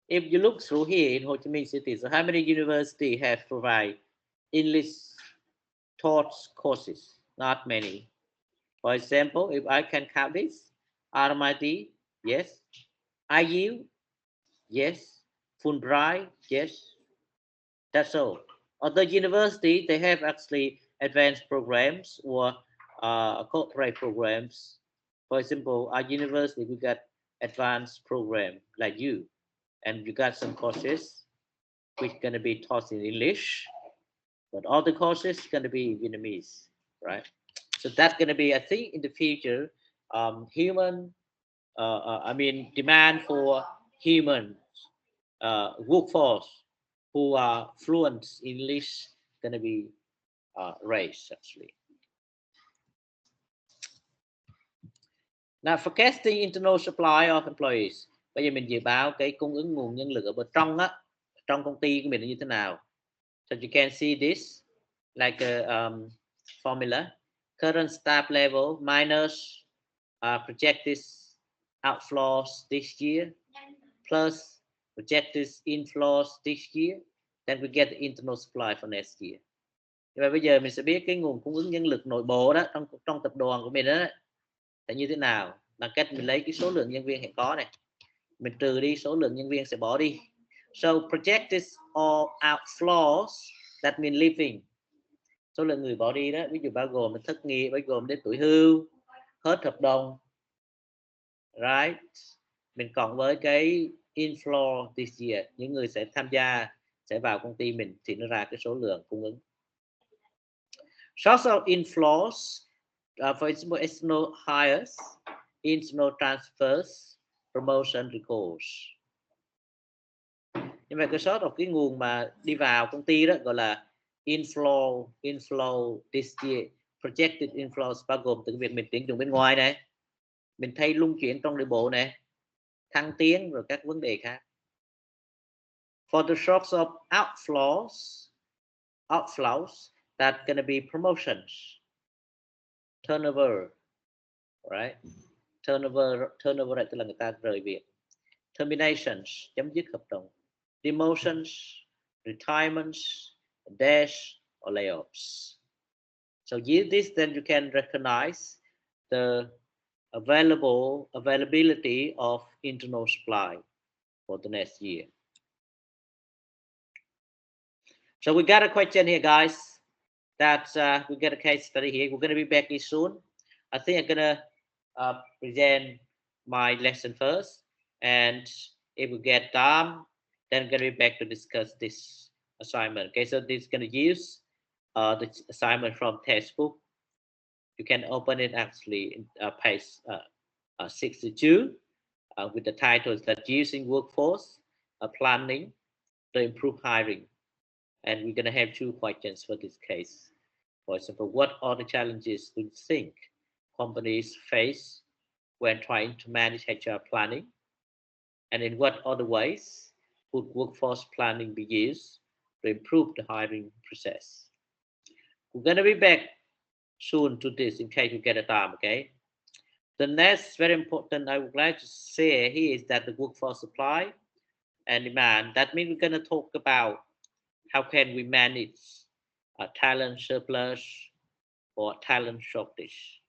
If you look through here in Ho Chi Minh City, so how many universities have provide English taught courses? Not many. For example, if I can count this, RMIT, yes. IU, yes. Fulbright, yes. That's all. Other universities, they have actually advanced programs or corporate programs. For example, our university, we got advanced program like you, and you got some courses which are going to be taught in English, but all the courses are going to be Vietnamese, right? So that's going to be, I think, in the future, demand for human workforce who are fluent in English going to be raised actually. Now, forecasting internal supply of employees. Bây giờ mình dự báo cái cung ứng nguồn nhân lực ở bên trong á, trong công ty của mình là như thế nào. So you can see this like a formula. Current staff level minus projected outflows this year plus projected inflows this year, then we get the internal supply for next year. Và bây giờ mình sẽ biết cái nguồn cung ứng nhân lực nội bộ đó trong tập đoàn của mình đó là như thế nào, bằng cách mình lấy cái số lượng nhân viên hiện có này, mình trừ đi số lượng nhân viên sẽ bỏ đi. So projected or outflows, that means leaving. Số lượng người bỏ đi đó, ví dụ bao gồm thất nghiệp, bao gồm đến tuổi hưu, hết hợp đồng, right? Mình cộng với cái inflow this year, những người sẽ tham gia, sẽ vào công ty mình, thì nó ra cái số lượng cung ứng. Source of inflows For example, external hires, internal transfers, promotion, recalls. Nhưng mà cái sort of cái nguồn mà đi vào công ty đó gọi là inflow, projected inflows, bao gồm từ việc mình tuyển dụng bên ngoài này, mình thay luân chuyển trong nội bộ này, thăng tiến rồi các vấn đề khác. For the sorts of outflows that gonna be promotions, turnover, right? Turnover tức là người ta rời việc. Terminations, chấm dứt hợp đồng. Demotions, retirements, dash, or layoffs. So use this, then you can recognize the availability of internal supply for the next year. So we got a question here, guys. That we got a case study here. We're going to be back soon. I think I'm going to present my lesson first, and if we get time, then I'm going to be back to discuss this assignment. Okay, so this is going to use the assignment from textbook. You can open it actually in page 62 with the titles that using workforce planning to improve hiring. And we're going to have 2 questions for this case. For example, what are the challenges do you think companies face when trying to manage HR planning? And in what other ways would workforce planning be used to improve the hiring process? We're going to be back soon to this in case you get a time, okay? The next very important I would like to say here is that the workforce supply and demand. That means we're going to talk about how can we manage a talent surplus or talent shortage.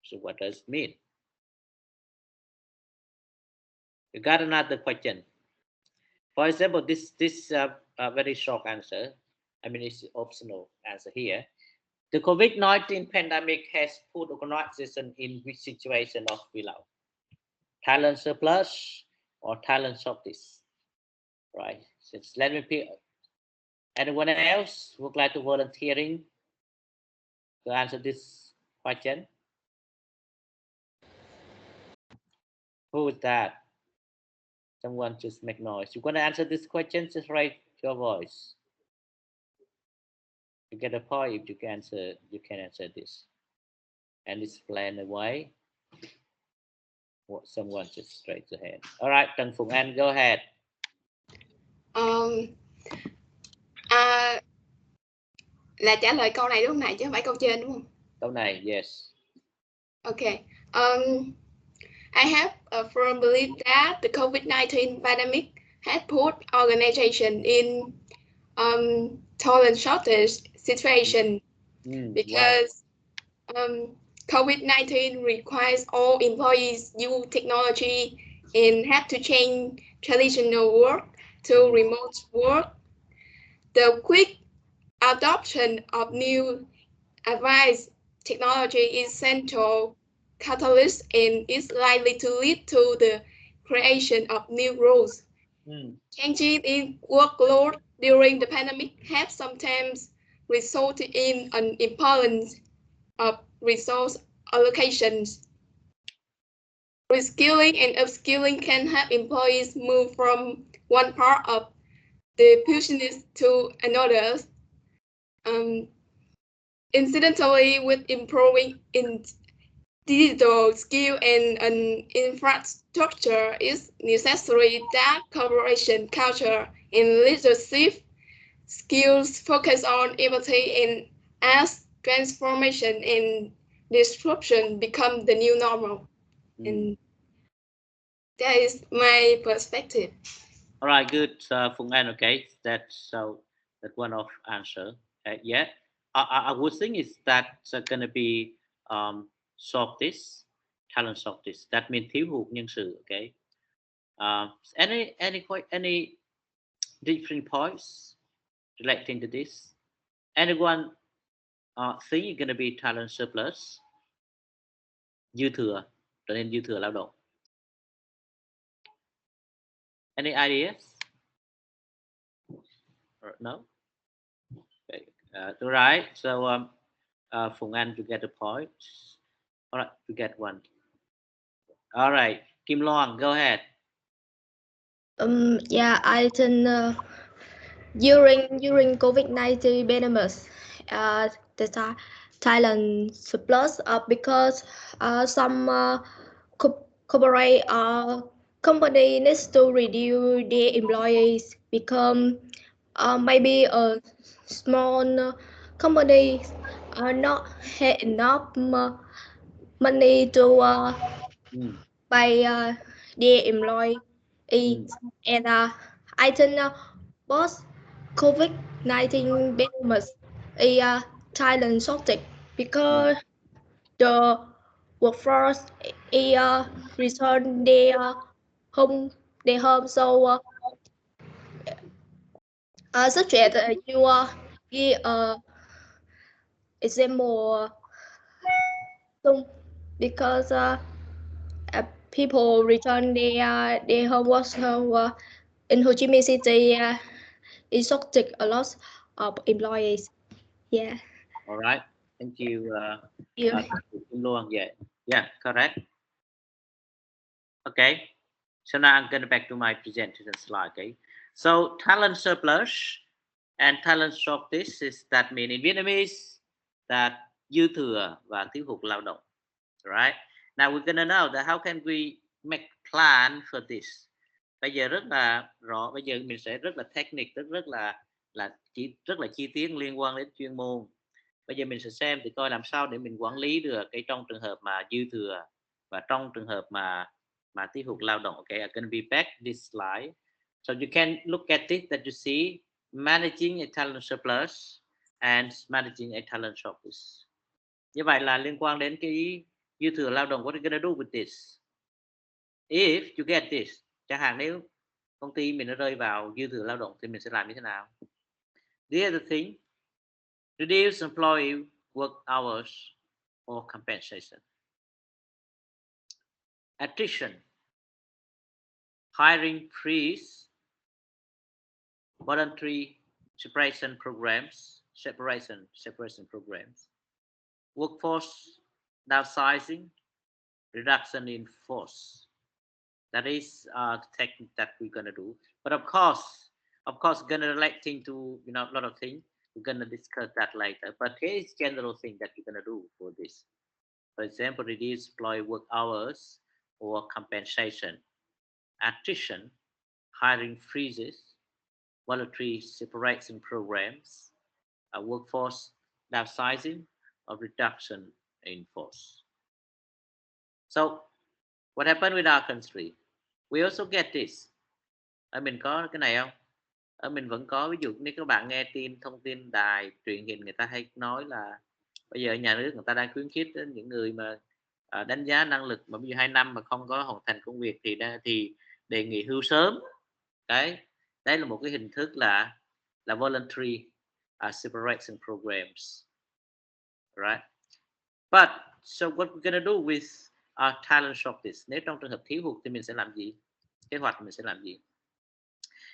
So what does it mean? You got another question. For example, this very short answer. I mean, it's optional answer here. The COVID-19 pandemic has put organization in which situation of below? Talent surplus or talent shortage? Right. So let me pick. Anyone else would like to volunteering to answer this question? Who is that? Someone just make noise. You want to answer this question? Just raise your voice. You get a point if you can answer this. And explain away. What someone just raise their hand. All right, Trần Phụng Anh, go ahead. Là trả lời câu này đúng không này chứ không phải câu trên đúng không? Câu này, yes. Okay. I have a firm belief that the COVID-19 pandemic has put organization in talent shortage situation because COVID-19 requires all employees use technology and have to change traditional work to remote work. The quick adoption of new advanced technology is central catalyst and is likely to lead to the creation of new roles. Changes in workload during the pandemic have sometimes resulted in an imbalance of resource allocations. Reskilling and upskilling can help employees move from one part of the business to another. Incidentally, with improving in digital skill and an infrastructure, is necessary that collaboration culture and leadership skills focus on empathy and as transformation and disruption become the new normal. And that is my perspective. All right, good, Phụng Anh. Okay, that's one of answer. Yeah, I would think is that going to be shortage, talent shortage. That means thiếu hụt nhân sự. Okay. Any different points relating to this? Anyone think you're going to be talent surplus? Dư thừa, trở nên dư thừa lao động. Any ideas? No. Okay. All right. So Phùng Anh, you get the point. All right, you get one. All right, Kim Loan, go ahead. Yeah, I think during COVID-19 pandemic, the Thailand surplus because some corporate company needs to reduce their employees, become maybe a small company not have enough money to pay their employees, and I think post COVID-19 pandemic Thailand shortage because the workforce return home their home, so such as you give example because people return their homework, so in Ho Chi Minh City it shortage a lot of employees. Yeah. All right, thank you. Yeah. Kim Loan, yeah, correct. Okay, so now I'm going back to my presentation slide. Okay, so talent surplus and talent shortage is that mean in Vietnamese that dư thừa và thiếu hụt lao động. Right, now we're gonna know that how can we make plan for this. Bây giờ rất là rõ, bây giờ mình sẽ rất là technique, rất là chi tiết liên quan đến chuyên môn. Bây giờ mình sẽ xem thì coi làm sao để mình quản lý được cái trong trường hợp mà dư thừa và trong trường hợp mà thiếu hụt lao động. Okay, I'm gonna be back this slide. So you can look at this that you see managing a talent surplus and managing a talent shortage. Như vậy là liên quan đến cái dư thừa lao động. What are you gonna do with this? If you get this, chẳng hạn nếu công ty mình nó rơi vào dư thừa lao động thì mình sẽ làm như thế nào? The other thing, reduce employee work hours or compensation. Attrition, hiring freeze, voluntary separation programs, workforce downsizing, reduction in force. That is the technique that we're gonna do. But of course, gonna relating to a lot of things. We're gonna discuss that later. But here is general thing that you're gonna do for this. For example, reduce employee work hours or compensation, attrition, hiring freezes, voluntary separation programs, workforce downsizing, or reduction in force. So what happened with our country? We also get this. Ở mình có cái này không? Ở mình vẫn có, ví dụ nếu các bạn nghe thông tin đài truyền hình, người ta hay nói là bây giờ nhà nước người ta đang khuyến khích đến những người mà đánh giá năng lực mà ví dụ 2 năm mà không có hoàn thành công việc thì đề nghị hưu sớm. Đấy là một cái hình thức là voluntary separation programs, right? But so what we're gonna do with our talent shortage? Nếu trong trường hợp thiếu hụt thì mình sẽ làm gì? Kế hoạch mình sẽ làm gì?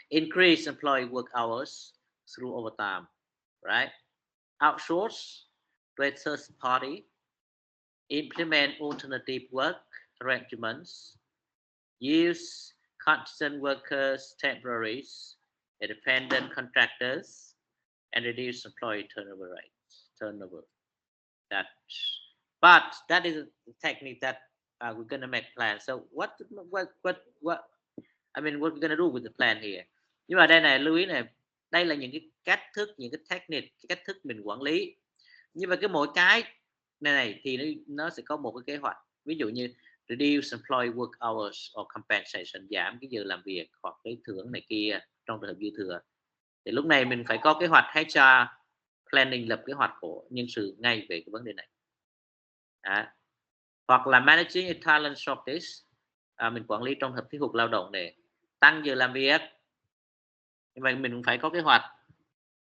Increase employee work hours through overtime, right? Outsource to a third party. Implement alternative work arrangements. Use contingent workers, temporaries, independent contractors, and reduce employee turnover rates. But that is a technique that we're gonna make plans. So what I mean, what we're gonna do with the plan here? Nhưng mà đây này, lưu ý này, đây là những cái cách thức, những cái technique, cái cách thức mình quản lý. Nhưng mà cái mỗi cái này thì nó sẽ có một cái kế hoạch. Ví dụ như reduce employee work hours or compensation, giảm cái giờ làm việc hoặc cái thưởng này kia trong trường hợp dư thừa. Thì lúc này mình phải có kế hoạch HR planning, lập kế hoạch của nhân sự ngay về cái vấn đề này. Hoặc là managing a talent shortage, mình quản lý trong hợp thiếu hụt lao động để tăng giờ làm việc. Như vậy mình cũng phải có kế hoạch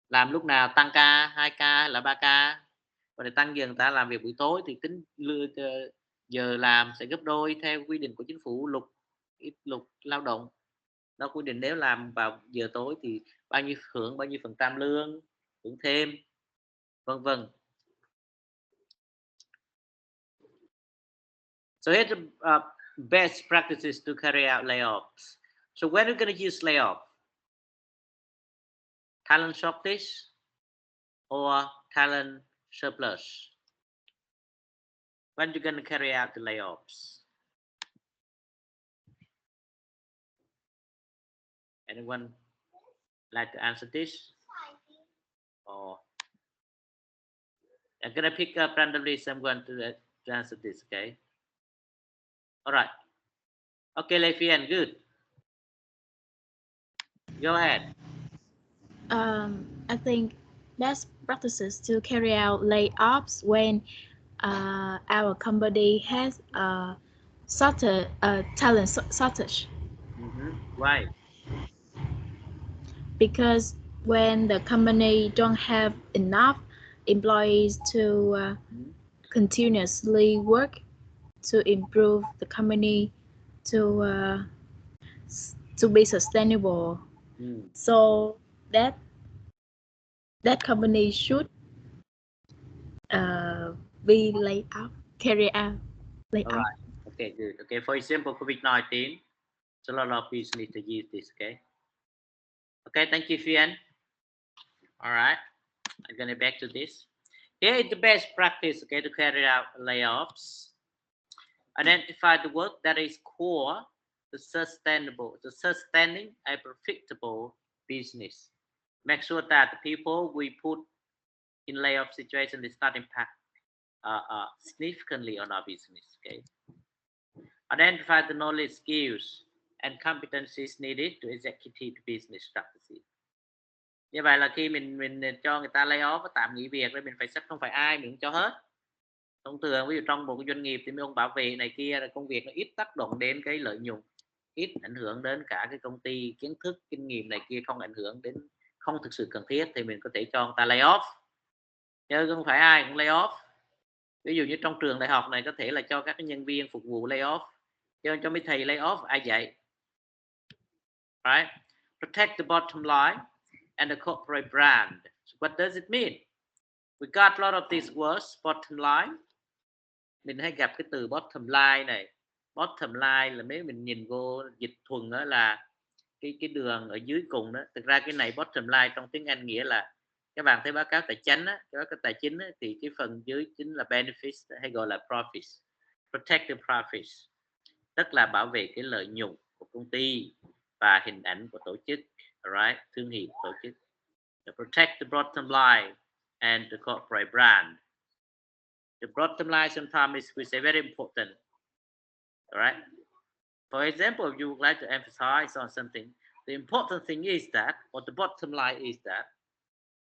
làm lúc nào tăng ca, 2 ca là 3 ca, và để tăng giờ người ta làm việc buổi tối thì tính giờ làm sẽ gấp đôi theo quy định của chính phủ, luật lao động. Nó quy định nếu làm vào giờ tối thì bao nhiêu hưởng bao nhiêu % lương, hưởng thêm, vân vân. So here's the best practices to carry out layoffs. So when are we going to use layoff? Talent shortage or talent surplus? When are you going to carry out the layoffs? Anyone like to answer this? Or I'm going to pick up randomly, so I'm going to answer this, okay? All right. Okay, Leifian, good. Go ahead. I think best practices to carry out layoffs when our company has a talent shortage. Why? Because when the company don't have enough employees to continuously work to improve the company to be sustainable. So that company should be laid out, carry out laid All out. right. Okay, good. Okay, for example, COVID-19, so a lot of people need to use this, okay? Okay, thank you, Fian. All right, I'm gonna back to this. Here is the best practice, okay, to carry out layoffs. Identify the work that is core to sustaining a profitable business. Make sure that the people we put in layoff situation is not impact significantly on our business. Okay. Identify the knowledge, skills, and competencies needed to execute business strategy. Như vậy là khi mình cho người ta lay off, tạm nghỉ việc, mình phải xét không phải ai mình cũng cho hết. Thông thường ví dụ trong một cái doanh nghiệp thì mấy ông bảo vệ này kia là công việc nó ít tác động đến cái lợi nhuận, ít ảnh hưởng đến cả cái công ty, kiến thức kinh nghiệm này kia không ảnh hưởng đến, không thực sự cần thiết thì mình có thể cho người ta lay off, chứ không phải ai cũng lay off. Ví dụ như trong trường đại học này có thể là cho các cái nhân viên phục vụ lay off, chứ cho mấy thầy lay off ai dạy. Right? Protect the bottom line and the corporate brand. So what does it mean? We got a lot of these words. Bottom line, mình hay gặp cái từ bottom line này. Bottom line là mấy mình nhìn vô dịch thuần đó là cái đường ở dưới cùng đó. Thực ra cái này bottom line trong tiếng Anh nghĩa là các bạn thấy báo cáo tài chính á, báo cáo tài chính á, thì cái phần dưới chính là benefits hay gọi là profits. Protect the profits, tức là bảo vệ cái lợi nhuận của công ty và hình ảnh của tổ chức, right? Thương hiệu tổ chức. Protect the bottom line and the corporate brand. The bottom line sometimes we say very important. All right. For example, if you would like to emphasize on something, the important thing is that, or the bottom line is that,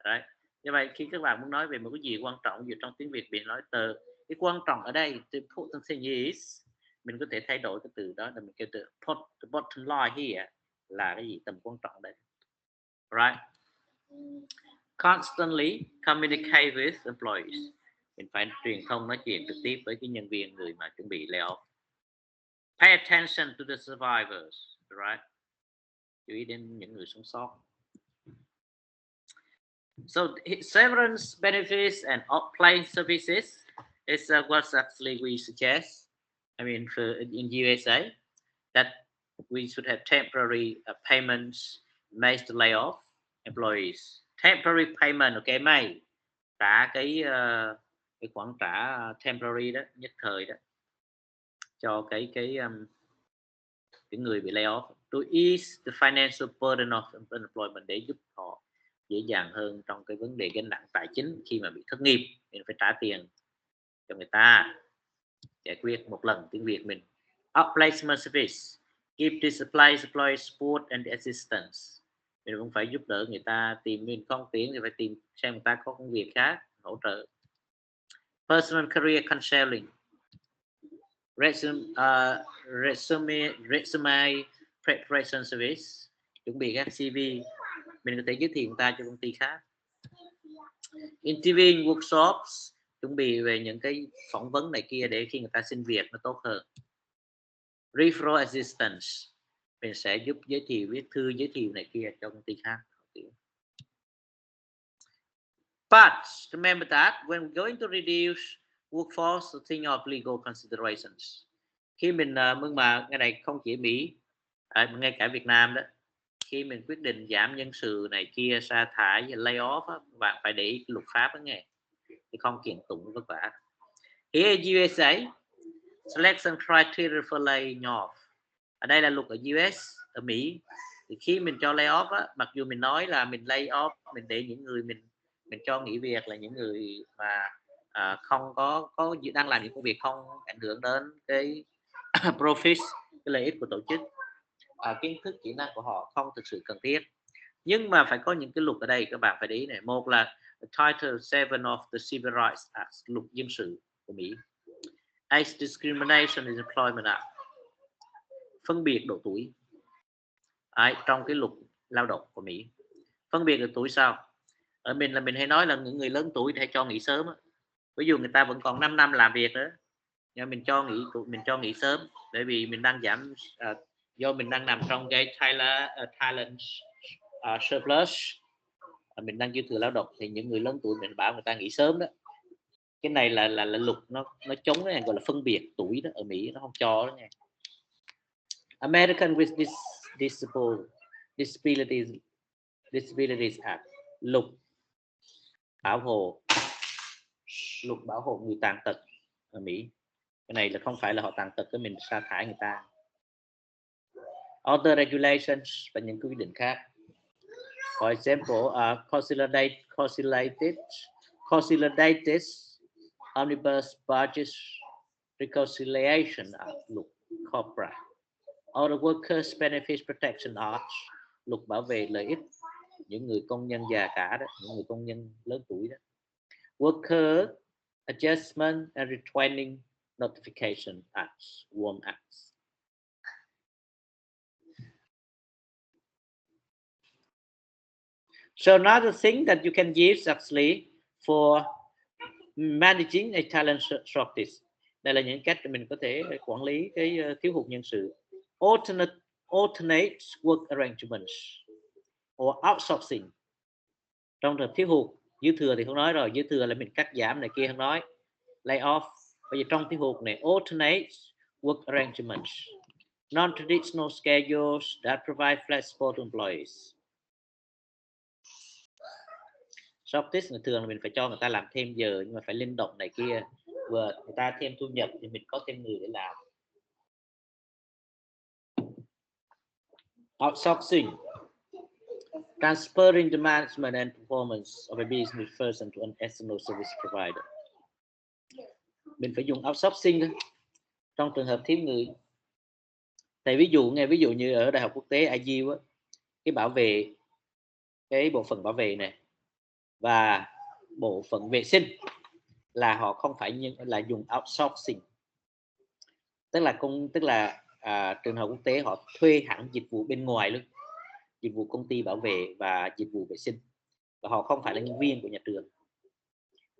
right? Như vậy khi các bạn muốn nói về một cái gì quan trọng, dù trong tiếng Việt mình nói từ cái quan trọng ở đây, the important thing is, mình có thể thay đổi cái từ đó là mình kêu từ the bottom line here là cái gì, tầm quan trọng đây. Right? Constantly communicate with employees. Mình phải truyền thông nói chuyện trực tiếp với cái nhân viên, người mà chuẩn bị layoff. Pay attention to the survivors, right? Chú ý đến những người sống sót. So severance benefits and off-place services is what actually we suggest. I mean, in USA, that we should have temporary payments made to lay off employees. Temporary payment, okay, mày trả cái khoản trả temporary đó, nhất thời đó, cho cái người bị lay off, to ease the financial burden of unemployment, để giúp họ dễ dàng hơn trong cái vấn đề gánh nặng tài chính khi mà bị thất nghiệp. Mình phải trả tiền cho người ta, giải quyết một lần. Tiếng Việt mình outplacement service, give the employee support and assistance. Mình cũng phải giúp đỡ người ta, tìm mình không tuyển thì phải tìm xem người ta có công việc khác hỗ trợ. Personal career counseling, resume preparation service, chuẩn bị các CV, mình có thể giới thiệu người ta cho công ty khác. Interviewing workshops, chuẩn bị về những cái phỏng vấn này kia để khi người ta xin việc nó tốt hơn. Referral assistance, mình sẽ giúp giới thiệu, viết thư giới thiệu này kia cho công ty khác. But remember that when we're going to reduce workforce, think of legal considerations. Khi mình nhưng mà cái này không chỉ Mỹ, ngay cả Việt Nam đó, khi mình quyết định giảm nhân sự này kia, sa thải, lay off á, bạn phải để ý luật pháp đó nghe, thì không kiện tụng vất vả. Here USA selection criteria for laying off. Ở đây là luật ở US, ở Mỹ. Thì khi mình cho lay off á, mặc dù mình nói là mình lay off, mình để những người mình cho nghỉ việc là những người mà không có đang làm những công việc không ảnh hưởng đến cái profit, cái lợi ích của tổ chức, kiến thức kỹ năng của họ không thực sự cần thiết. Nhưng mà phải có những cái luật ở đây các bạn phải để ý này. Một là Title 7 of the Civil Rights Act, luật dân sự của Mỹ. Age Discrimination in Employment Act, phân biệt độ tuổi trong cái luật lao động của Mỹ. Phân biệt độ tuổi sao? Ở mình là mình hay nói là những người lớn tuổi hay cho nghỉ sớm. Ví dụ người ta vẫn còn 5 năm làm việc nữa, nhưng mình cho nghỉ sớm, bởi vì mình đang giảm do mình đang nằm trong cái talent surplus, mình đang dư thừa lao động, thì những người lớn tuổi mình bảo người ta nghỉ sớm đó. Cái này là luật nó chống cái này, gọi là phân biệt tuổi đó, ở Mỹ nó không cho đó nha. American with Disabilities Act, luật bảo hộ người tàn tật ở Mỹ. Cái này là không phải là họ tàn tật cái mình sa thải người ta. Other regulations và những quy định khác. For example, consolidated omnibus budget reconciliation Act, luật corporate. Other Workers Benefits Protection Act, luật bảo vệ lợi ích những người công nhân già cả đó, những người công nhân lớn tuổi đó. Worker Adjustment and Retraining Notification Act, WORM Act. So another thing that you can use actually for managing a talent shortage. Đây là những cách mình có thể quản lý cái thiếu hụt nhân sự. Alternate work arrangements or outsourcing. Trong trường thiếu hụt, dư thừa thì không nói rồi, dư thừa là mình cắt giảm này kia không nói, lay off. Bây giờ trong thiếu hụt này, alternate work arrangements, non-traditional schedules that provide flexible to employees. Shortage là thường là mình phải cho người ta làm thêm giờ, nhưng mà phải linh động này kia, vừa người ta thêm thu nhập thì mình có thêm người để làm. Outsourcing, transferring the management and performance of a business person to an external service provider. Mình phải dùng outsourcing trong trường hợp thiếu người. Tại ví dụ như ở Đại học Quốc tế IU á, cái bộ phận bảo vệ này và bộ phận vệ sinh là họ không phải là dùng outsourcing, tức là trường học quốc tế họ thuê hẳn dịch vụ bên ngoài luôn, dịch vụ công ty bảo vệ và dịch vụ vệ sinh, và họ không phải là nhân viên của nhà trường.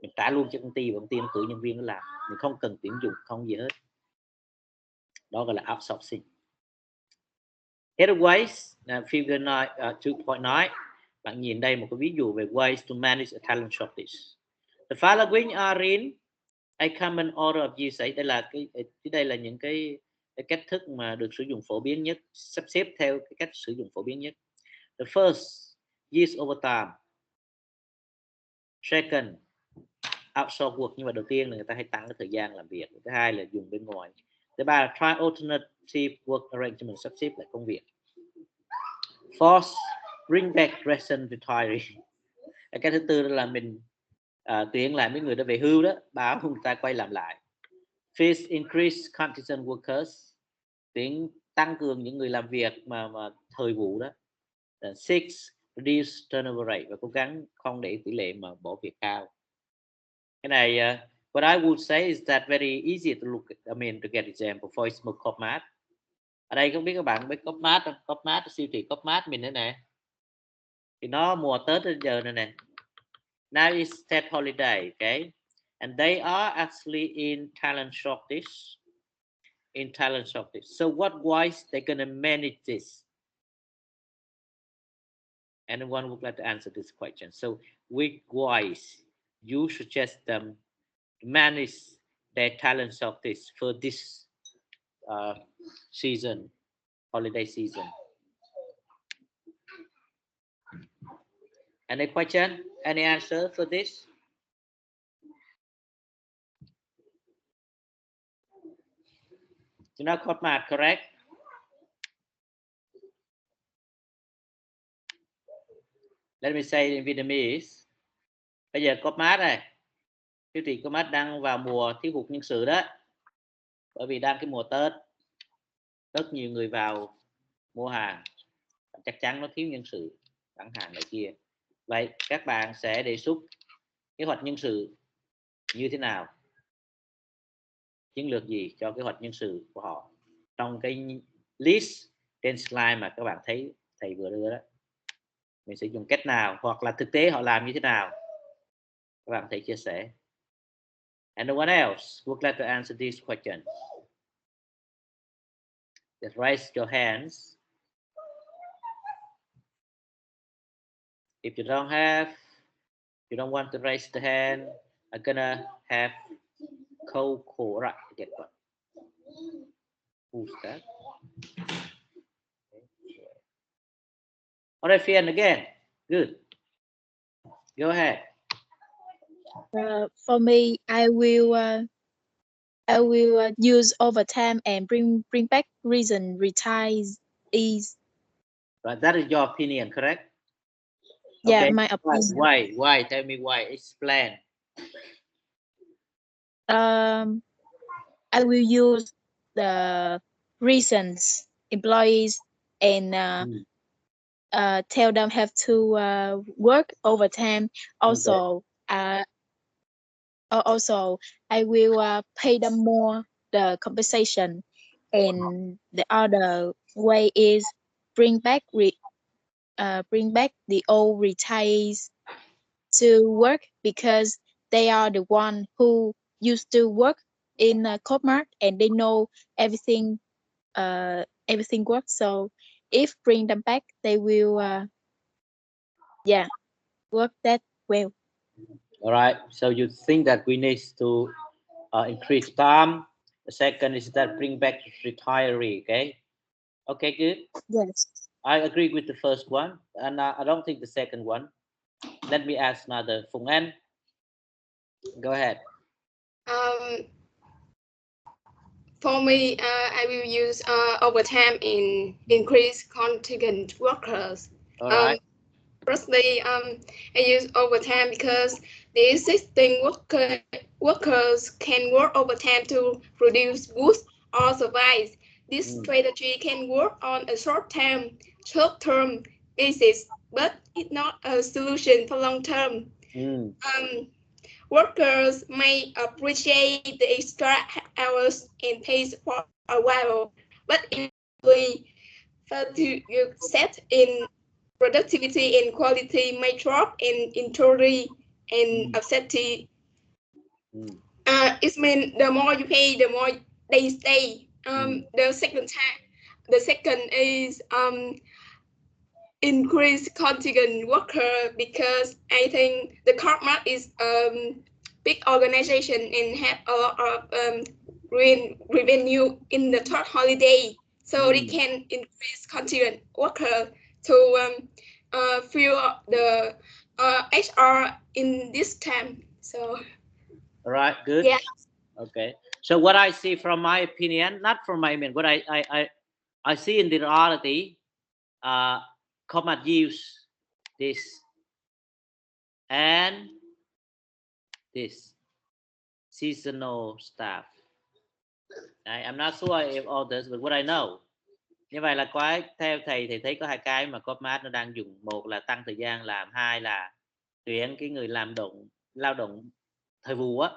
Mình trả luôn cho công ty và công ty nó cử nhân viên nó làm, mình không cần tuyển dụng, không gì hết. Đó gọi là outsourcing. Here's ways, figure 2.9. Bạn nhìn đây một cái ví dụ về ways to manage a talent shortage. The following are in a common order of use. Đây là những cái cách thức mà được sử dụng phổ biến nhất, sắp xếp theo cái cách sử dụng phổ biến nhất. The first, use overtime. Second, outsource work, nhưng mà đầu tiên là người ta hay tăng cái thời gian làm việc. Thứ hai là dùng bên ngoài. Thứ ba là try alternative work arrangement, sắp xếp lại công việc. Fourth, bring back recent retiree. Cái thứ tư là mình tuyển lại mấy người đã về hưu đó, báo người ta quay làm lại. Fifth, increase contingent workers, tăng cường những người làm việc mà thời vụ đó. Sixth, reduce turnover rate, và cố gắng không để tỷ lệ mà bỏ việc cao. Cái này what I would say is that very easy to look at, to get example. For example, Copmart. Ở đây không biết các bạn biết Copmart không? Copmart, siêu thị Copmart mình nữa nè. Thì nó mùa Tết đến giờ này nè. Now is Tết holiday, okay? And they are actually in talent shortage. So what ways they gonna manage this? Anyone would like to answer this question? So which ways you suggest them to manage their talent shortage for this season, holiday season. Any question? Any answer for this? You know code math, correct? Let me say in Vietnamese. Bây giờ code math này, siêu thị code math đang vào mùa thiếu hụt nhân sự đó. Bởi vì đang cái mùa Tết, rất nhiều người vào mua hàng, chắc chắn nó thiếu nhân sự, bán hàng này kia. Vậy các bạn sẽ đề xuất kế hoạch nhân sự như thế nào, chiến lược gì cho kế hoạch nhân sự của họ trong cái list trên slide mà các bạn thấy thầy vừa đưa đó. Mình sẽ dùng cách nào, hoặc là thực tế họ làm như thế nào, các bạn thể chia sẻ. Anyone else would like to answer this question? Just raise your hands. If you don't have, you don't want to raise the hand, I'm gonna have Coco. Right, get one. Who's that? All right, Fian again. Good. Go ahead. For me, I will use overtime and bring back recent retirees. Right, that is your opinion, correct? Yeah, okay. My opinion. Why? Tell me why. Explain. I will use the recent employees and tell them have to work overtime. Also, also I will pay them more the compensation, and the other way is bring back the old retirees to work, because they are the one who used to work in a co-op and they know everything works. So if bring them back, they will work that well. All right, so you think that we need to increase time. The second is that bring back retiree. Okay, good. Yes, I agree with the first one, and I don't think the second one. Let me ask another. NGUცხოვრN, go ahead. For me, I will use overtime and increase contingent workers. All right. Firstly, I use overtime because the existing workers can work overtime to produce goods or survive. This strategy can work on a short-term basis, but it's not a solution for long-term. Workers may appreciate the extra hours and pays for a while, but if we fail to set in productivity and quality may drop in injury and upsetty. It means the more you pay, the more they stay. The second is increase contingent worker, because I think the co-op is big organization and have a lot of revenue in the third holiday, so they can increase contingent worker to fuel the HR in this time. So all right, good. Yeah. Okay, so what I see from my opinion, not from my opinion, what I see in the reality, Comet use this and this seasonal staff. I'm not sure if all this, but what I know. Như vậy là theo thầy thì thấy có hai cái mà Comet nó đang dùng. Một là tăng thời gian làm, hai là tuyển cái người lao động thời vụ á.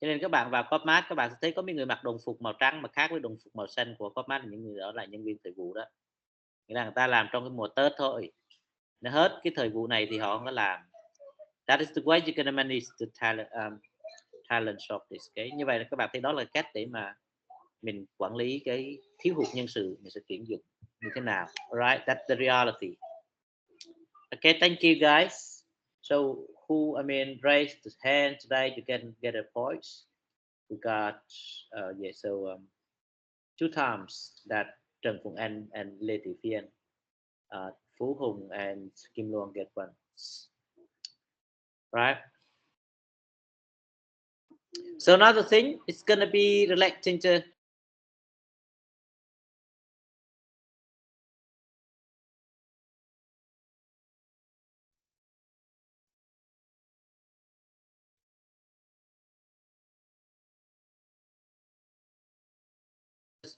Cho nên các bạn vào Comet, các bạn sẽ thấy có mấy người mặc đồng phục màu trắng mà khác với đồng phục màu xanh của Comet, những người đó là nhân viên thời vụ đó. Nghĩa là người ta làm trong cái mùa Tết thôi. Nó hết cái thời vụ này thì họ không có làm. That is the way you can manage the talent shortage. Như vậy là các bạn thấy đó là cách để mà mình quản lý cái thiếu hụt nhân sự, mình sẽ tuyển dụng như thế nào. Alright, that's the reality. Okay, thank you guys. So who raised the hand today, you can get a point. We got two times that Trần Phụng and Lê Thị Phiên, Phú Hùng and Kim Luong get one, right? So another thing is going to be relating to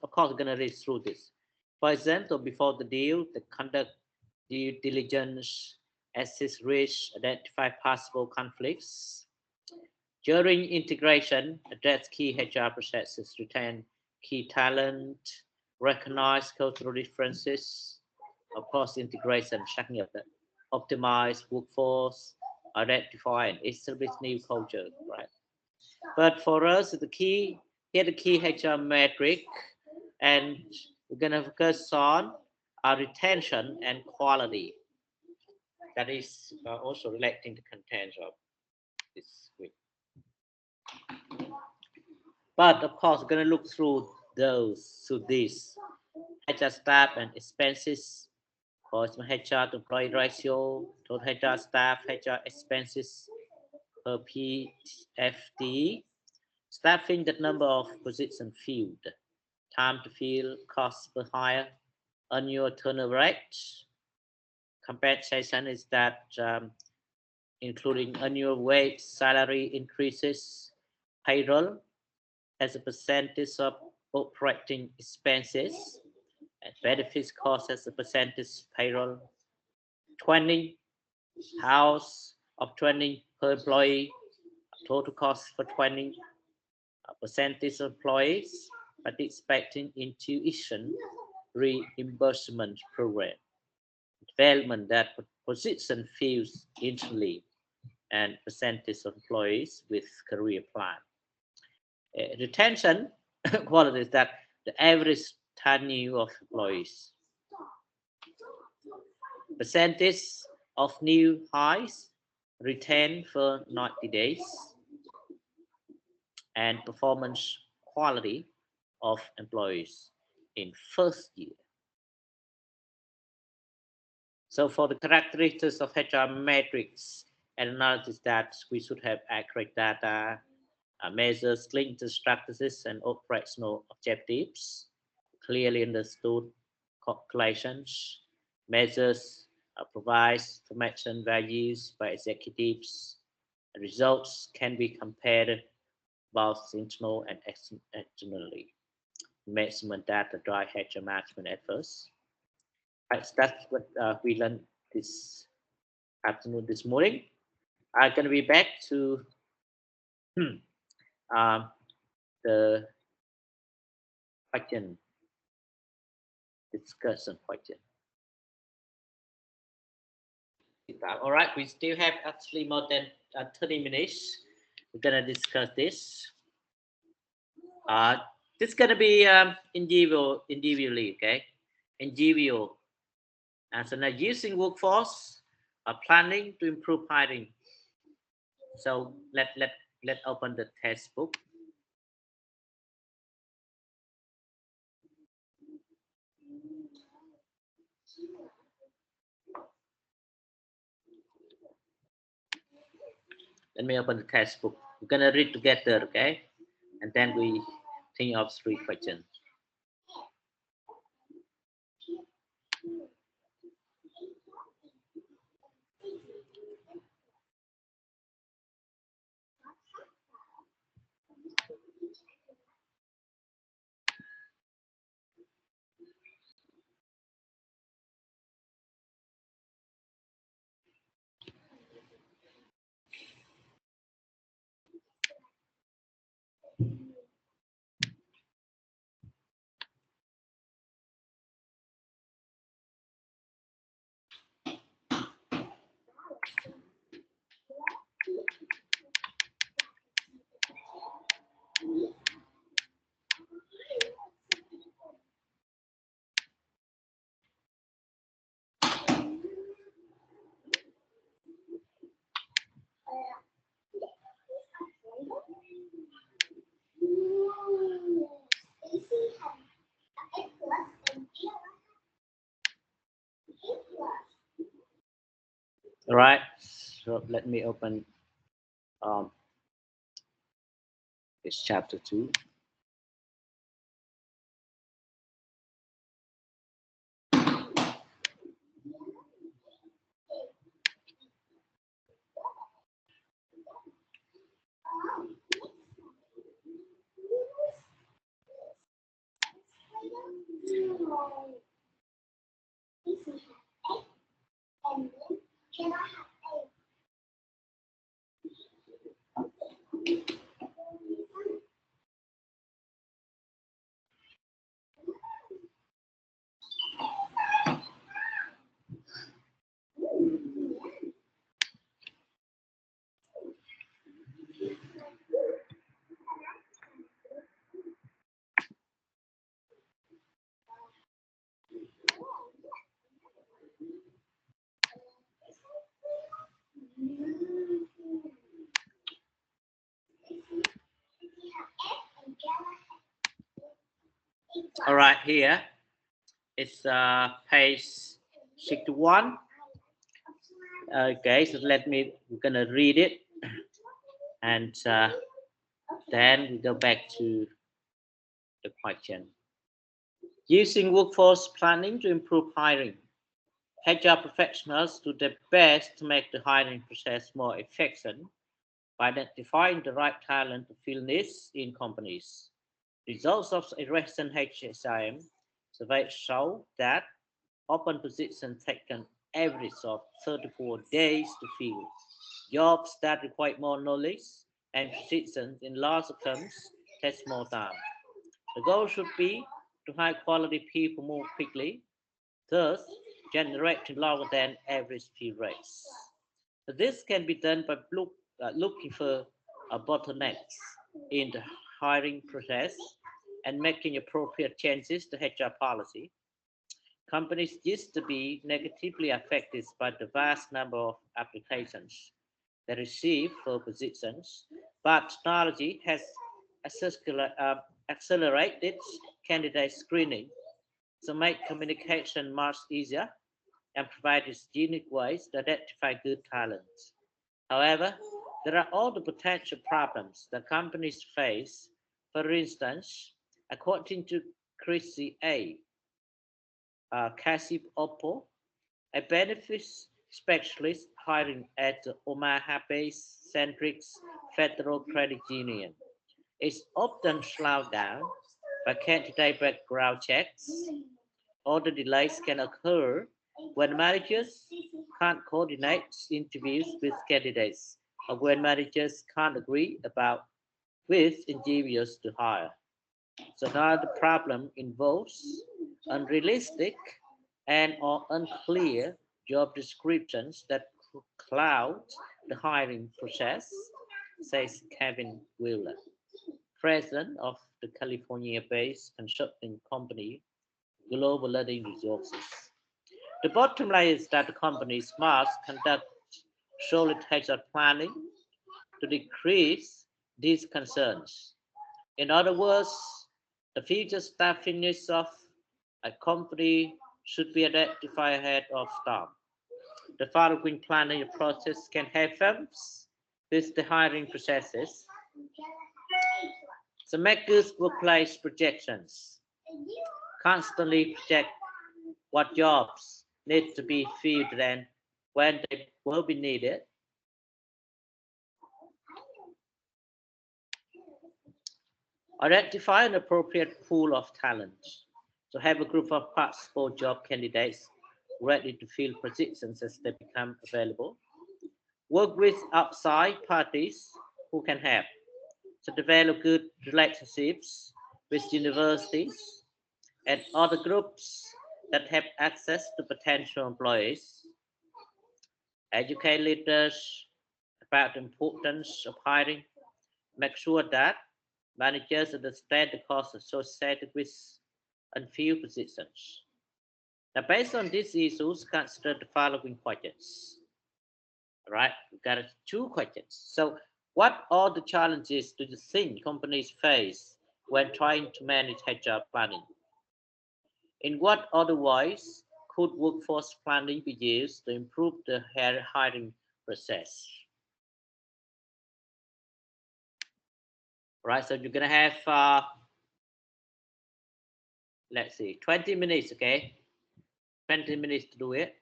of course, we're going to read through this. For example, before the deal, the conduct due diligence, assess risk, identify possible conflicts. During integration, address key HR processes, retain key talent, recognize cultural differences. Of course, integration, checking up the optimize workforce, identify and establish new culture, right? But for us, the key HR metric, and we're going to focus on our retention and quality. That is also relating to content of this week. But of course, we're going to look through these HR staff and expenses, for HR to employee ratio, total HR staff, HR expenses per PFD, staffing, the number of positions filled, time to fill, cost per hire, annual turnover rate. Compensation is that including annual wage, salary increases, payroll as a percentage of operating expenses, and benefits cost as a percentage payroll, training, house of training per employee, total cost for training, percentage of employees participating in tuition reimbursement program, development that position fills internally, and percentage of employees with career plan. Retention quality is that the average tenure of employees, percentage of new hires retained for 90 days, and performance quality of employees in first year. So for the characteristics of HR metrics and analysis, that we should have accurate data, measures linked to strategies and operational objectives, clearly understood calculations, measures provides information values by executives, and results can be compared both internal and externally. Measurement data drive HR management efforts. Right, so that's what we learned this afternoon, this morning. I'm going to be back to the question, discussion question. All right, we still have actually more than 30 minutes. We're going to discuss this. This is going to be individually, okay? Individual. And so now using workforce planning to improve hiring. So let's open the textbook. Let me open the textbook. We're gonna read together, okay? And then we think of 3 questions. All right, so let me open this chapter 2. All right, here it's page 61. Okay, so we're gonna read it, and then we go back to the question. Using workforce planning to improve hiring. HR professionals do their best to make the hiring process more efficient by identifying the right talent to fill needs in companies. Results of a recent HSIM survey show that open positions take an average of 34 days to fill. Jobs that require more knowledge and positions in larger firms take more time. The goal should be to hire quality people more quickly, thus generating lower than average fill rates. So this can be done by looking for bottlenecks in the hiring process and making appropriate changes to HR policy. Companies used to be negatively affected by the vast number of applications they receive for positions, but technology has accelerated candidate screening to make communication much easier and provided unique ways to identify good talent. However, there are other potential problems that companies face. For instance, according to Chrissy A. Kasip Oppo, a benefits specialist hiring at the Omaha-based Centrix Federal Credit Union, is often slowed down by candidate background checks. Other delays can occur when managers can't coordinate interviews with candidates or when managers can't agree about which individuals to hire. So now the problem involves unrealistic and or unclear job descriptions that cloud the hiring process, says Kevin Wheeler, president of the California-based consulting company Global Learning Resources. The bottom line is that the companies must conduct solid HR planning to decrease these concerns. In other words, the future staffing needs of a company should be identified ahead of time. The following planning process can help firms with the hiring processes. So make good workplace projections. Constantly project what jobs need to be filled and when they will be needed. Identify an appropriate pool of talent. So have a group of possible job candidates ready to fill positions as they become available. Work with outside parties who can help. So develop good relationships with universities and other groups that have access to potential employees. Educate leaders about the importance of hiring. Make sure that managers understand the costs associated with unfilled positions. Now, based on these issues, consider the following questions. All right, we've got 2 questions. So, what are the challenges do you think companies face when trying to manage HR planning? In what other ways could workforce planning be used to improve the hiring process? Right, so you're gonna have let's see, 20 minutes, okay? 20 minutes to do it.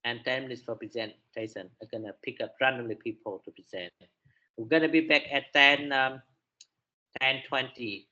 And 10 minutes for presentation. I'm gonna pick up randomly people to present. We're gonna be back at 10:20.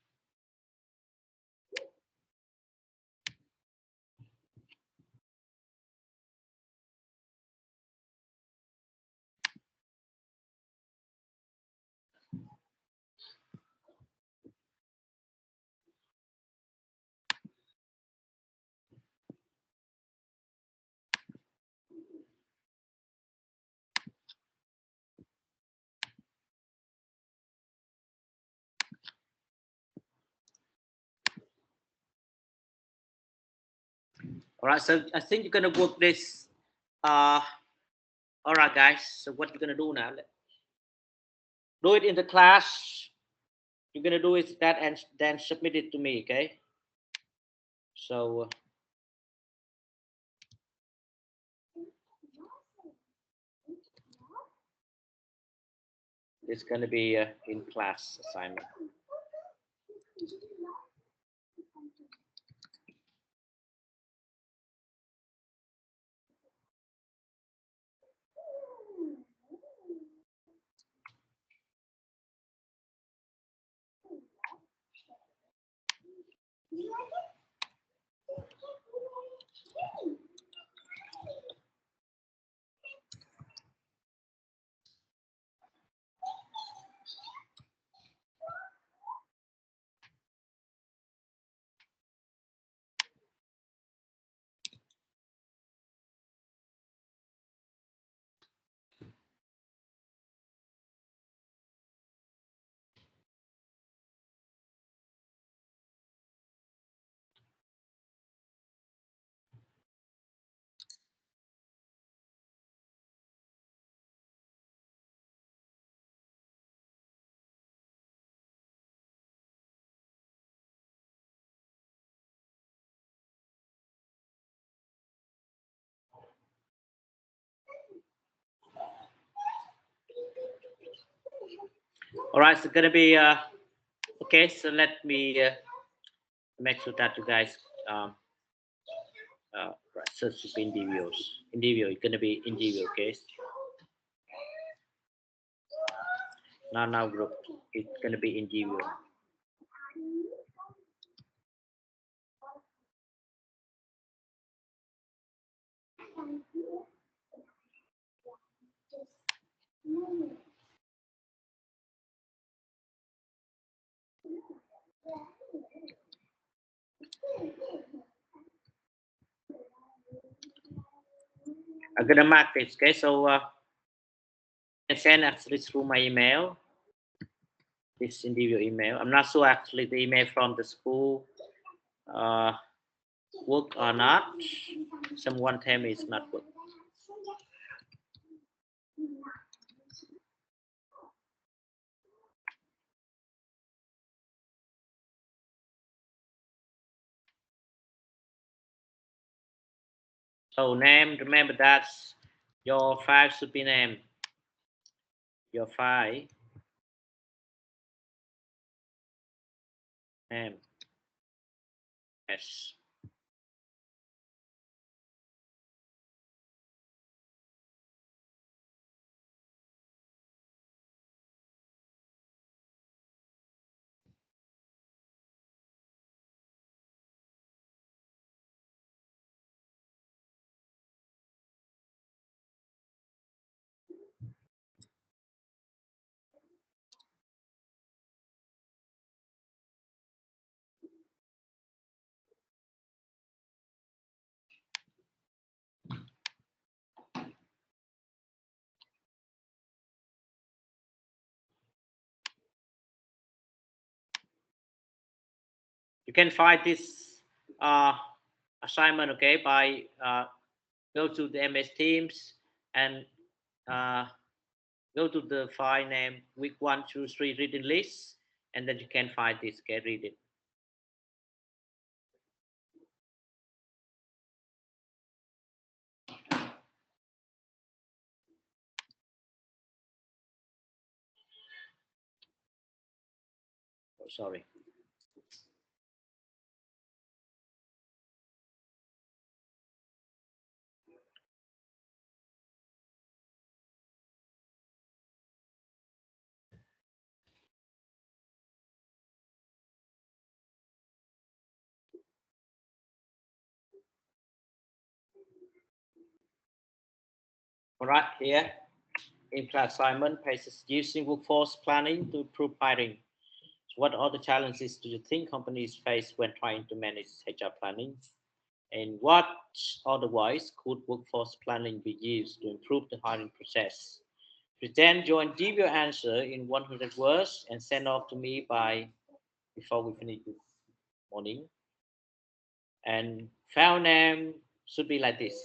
All right, so I think you're gonna work this. All right, guys. So what you're gonna do now? Do it in the class. You're gonna do it that and then submit it to me, okay? So it's gonna be in class assignment. All right, so gonna be okay. So let me make sure that you guys right, search individuals. Individual, it's gonna be individual, okay? Now group, it's gonna be individual. I'm gonna mark this, okay? So I send actually through my email, this individual email. I'm not sure actually the email from the school work or not. Someone tell me it's not work. So name, remember that your file should be named. Your file name. Yes. You can find this assignment, okay, by go to the MS Teams and go to the file name week 1, 2, 3 reading list, and then you can find this, okay, read it. Oh, sorry. All right, here in class assignment, pages using workforce planning to improve hiring. So what are the challenges do you think companies face when trying to manage HR planning? And what otherwise could workforce planning be used to improve the hiring process? Present your and give your answer in 100 words and send off to me by before we finish the morning. And file name should be like this: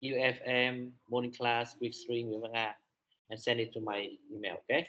UFM morning class week 3 and send it to my email. Okay.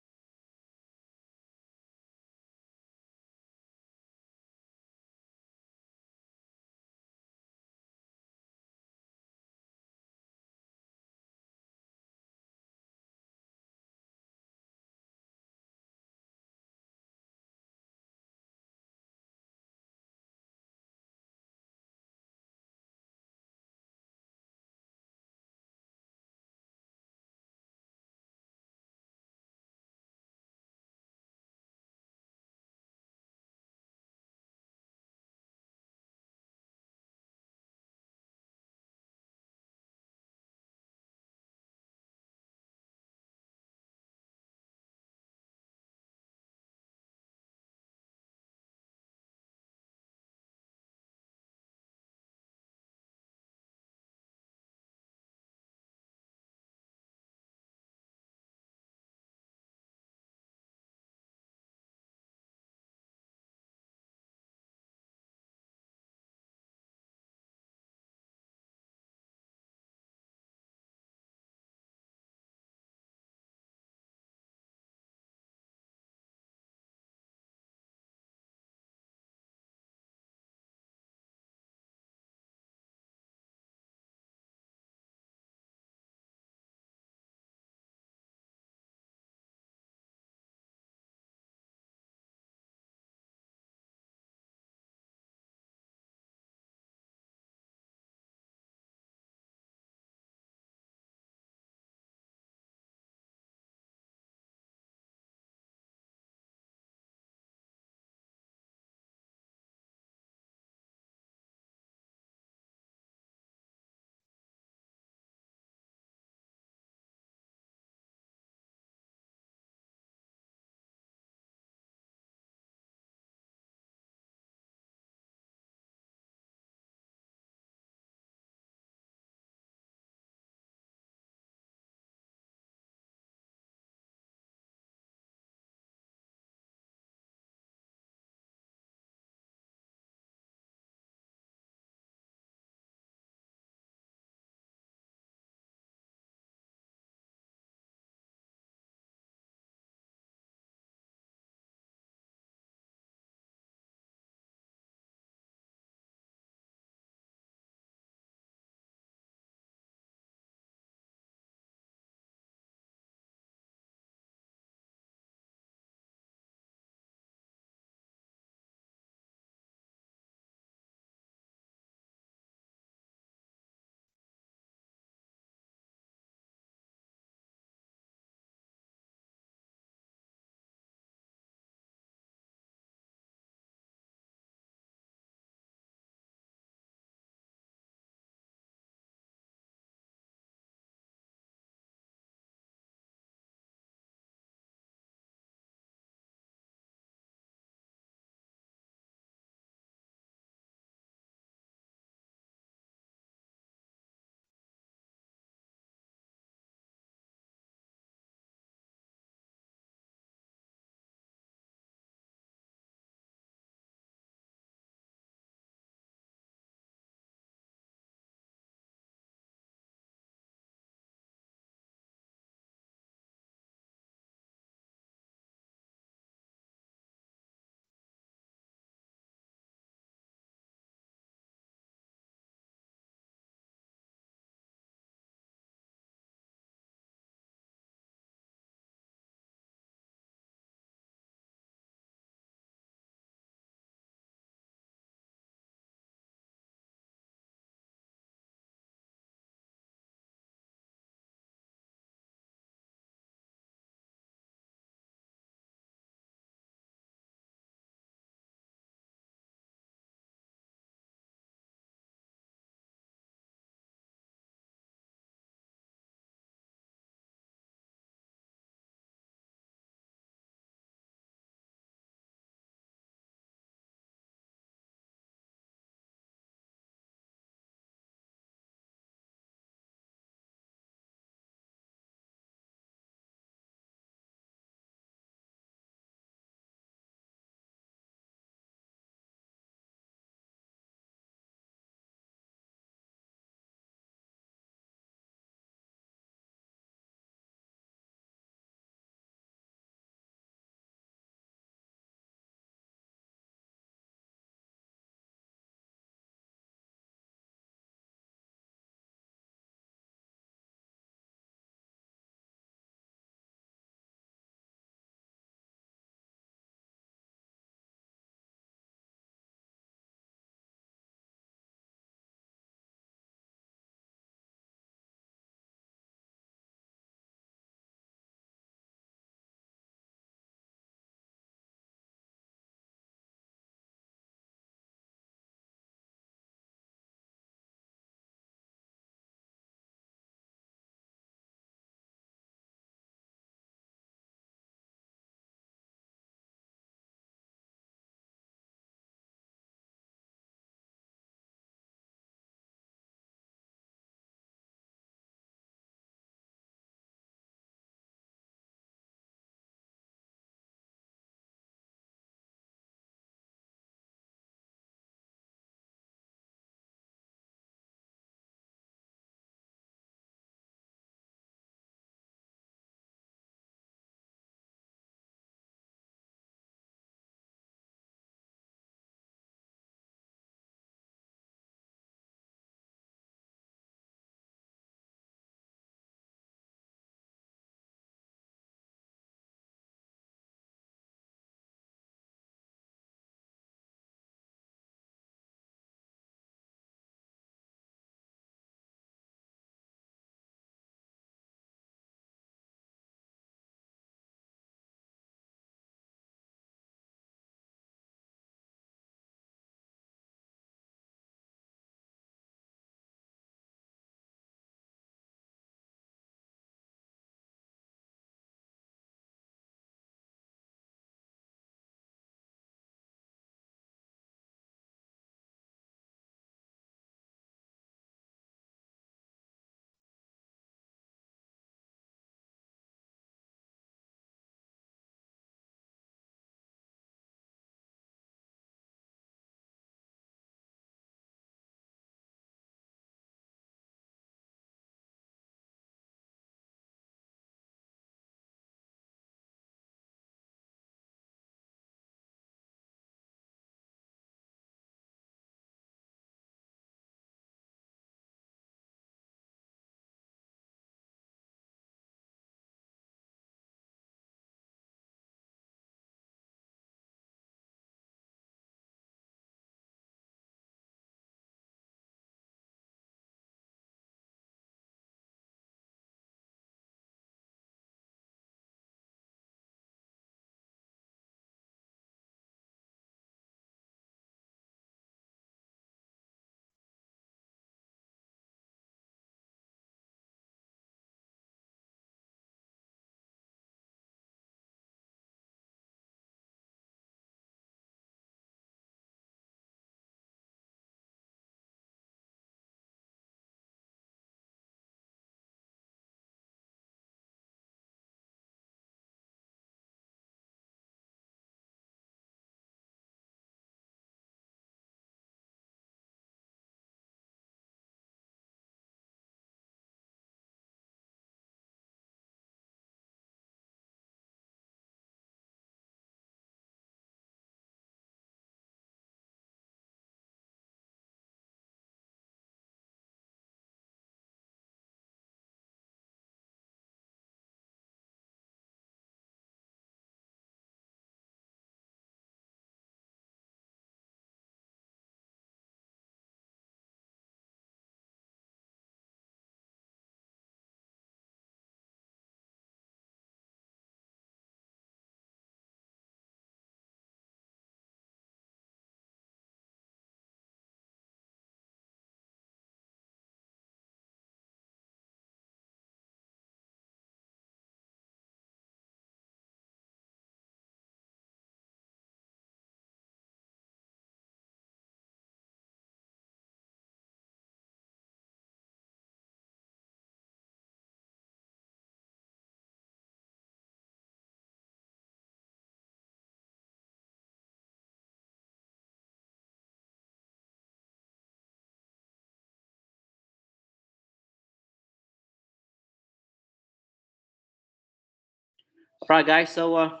Right, guys. So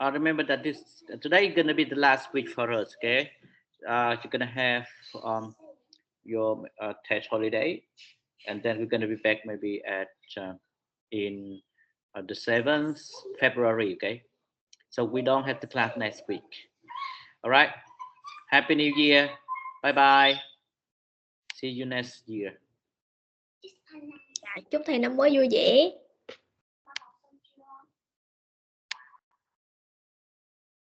remember that today is gonna be the last week for us. Okay, you're gonna have your test holiday, and then we're gonna be back maybe at in the 7th February. Okay, so we don't have the class next week. All right. Happy New Year. Bye bye. See you next year. Chúc thầy năm mới vui vẻ.